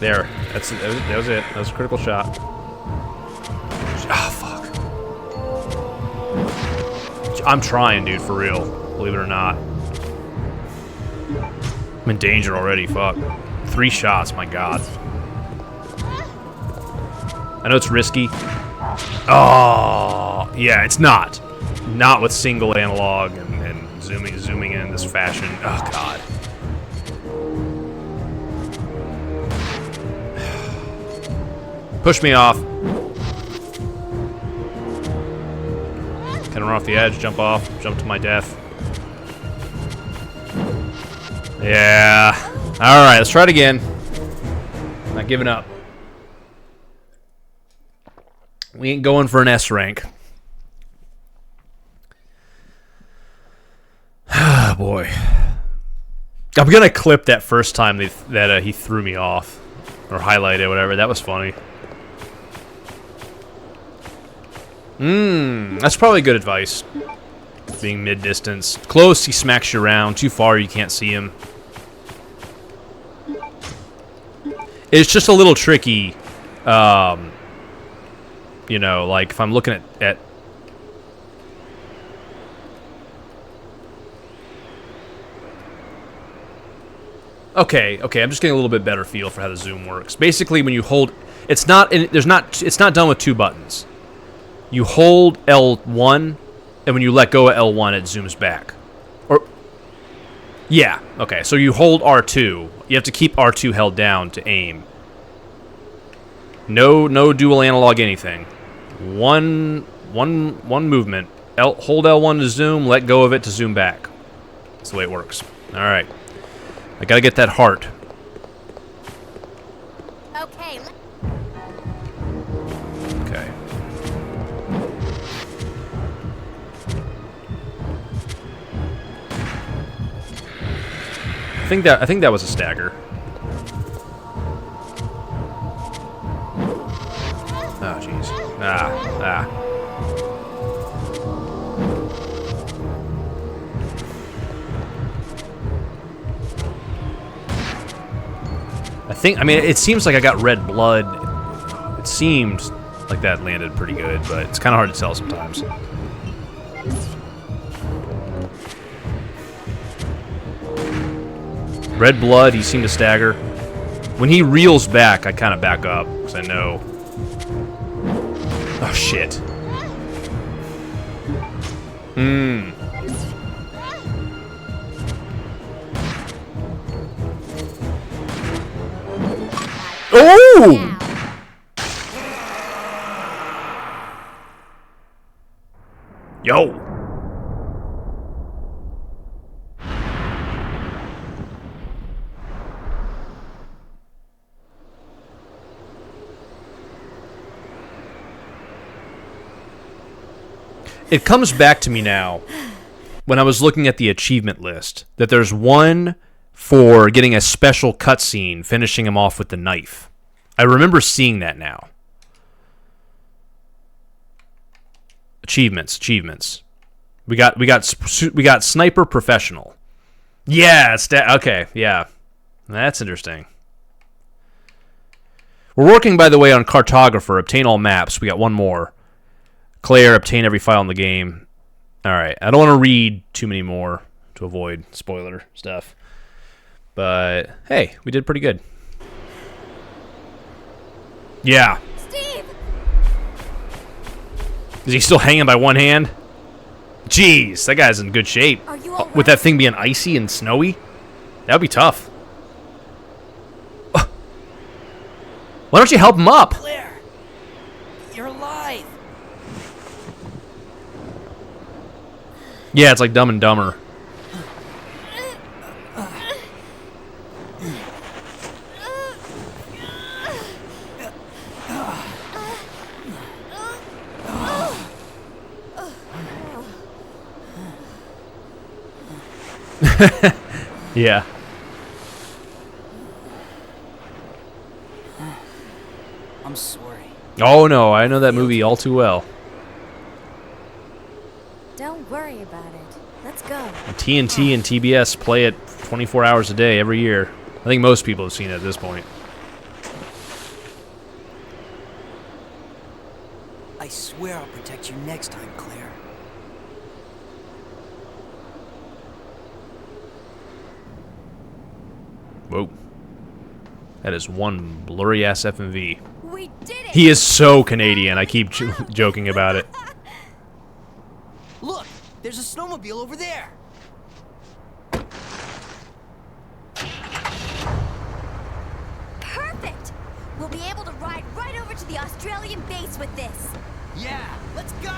There. That was it. That was a critical shot. Ah, fuck. I'm trying, dude, for real. Believe it or not. I'm in danger already, fuck. 3 shots, my god. I know it's risky. Oh, yeah, it's not. Not with single analog and zooming in this fashion. Oh, God. Push me off. Can I run off the edge, jump off, jump to my death. Yeah. Alright, let's try it again. Not giving up. We ain't going for an S rank. Ah, boy. I'm gonna clip that first time that he threw me off. Or highlight it, whatever. That was funny. That's probably good advice. Being mid-distance. Close, he smacks you around. Too far, you can't see him. It's just a little tricky. You know, like if I'm looking at Okay, I'm just getting a little bit better feel for how the zoom works. Basically, when you hold, it's not done with two buttons. You hold L1, and when you let go of L1, it zooms back. Or, yeah, okay. So you hold R2. You have to keep R2 held down to aim. No dual analog anything. One movement. Hold L1 to zoom. Let go of it to zoom back. That's the way it works. All right. I gotta get that heart. Okay. Okay. I think that was a stagger. Oh jeez. Ah. I mean, it seems like I got red blood. It seemed like that landed pretty good, but it's kind of hard to tell sometimes. Red blood, he seemed to stagger. When he reels back, I kind of back up, because I know... Oh, shit. Oh! Yo! It comes back to me now, when I was looking at the achievement list, that there's one for getting a special cutscene, finishing him off with the knife. I remember seeing that now. Achievements. We got sniper professional. Yeah, okay, yeah. That's interesting. We're working, by the way, on cartographer. Obtain all maps. We got one more. Claire, obtain every file in the game. All right, I don't want to read too many more to avoid spoiler stuff. But hey, we did pretty good. Yeah. Steve! Is he still hanging by one hand? Jeez, that guy's in good shape. Are you all right? With that thing being icy and snowy? That would be tough. Why don't you help him up? Claire, you're alive. Yeah, it's like Dumb and Dumber. Yeah. I'm sorry. Oh no, I know that movie all too well. Don't worry about it. Let's go. TNT and TBS play it 24 hours a day every year. I think most people have seen it at this point. I swear I'll protect you next time, Claire. Whoa. That is one blurry-ass FMV. We did it! He is so Canadian. I keep joking about it. Look, there's a snowmobile over there. Perfect! We'll be able to ride right over to the Australian base with this. Yeah, let's go.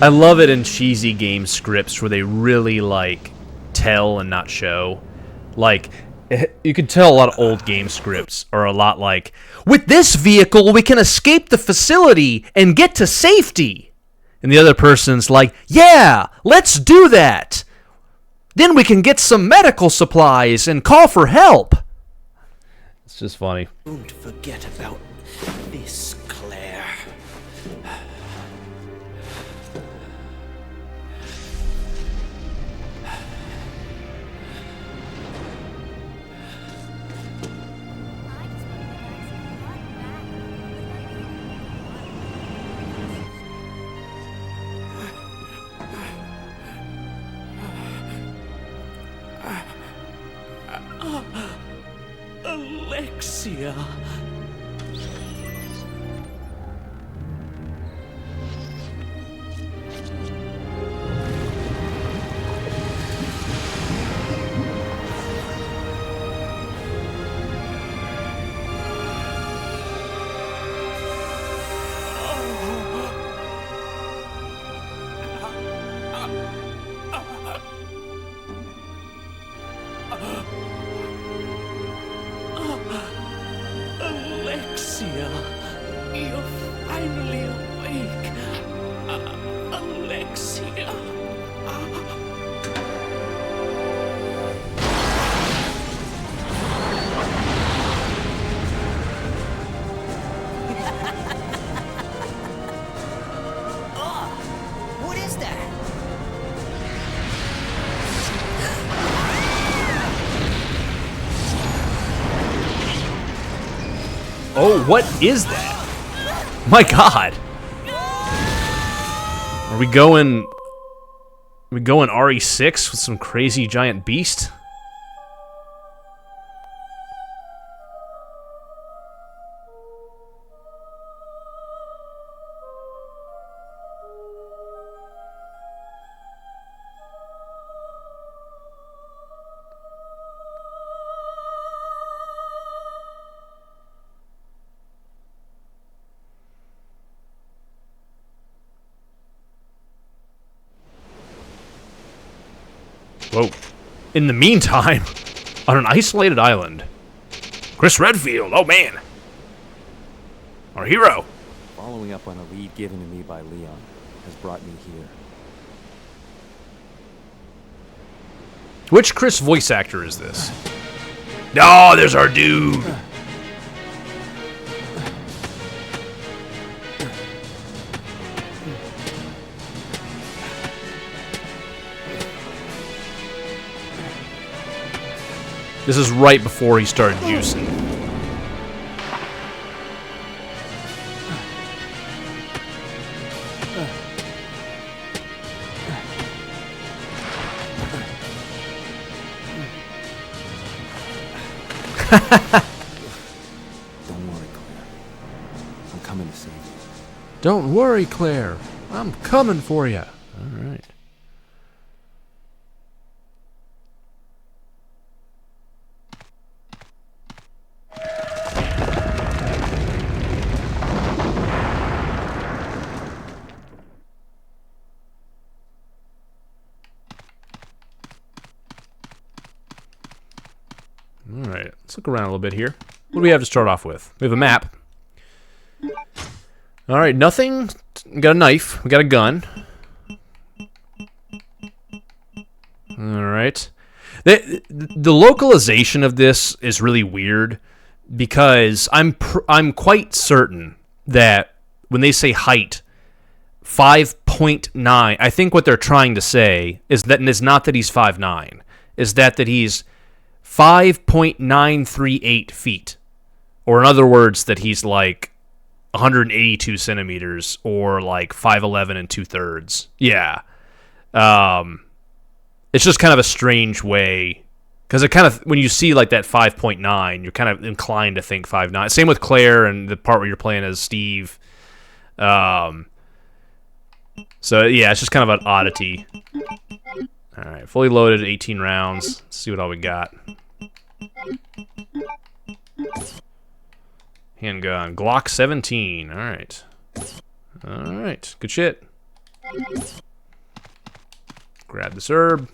I love it in cheesy game scripts where they really, like, tell and not show. Like, You can tell a lot of old game scripts are a lot like, with this vehicle, we can escape the facility and get to safety. And the other person's like, yeah, let's do that. Then we can get some medical supplies and call for help. It's just funny. Don't forget about this, Claire. Alexia. Alexia, you're finally awake. Alexia. What is that? Oh, what is that? My God. Are we going RE6 with some crazy giant beast? Whoa. In the meantime, on an isolated island, Chris Redfield, oh man. Our hero. Following up on a lead given to me by Leon has brought me here. Which Chris voice actor is this? Oh, there's our dude. This is right before he started juicing. Don't worry, Claire. I'm coming to save you. Don't worry, Claire. I'm coming for you. All right. Alright, let's look around a little bit here. What do we have to start off with? We have a map. Alright, nothing. We got a knife. We got a gun. Alright. The localization of this is really weird because I'm quite certain that when they say height, 5.9, I think what they're trying to say is that, and it's not that he's 5'9", is that he's 5.938 feet. Or in other words, that he's like 182 centimeters or like 5'11 and 2/3. Yeah. It's just kind of a strange way. Because it kind of, when you see like that 5.9, you're kind of inclined to think 5'9". Same with Claire and the part where you're playing as Steve. So yeah, it's just kind of an oddity. Alright, fully loaded, 18 rounds. Let's see what all we got. Handgun. Glock 17. Alright. Alright, good shit. Grab this herb.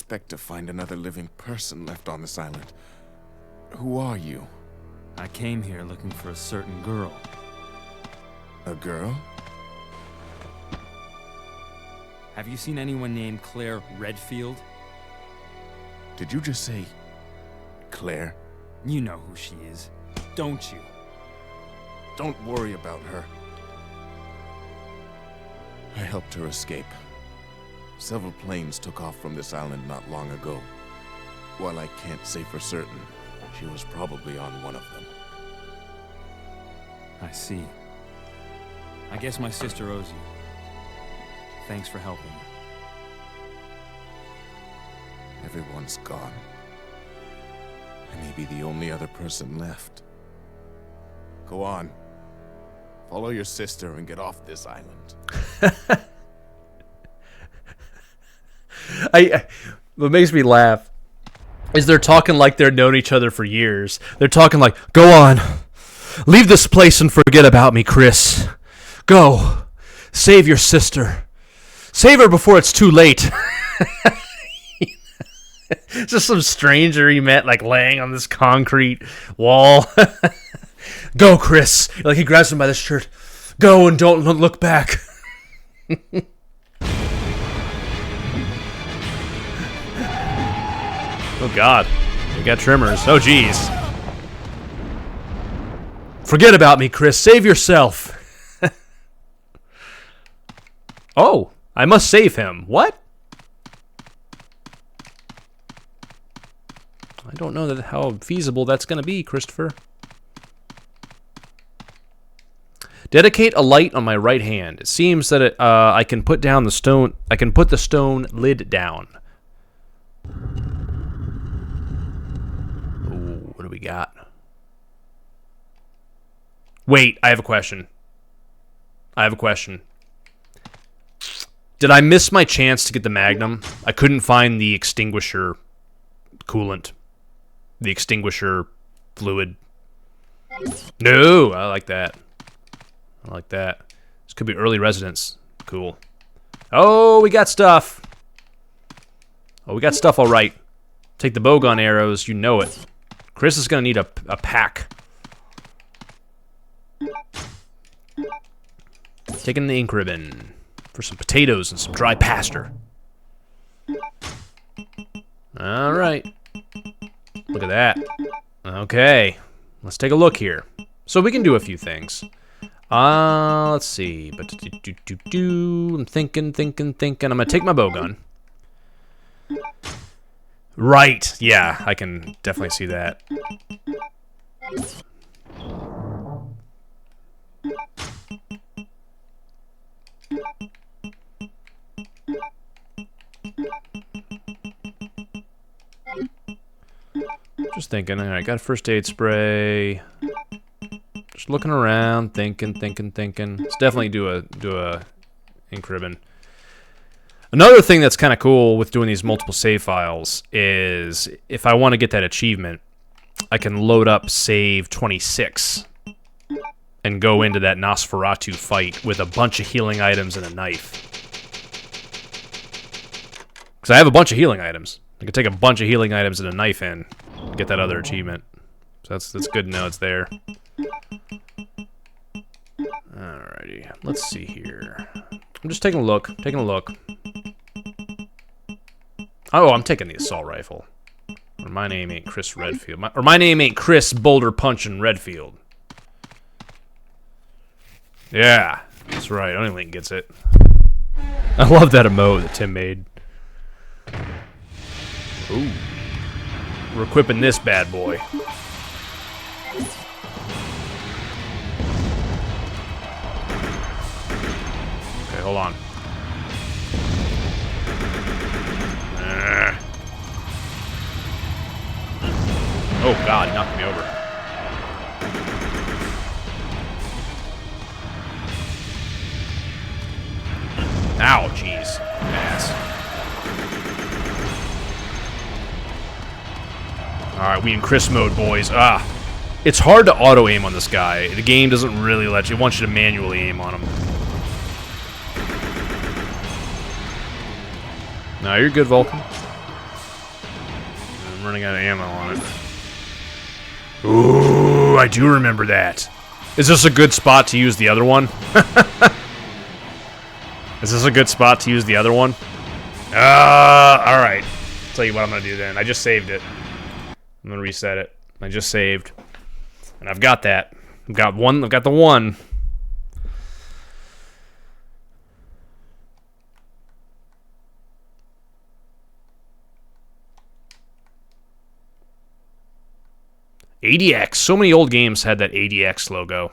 expect to find another living person left on this island. Who are you? I came here looking for a certain girl. A girl? Have you seen anyone named Claire Redfield? Did you just say Claire? You know who she is, don't you? Don't worry about her. I helped her escape. Several planes took off from this island not long ago. While I can't say for certain, she was probably on one of them. I see. I guess my sister owes you. Thanks for helping me. Everyone's gone. I may be the only other person left. Go on. Follow your sister and get off this island. What makes me laugh is they're talking like they've known each other for years. They're talking like, go on. Leave this place and forget about me, Chris. Go. Save your sister. Save her before it's too late. Just some stranger he met, like, laying on this concrete wall. Go, Chris. Like, he grabs him by the shirt. Go and don't look back. Oh, God. We got trimmers. Oh, jeez. Forget about me, Chris. Save yourself. Oh, I must save him. What? I don't know how feasible that's going to be, Christopher. Dedicate a light on my right hand. It seems that I can put down the stone. I can put the stone lid down. Ooh, what do we got? Wait, I have a question. Did I miss my chance to get the Magnum? I couldn't find the extinguisher coolant. The extinguisher fluid. No, I like that. This could be early residence. Cool. Oh, we got stuff. All right. Take the bowgun arrows. You know it. Chris is going to need a pack. Taking the ink ribbon for some potatoes and some dry pasture. All right. Look at that. Okay. Let's take a look here. So we can do a few things. Let's see. I'm thinking. I'm going to take my bowgun. Right. Yeah, I can definitely see that. Just thinking. All right, got a first aid spray. Just looking around, thinking. Let's definitely do a ink ribbon. Another thing that's kind of cool with doing these multiple save files is if I want to get that achievement, I can load up save 26 and go into that Nosferatu fight with a bunch of healing items and a knife. Because I have a bunch of healing items. I can take a bunch of healing items and a knife in and get that other achievement. So that's good to know it's there. Alrighty, let's see here. I'm just taking a look. Oh, I'm taking the assault rifle. Or my name ain't Chris Redfield. My name ain't Chris Boulder Punchin' Redfield. Yeah, that's right. Only Link gets it. I love that emote that Tim made. Ooh. We're equipping this bad boy. Okay, hold on. Oh God, he knocked me over. Ow, jeez. Ass. Alright, we in Chris mode, boys. It's hard to auto-aim on this guy. The game doesn't really let you. It wants you to manually aim on him. No, you're good, Vulcan. running out of ammo on it. Ooh, I do remember that. Is this a good spot to use the other one? Is this a good spot to use the other one? Alright. Tell you what I'm gonna do then. I just saved it. I'm gonna reset it. I just saved. And I've got that. I've got the one. ADX. So many old games had that ADX logo.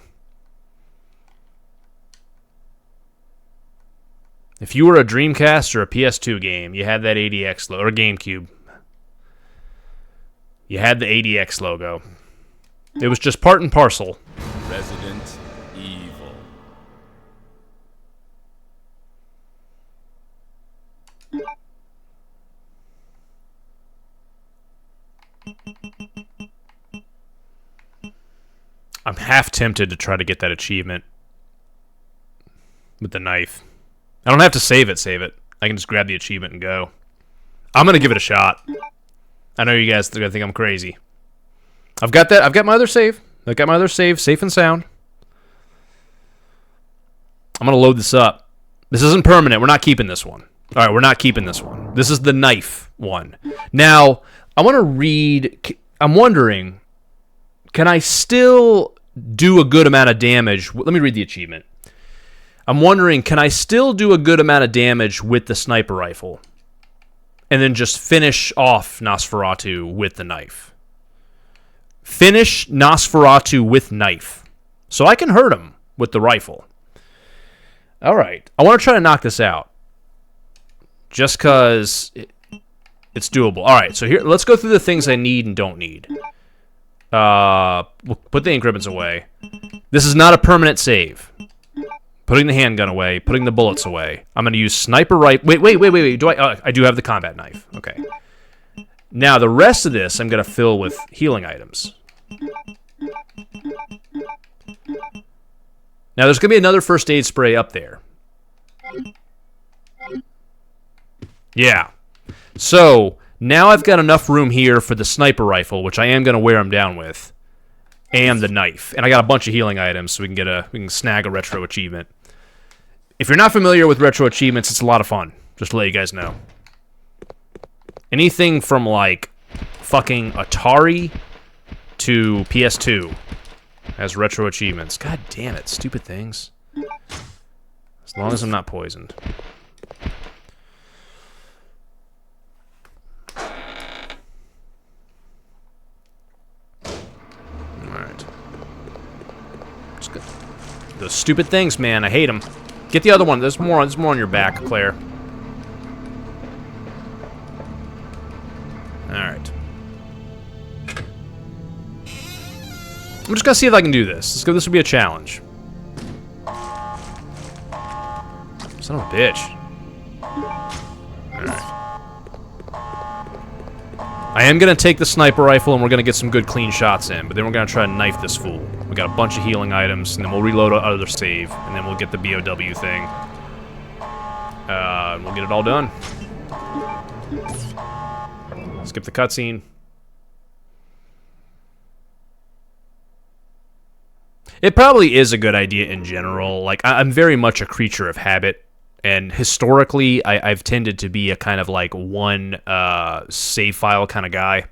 If you were a Dreamcast or a PS2 game, you had that ADX logo, or GameCube. You had the ADX logo. It was just part and parcel. Resident Evil. I'm half tempted to try to get that achievement with the knife. I don't have to save it. I can just grab the achievement and go. I'm gonna give it a shot. I know you guys are gonna think I'm crazy. I've got that. I've got my other save. Safe and sound. I'm gonna load this up. This isn't permanent. We're not keeping this one. All right, we're not keeping this one. This is the knife one. Now, I want to read. I'm wondering, can I still do a good amount of damage? Let me read the achievement. I'm wondering, can I still do a good amount of damage with the sniper rifle? And then just finish off Nosferatu with the knife. Finish Nosferatu with knife. So I can hurt him with the rifle. Alright, I want to try to knock this out. Just because it's doable. Alright, so here, let's go through the things I need and don't need. We'll put the ink ribbons away. This is not a permanent save. Putting the handgun away, putting the bullets away. I'm going to use sniper rifle. Wait. Do I do have the combat knife. Okay. Now, the rest of this I'm going to fill with healing items. Now, there's going to be another first aid spray up there. Yeah. So, now I've got enough room here for the sniper rifle, which I am going to wear him down with. And the knife. And I got a bunch of healing items, so we can snag a retro achievement. If you're not familiar with retro achievements, it's a lot of fun. Just to let you guys know. Anything from, like, fucking Atari to PS2 has retro achievements. God damn it, stupid things. As long as I'm not poisoned. Those stupid things, man. I hate them. Get the other one. There's more on your back, Claire. Alright. I'm just gonna see if I can do this. Let's go. This will be a challenge. Son of a bitch. Alright. I am going to take the sniper rifle and we're going to get some good clean shots in, but then we're going to try to knife this fool. We got a bunch of healing items, and then we'll reload our other save, and then we'll get the VOD thing. We'll get it all done. Skip the cutscene. It probably is a good idea in general. Like, I'm very much a creature of habit. And historically, I've tended to be a kind of like one save file kind of guy.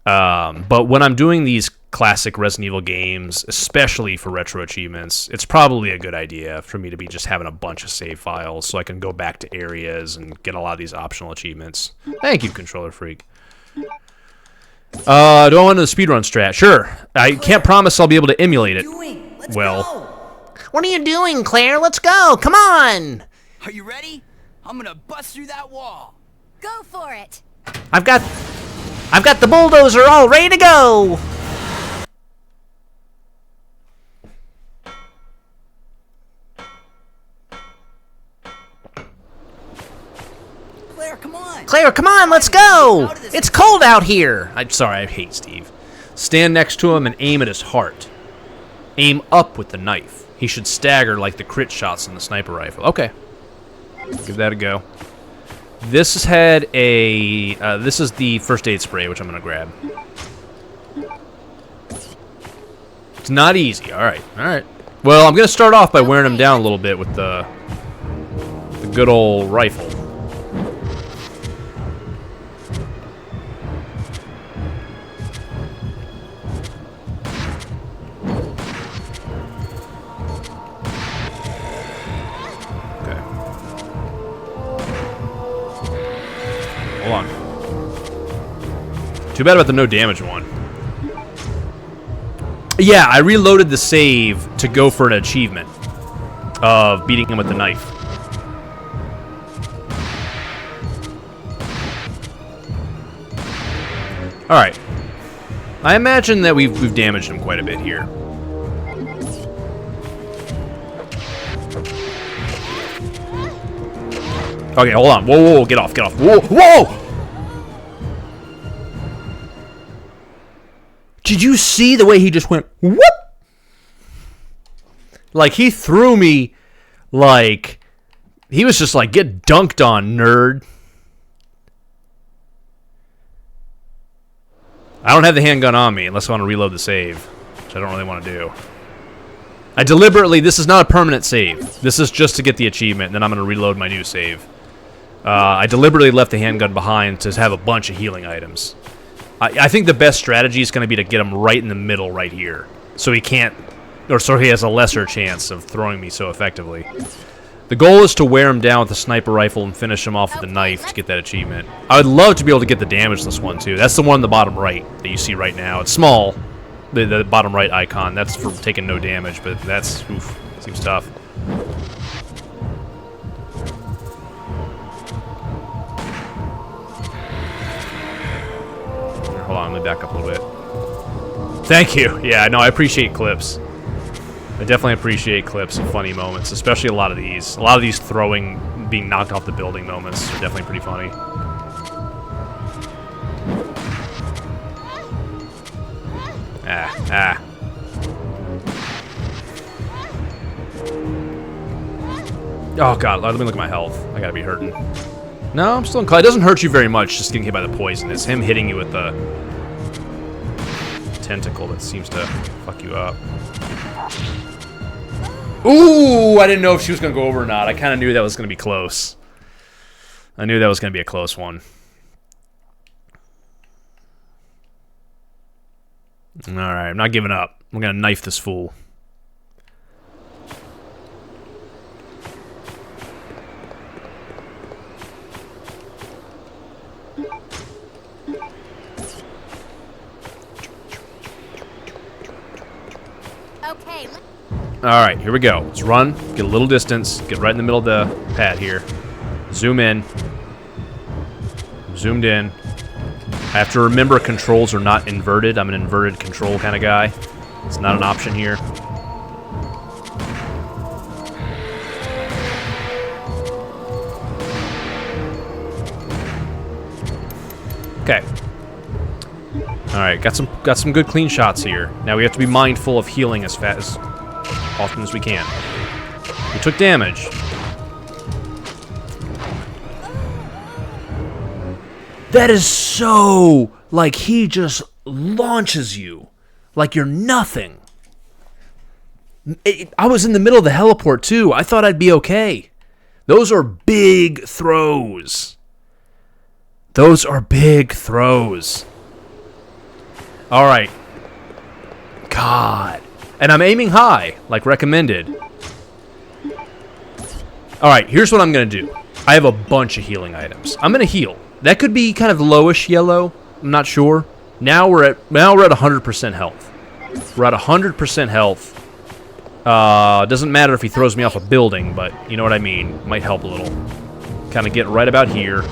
But when I'm doing these classic Resident Evil games, especially for retro achievements, it's probably a good idea for me to be just having a bunch of save files so I can go back to areas and get a lot of these optional achievements. Thank you, Controller Freak. Do I want to the speedrun strat? Sure. I can't promise I'll be able to emulate it. Well. What are you doing, Claire? Let's go! Come on! Are you ready? I'm gonna bust through that wall. Go for it. I've got the bulldozer all ready to go! Claire, come on! Claire, come on, let's go! It's cold out here! I'm sorry, I hate Steve. Stand next to him and aim at his heart. Aim up with the knife. He should stagger like the crit shots in the sniper rifle. Okay. Give that a go. This has had a... this is the first aid spray, which I'm going to grab. It's not easy. Alright, alright. Well, I'm going to start off by wearing him down a little bit with the good old rifle. Okay. Hold on. Too bad about the no damage one. Yeah, I reloaded the save to go for an achievement of beating him with the knife. Alright. I imagine that we've damaged him quite a bit here. Okay, hold on. Whoa, whoa, whoa, get off, get off. Whoa, whoa! Did you see the way he just went, whoop? Like, he threw me like... He was just like, get dunked on, nerd. I don't have the handgun on me unless I want to reload the save, which I don't really want to do. I deliberately... This is not a permanent save. This is just to get the achievement, and then I'm going to reload my new save. I deliberately left the handgun behind to have a bunch of healing items. I think the best strategy is going to be to get him right in the middle right here. So he can't... Or so he has a lesser chance of throwing me so effectively. The goal is to wear him down with the sniper rifle and finish him off with the knife to get that achievement. I would love to be able to get the damageless one too. That's the one on the bottom right that you see right now. It's small. The bottom right icon. That's for taking no damage, but that's... Oof. Seems tough. Hold on, let me back up a little bit. Thank you. Yeah, no, I appreciate clips. I definitely appreciate clips of funny moments, especially a lot of these. A lot of these throwing, being knocked off the building moments are definitely pretty funny. Ah. Oh god, let me look at my health. I gotta be hurting. No, I'm still in call. It doesn't hurt you very much just getting hit by the poison. It's him hitting you with the tentacle that seems to fuck you up. Ooh, I didn't know if she was going to go over or not. I kind of knew that was going to be close. I knew that was going to be a close one. Alright, I'm not giving up. I'm going to knife this fool. Okay. Alright, here we go. Let's run, get a little distance, get right in the middle of the pad here. Zoom in. Zoomed in. I have to remember controls are not inverted. I'm an inverted control kind of guy. It's not an option here. Okay. Alright, got some good clean shots here. Now we have to be mindful of healing as often as we can. We took damage. That is so... Like, he just launches you. Like you're nothing. I was in the middle of the heliport, too. I thought I'd be okay. Those are big throws. Those are big throws. Alright. God. And I'm aiming high, like recommended. Alright, here's what I'm going to do. I have a bunch of healing items. I'm going to heal. That could be kind of lowish yellow. I'm not sure. Now we're at 100% health. We're at 100% health. Doesn't matter if he throws me off a building, but you know what I mean. Might help a little. Kind of get right about here.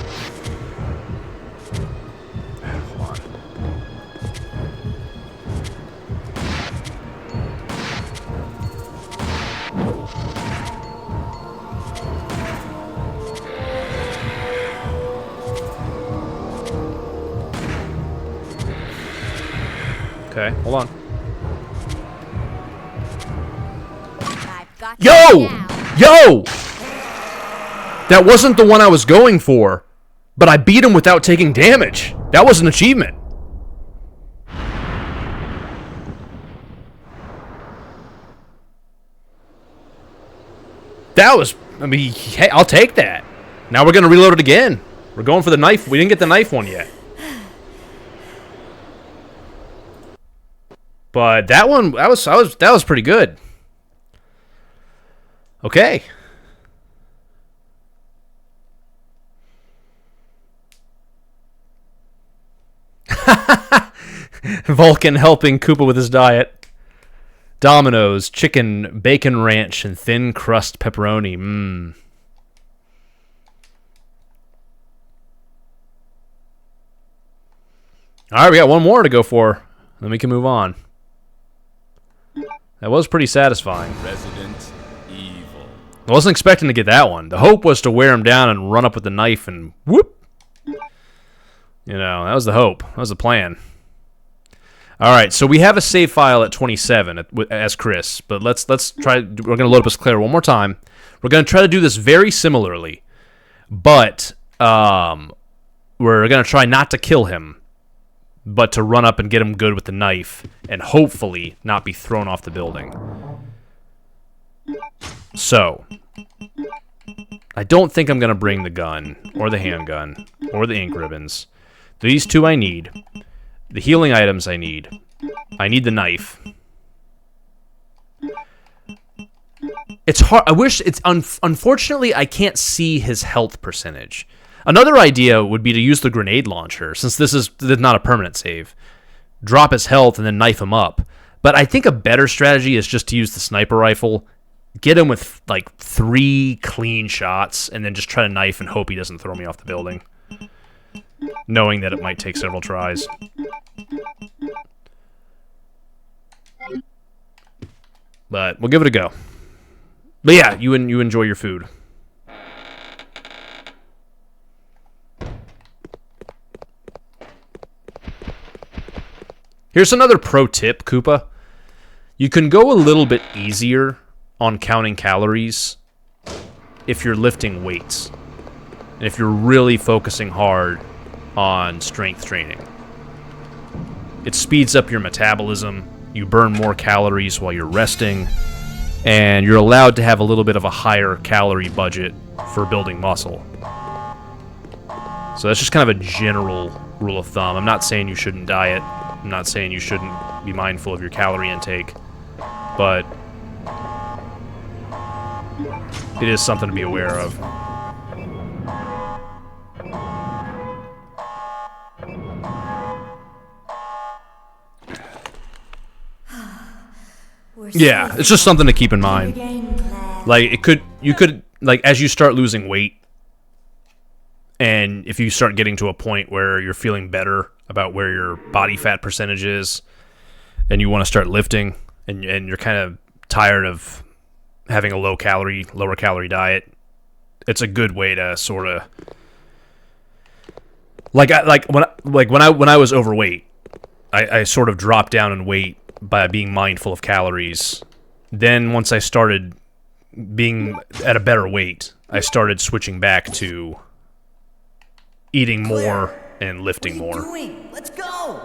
Okay, hold on. Yo! Yo! That wasn't the one I was going for. But I beat him without taking damage. That was an achievement. That was, I mean, hey, I'll take that. Now we're gonna reload it again. We're going for the knife. We didn't get the knife one yet. But that one, that was pretty good. Okay. Vulcan helping Koopa with his diet. Domino's, chicken, bacon ranch, and thin crust pepperoni. Mmm. Alright, we got one more to go for. Then we can move on. That was pretty satisfying. Resident Evil. I wasn't expecting to get that one. The hope was to wear him down and run up with the knife and whoop. You know, that was the hope. That was the plan. Alright, so we have a save file at 27 as Chris, but let's try. We're going to load up as Claire one more time. We're going to try to do this very similarly, but we're going to try not to kill him, but to run up and get him good with the knife, and hopefully not be thrown off the building. So, I don't think I'm going to bring the gun, or the handgun, or the ink ribbons. These two I need. The healing items I need. I need the knife. It's hard. I wish it's... Unfortunately, I can't see his health percentage. Another idea would be to use the grenade launcher, since this is not a permanent save. Drop his health and then knife him up. But I think a better strategy is just to use the sniper rifle, get him with, like, 3 clean shots, and then just try to knife and hope he doesn't throw me off the building. Knowing that it might take several tries. But we'll give it a go. But yeah, you enjoy your food. Here's another pro tip, Koopa. You can go a little bit easier on counting calories if you're lifting weights. And if you're really focusing hard on strength training. It speeds up your metabolism, you burn more calories while you're resting, and you're allowed to have a little bit of a higher calorie budget for building muscle. So that's just kind of a general rule of thumb. I'm not saying you shouldn't diet, I'm not saying you shouldn't be mindful of your calorie intake, but it is something to be aware of. Yeah, it's just something to keep in mind. Like, you could, like, as you start losing weight, and if you start getting to a point where you're feeling better about where your body fat percentage is, and you want to start lifting, and you're kind of tired of having a lower calorie diet, it's a good way to sort of, when I was overweight, I sort of dropped down in weight by being mindful of calories. Then once I started being at a better weight, I started switching back to eating more and lifting more. What are you doing? Let's go!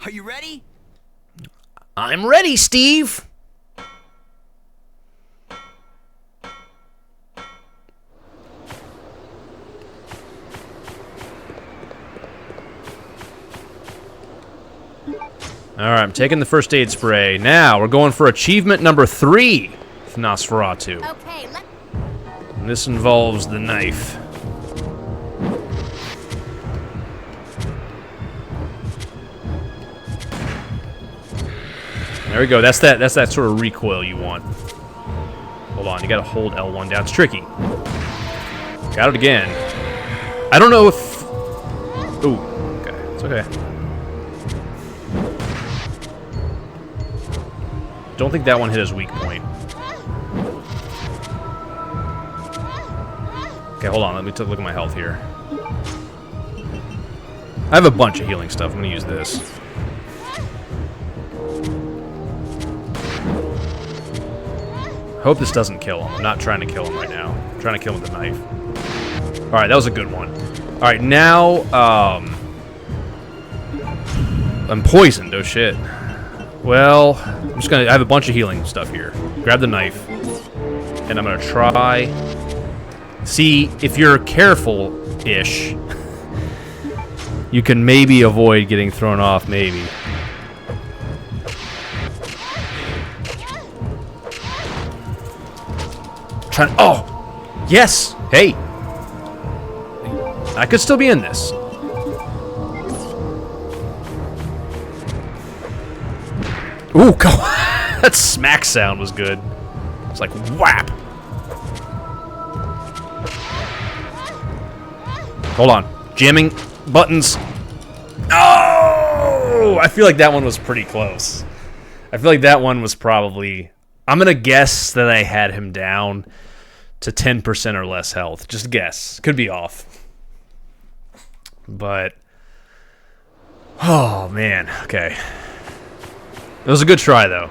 Are you ready? I'm ready, Steve! Alright, I'm taking the first aid spray. Now, we're going for achievement number 3 with Nosferatu. Okay, And this involves the knife. There we go. That's that sort of recoil you want. Hold on, you gotta hold L1 down. It's tricky. Got it again. I don't know if... Ooh, okay. It's okay. Don't think that one hit his weak point. Okay, hold on. Let me take a look at my health here. I have a bunch of healing stuff. I'm going to use this. I hope this doesn't kill him. I'm not trying to kill him right now. trying to kill him with a knife. Alright, that was a good one. Alright, now, I'm poisoned, oh shit. Well, I'm just gonna, I have a bunch of healing stuff here. Grab the knife. And I'm gonna try... See, if you're careful-ish, you can maybe avoid getting thrown off, maybe. Oh! Yes! Hey! I could still be in this. Ooh, go on. That smack sound was good. It's like whap. Hold on. Jamming buttons. Oh! I feel like that one was pretty close. I feel like that one was probably... I'm going to guess that I had him down to 10% or less health. Just guess. Could be off. But... Oh, man. Okay. It was a good try, though.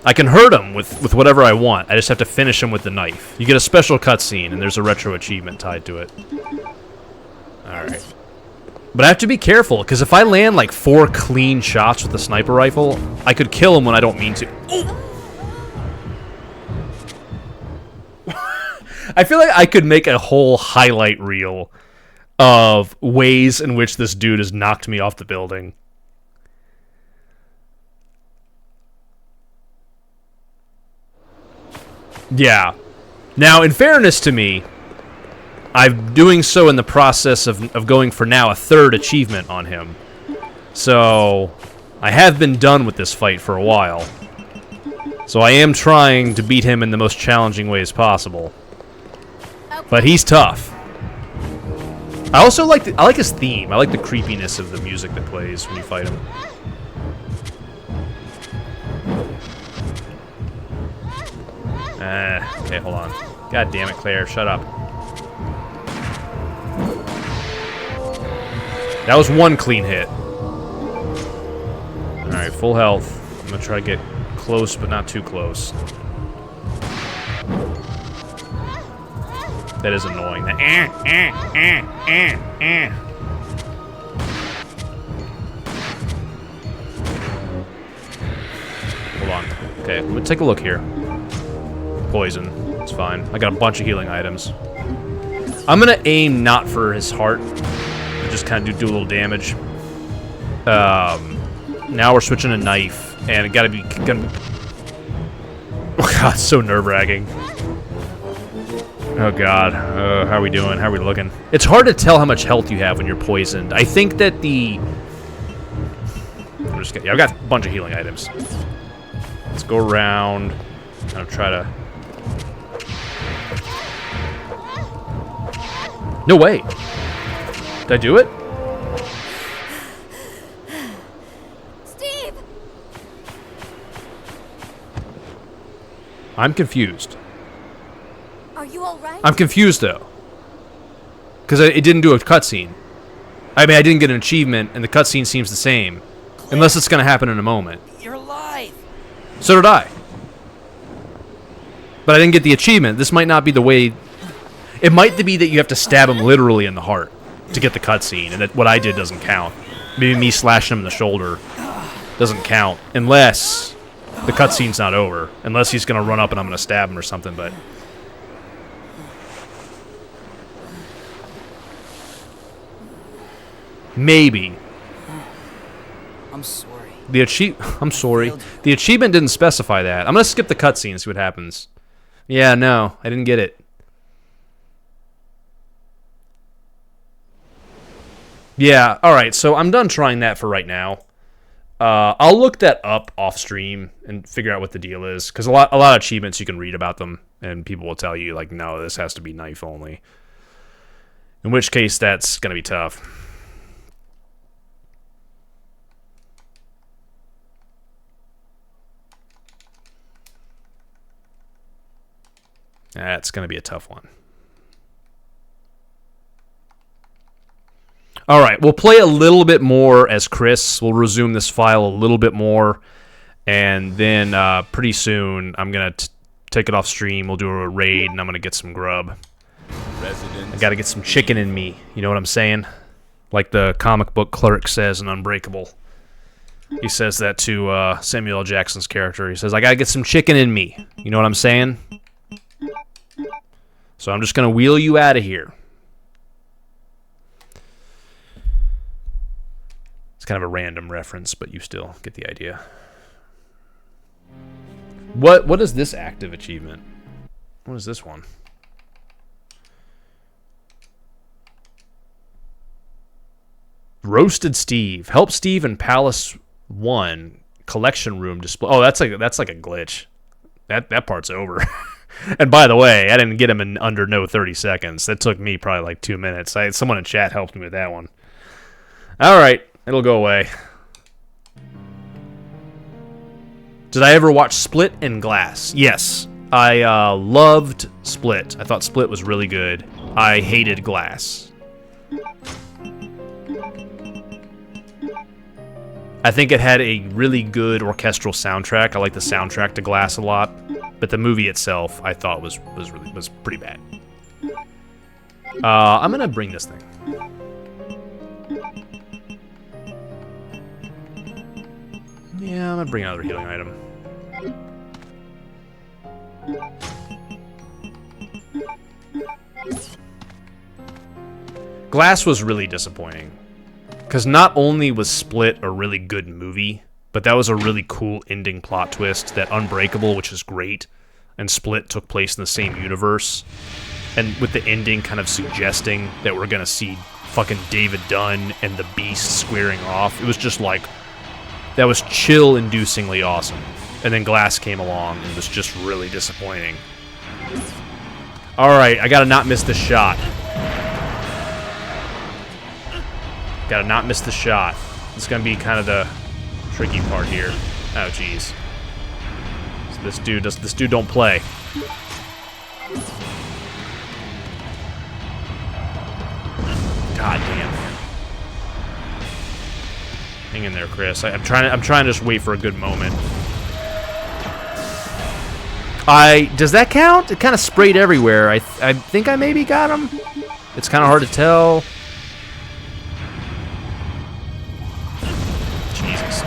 I can hurt him with whatever I want. I just have to finish him with the knife. You get a special cutscene, and there's a retro achievement tied to it. Alright. But I have to be careful, because if I land like 4 clean shots with the sniper rifle, I could kill him when I don't mean to. I feel like I could make a whole highlight reel of ways in which this dude has knocked me off the building. Yeah. Now, in fairness to me, I'm doing so in the process of going for now a 3rd achievement on him. So, I have been done with this fight for a while. So I am trying to beat him in the most challenging ways possible. But he's tough. I also like his theme. I like the creepiness of the music that plays when you fight him. Okay, hold on. God damn it, Claire, shut up. That was 1 clean hit. Alright, full health. I'm gonna try to get close, but not too close. That is annoying. Hold on. Okay, let me take a look here. Poison. It's fine. I got a bunch of healing items. I'm gonna aim not for his heart. Just kind of do a little damage. Now we're switching to knife, and it gotta be... Oh god, it's so nerve-wracking. Oh god, how are we doing? How are we looking? It's hard to tell how much health you have when you're poisoned. I think that the... I've got a bunch of healing items. Let's go around. I'll try to... No way! Did I do it? Steve! I'm confused. Are you alright? I'm confused, though. Because it didn't do a cutscene. I mean, I didn't get an achievement, and the cutscene seems the same. Unless it's going to happen in a moment. You're alive. So did I. But I didn't get the achievement. This might not be the way... It might be that you have to stab him literally in the heart to get the cutscene, and that what I did doesn't count. Maybe me slashing him in the shoulder doesn't count, unless the cutscene's not over. Unless he's going to run up and I'm going to stab him or something, but... Maybe. I'm sorry. I'm sorry. The achievement didn't specify that. I'm going to skip the cutscene and see what happens. Yeah, no, I didn't get it. Yeah, alright, so I'm done trying that for right now. I'll look that up off stream and figure out what the deal is, because a lot of achievements you can read about them, and people will tell you, like, no, this has to be knife only. In which case, that's going to be tough. That's going to be a tough one. All right, we'll play a little bit more as Chris. We'll resume this file a little bit more, And then pretty soon, I'm going to take it off stream. We'll do a raid, and I'm going to get some grub. I got to get some chicken in me. You know what I'm saying? Like the comic book clerk says in Unbreakable. He says that to Samuel L. Jackson's character. He says, I got to get some chicken in me. You know what I'm saying? So I'm just going to wheel you out of here. It's kind of a random reference, but you still get the idea. What is this active achievement? What is this one? Roasted Steve. Help Steve in Palace 1 collection room display. Oh, that's like a glitch. That part's over. And by the way, I didn't get him in under no 30 seconds. That took me probably like 2 minutes. Someone in chat helped me with that one. All right, it'll go away. Did I ever watch Split and Glass? Yes. I loved Split. I thought Split was really good. I hated Glass. I think it had a really good orchestral soundtrack. I like the soundtrack to Glass a lot, but the movie itself I thought was pretty bad. I'm gonna bring this thing. Yeah, I'm gonna bring another healing item. Glass was really disappointing. Because not only was Split a really good movie, but that was a really cool ending plot twist that Unbreakable, which is great, and Split took place in the same universe. And with the ending kind of suggesting that we're going to see fucking David Dunn and the Beast squaring off. It was just like, that was chill-inducingly awesome. And then Glass came along and was just really disappointing. Alright, I gotta not miss the shot. Gotta not miss the shot. It's gonna be kind of the tricky part here. Oh, jeez. So this dude don't play. God damn, man. Hang in there, Chris. I'm trying to just wait for a good moment. Does that count? It kind of sprayed everywhere. I think I maybe got him. It's kind of hard to tell. Jesus.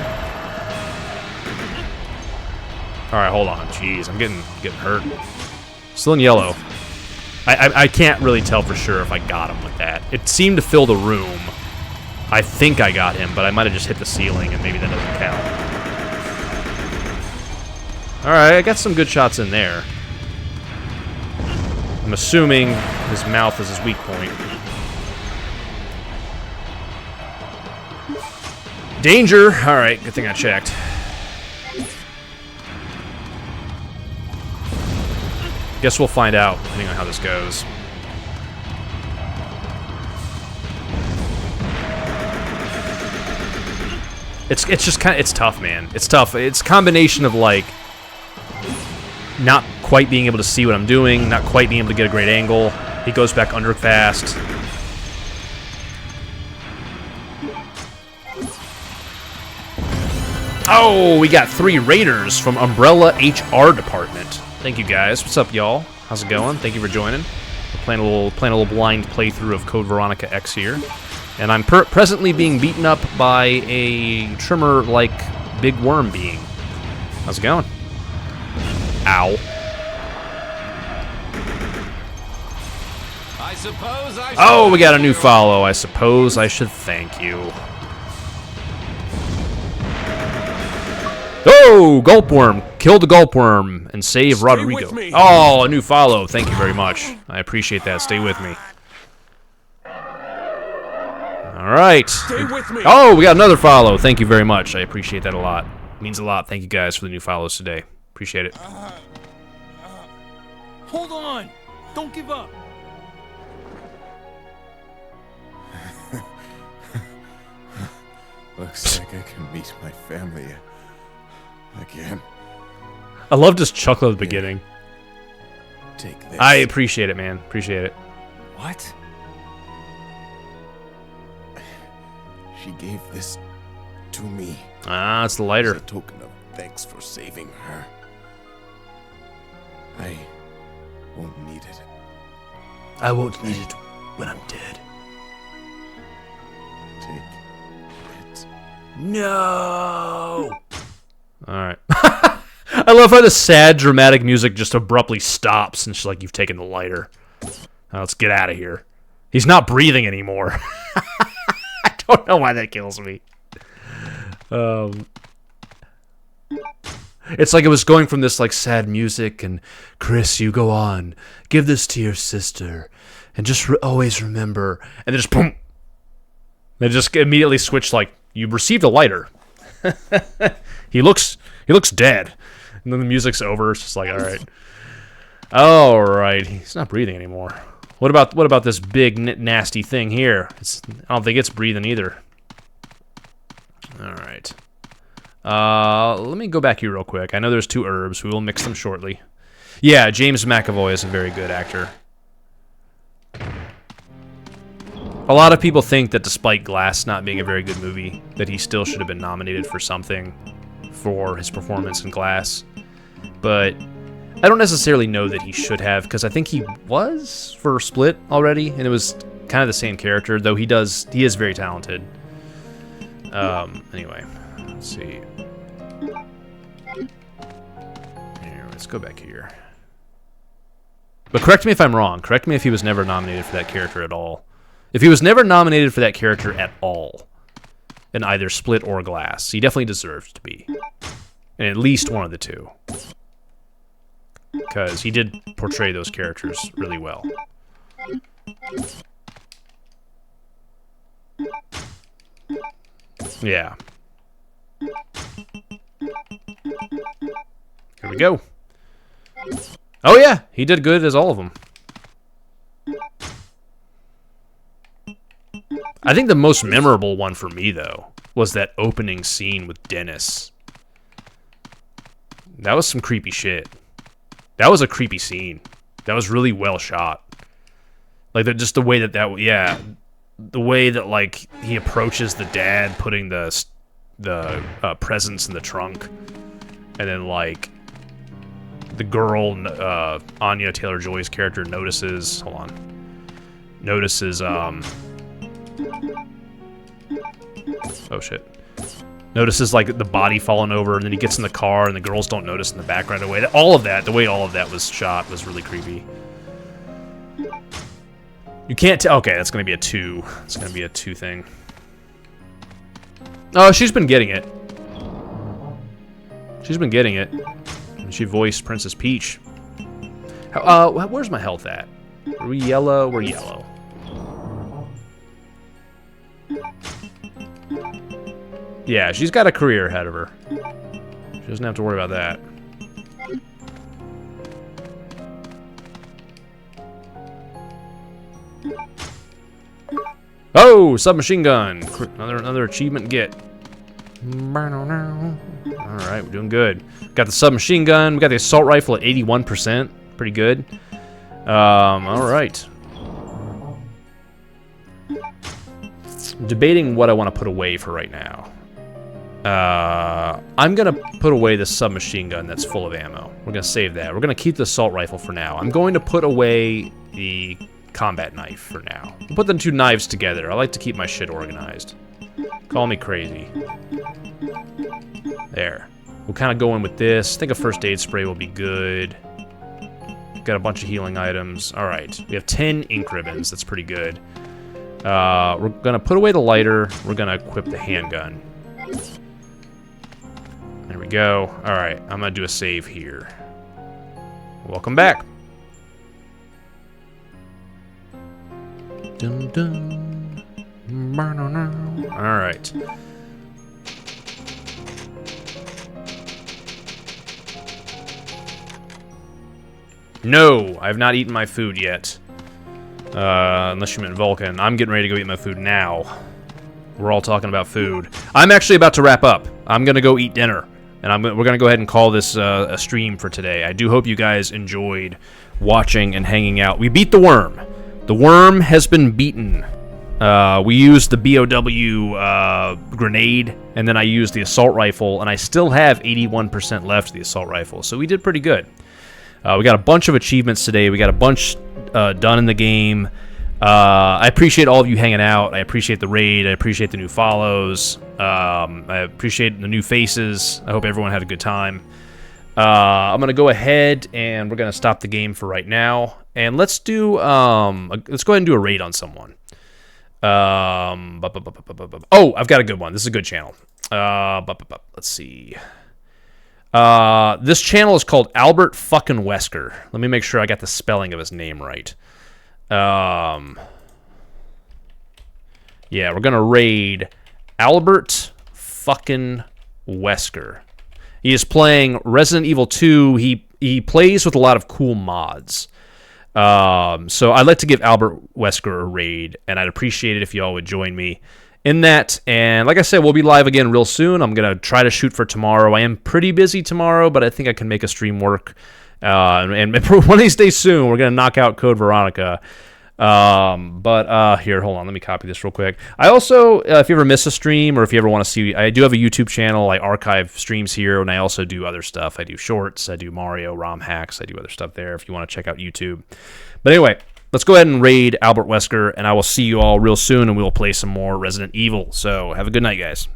All right, hold on. Jeez, I'm getting hurt. Still in yellow. I can't really tell for sure if I got him with that. It seemed to fill the room. I think I got him, but I might have just hit the ceiling, and maybe that doesn't count. Alright, I got some good shots in there. I'm assuming his mouth is his weak point. Danger! Alright, good thing I checked. Guess we'll find out, depending on how this goes. It's just kind of, it's tough, man. It's tough. It's a combination of, like, not quite being able to see what I'm doing, not quite being able to get a great angle. He goes back under fast. Oh, we got 3 raiders from Umbrella HR Department. Thank you, guys. What's up, y'all? How's it going? Thank you for joining. We're playing a little blind playthrough of Code Veronica X here. And I'm presently being beaten up by a trimmer-like big worm being. How's it going? Ow. Oh, we got a new follow. I suppose I should thank you. Oh, Gulpworm. Kill the Gulpworm and save Rodrigo. Oh, a new follow. Thank you very much. I appreciate that. Stay with me. All right. Stay with me. Oh, we got another follow. Thank you very much. I appreciate that a lot. It means a lot. Thank you guys for the new follows today. Appreciate it. Hold on! Don't give up! Looks like I can meet my family again. I loved his chuckle at the beginning. Take this. I appreciate it, man. Appreciate it. What? She gave this to me. Ah, it's the lighter. As a token of thanks for saving her. I won't need it. I won't need it when I'm dead. Take it. No! Alright. I love how the sad, dramatic music just abruptly stops, and she's like, you've taken the lighter. Now let's get out of here. He's not breathing anymore. I don't know why that kills me. It's like it was going from this like sad music and Chris, you go on, give this to your sister, and just always remember. And then just boom. They just immediately switched like you received a lighter. he looks dead. And then the music's over. It's just like all right, he's not breathing anymore. What about this big nasty thing here? I don't think it's breathing either. All right. Let me go back here real quick. I know there's 2 herbs. We will mix them shortly. Yeah, James McAvoy is a very good actor. A lot of people think that despite Glass not being a very good movie, that he still should have been nominated for something for his performance in Glass. But I don't necessarily know that he should have, because I think he was for Split already, and it was kind of the same character, though he is very talented. Anyway, let's see. Here, let's go back here. But correct me if I'm wrong. Correct me if he was never nominated for that character at all. If he was never nominated for that character at all, in either Split or Glass, he definitely deserves to be. In at least one of the 2. Because he did portray those characters really well. Yeah. Here we go. Oh yeah, he did good as all of them. I think the most memorable one for me, though, was that opening scene with Dennis. That was some creepy shit. That was a creepy scene. That was really well shot. Like, just the way yeah, the way that, like, he approaches the dad, putting the presents in the trunk, and then, like, the girl, Anya Taylor-Joy's character notices, oh shit. Notices like the body falling over, and then he gets in the car, and the girls don't notice in the back right away. All of that, the way all of that was shot was really creepy. You can't tell. Okay, that's gonna be a 2. It's gonna be a 2 thing. Oh, she's been getting it. She's been getting it. And she voiced Princess Peach. Where's my health at? Are we yellow? We're yellow. Yeah, she's got a career ahead of her. She doesn't have to worry about that. Oh, submachine gun. Another achievement get. Alright, we're doing good. Got the submachine gun. We got the assault rifle at 81%. Pretty good. Alright. Debating what I want to put away for right now. I'm gonna put away the submachine gun that's full of ammo. We're gonna save that. We're gonna keep the assault rifle for now. I'm going to put away the combat knife for now. We'll put the 2 knives together. I like to keep my shit organized. Call me crazy. There. We'll kind of go in with this. I think a first aid spray will be good. Got a bunch of healing items. Alright. We have 10 ink ribbons. That's pretty good. We're gonna put away the lighter. We're gonna equip the handgun. There we go. Alright, I'm gonna do a save here. Welcome back. Dun, dun. Alright. No, I have not eaten my food yet. Unless you meant Vulcan. I'm getting ready to go eat my food now. We're all talking about food. I'm actually about to wrap up. I'm gonna go eat dinner. And we're gonna go ahead and call this a stream for today. I do hope you guys enjoyed watching and hanging out. We beat the worm. The worm has been beaten. We used the BOW grenade, and then I used the assault rifle, and I still have 81% left of the assault rifle, so we did pretty good. We got a bunch of achievements today. We got a bunch done in the game. I appreciate all of you hanging out. I appreciate the raid. I appreciate the new follows. I appreciate the new faces. I hope everyone had a good time. I'm gonna go ahead and we're gonna stop the game for right now, and let's do let's go ahead and do a raid on someone. Oh, I've got a good one. This is a good channel. Let's see. This channel is called Albert fucking Wesker. Let me make sure I got the spelling of his name right. Yeah, we're gonna raid Albert fucking Wesker. He is playing Resident Evil 2. He plays with a lot of cool mods. So I'd like to give Albert Wesker a raid, and I'd appreciate it if you all would join me in that. And like I said, we'll be live again real soon. I'm gonna try to shoot for tomorrow. I am pretty busy tomorrow, but I think I can make a stream work. And one of these days soon, we're gonna knock out Code Veronica. Here, hold on, let me copy this real quick. I also, if you ever miss a stream, or if you ever want to see, I do have a YouTube channel. I archive streams here, and I also do other stuff. I do shorts, I do Mario ROM hacks, I do other stuff there if you want to check out YouTube. But anyway, let's go ahead and raid Albert Wesker, and I will see you all real soon, and we will play some more Resident Evil. So have a good night, guys.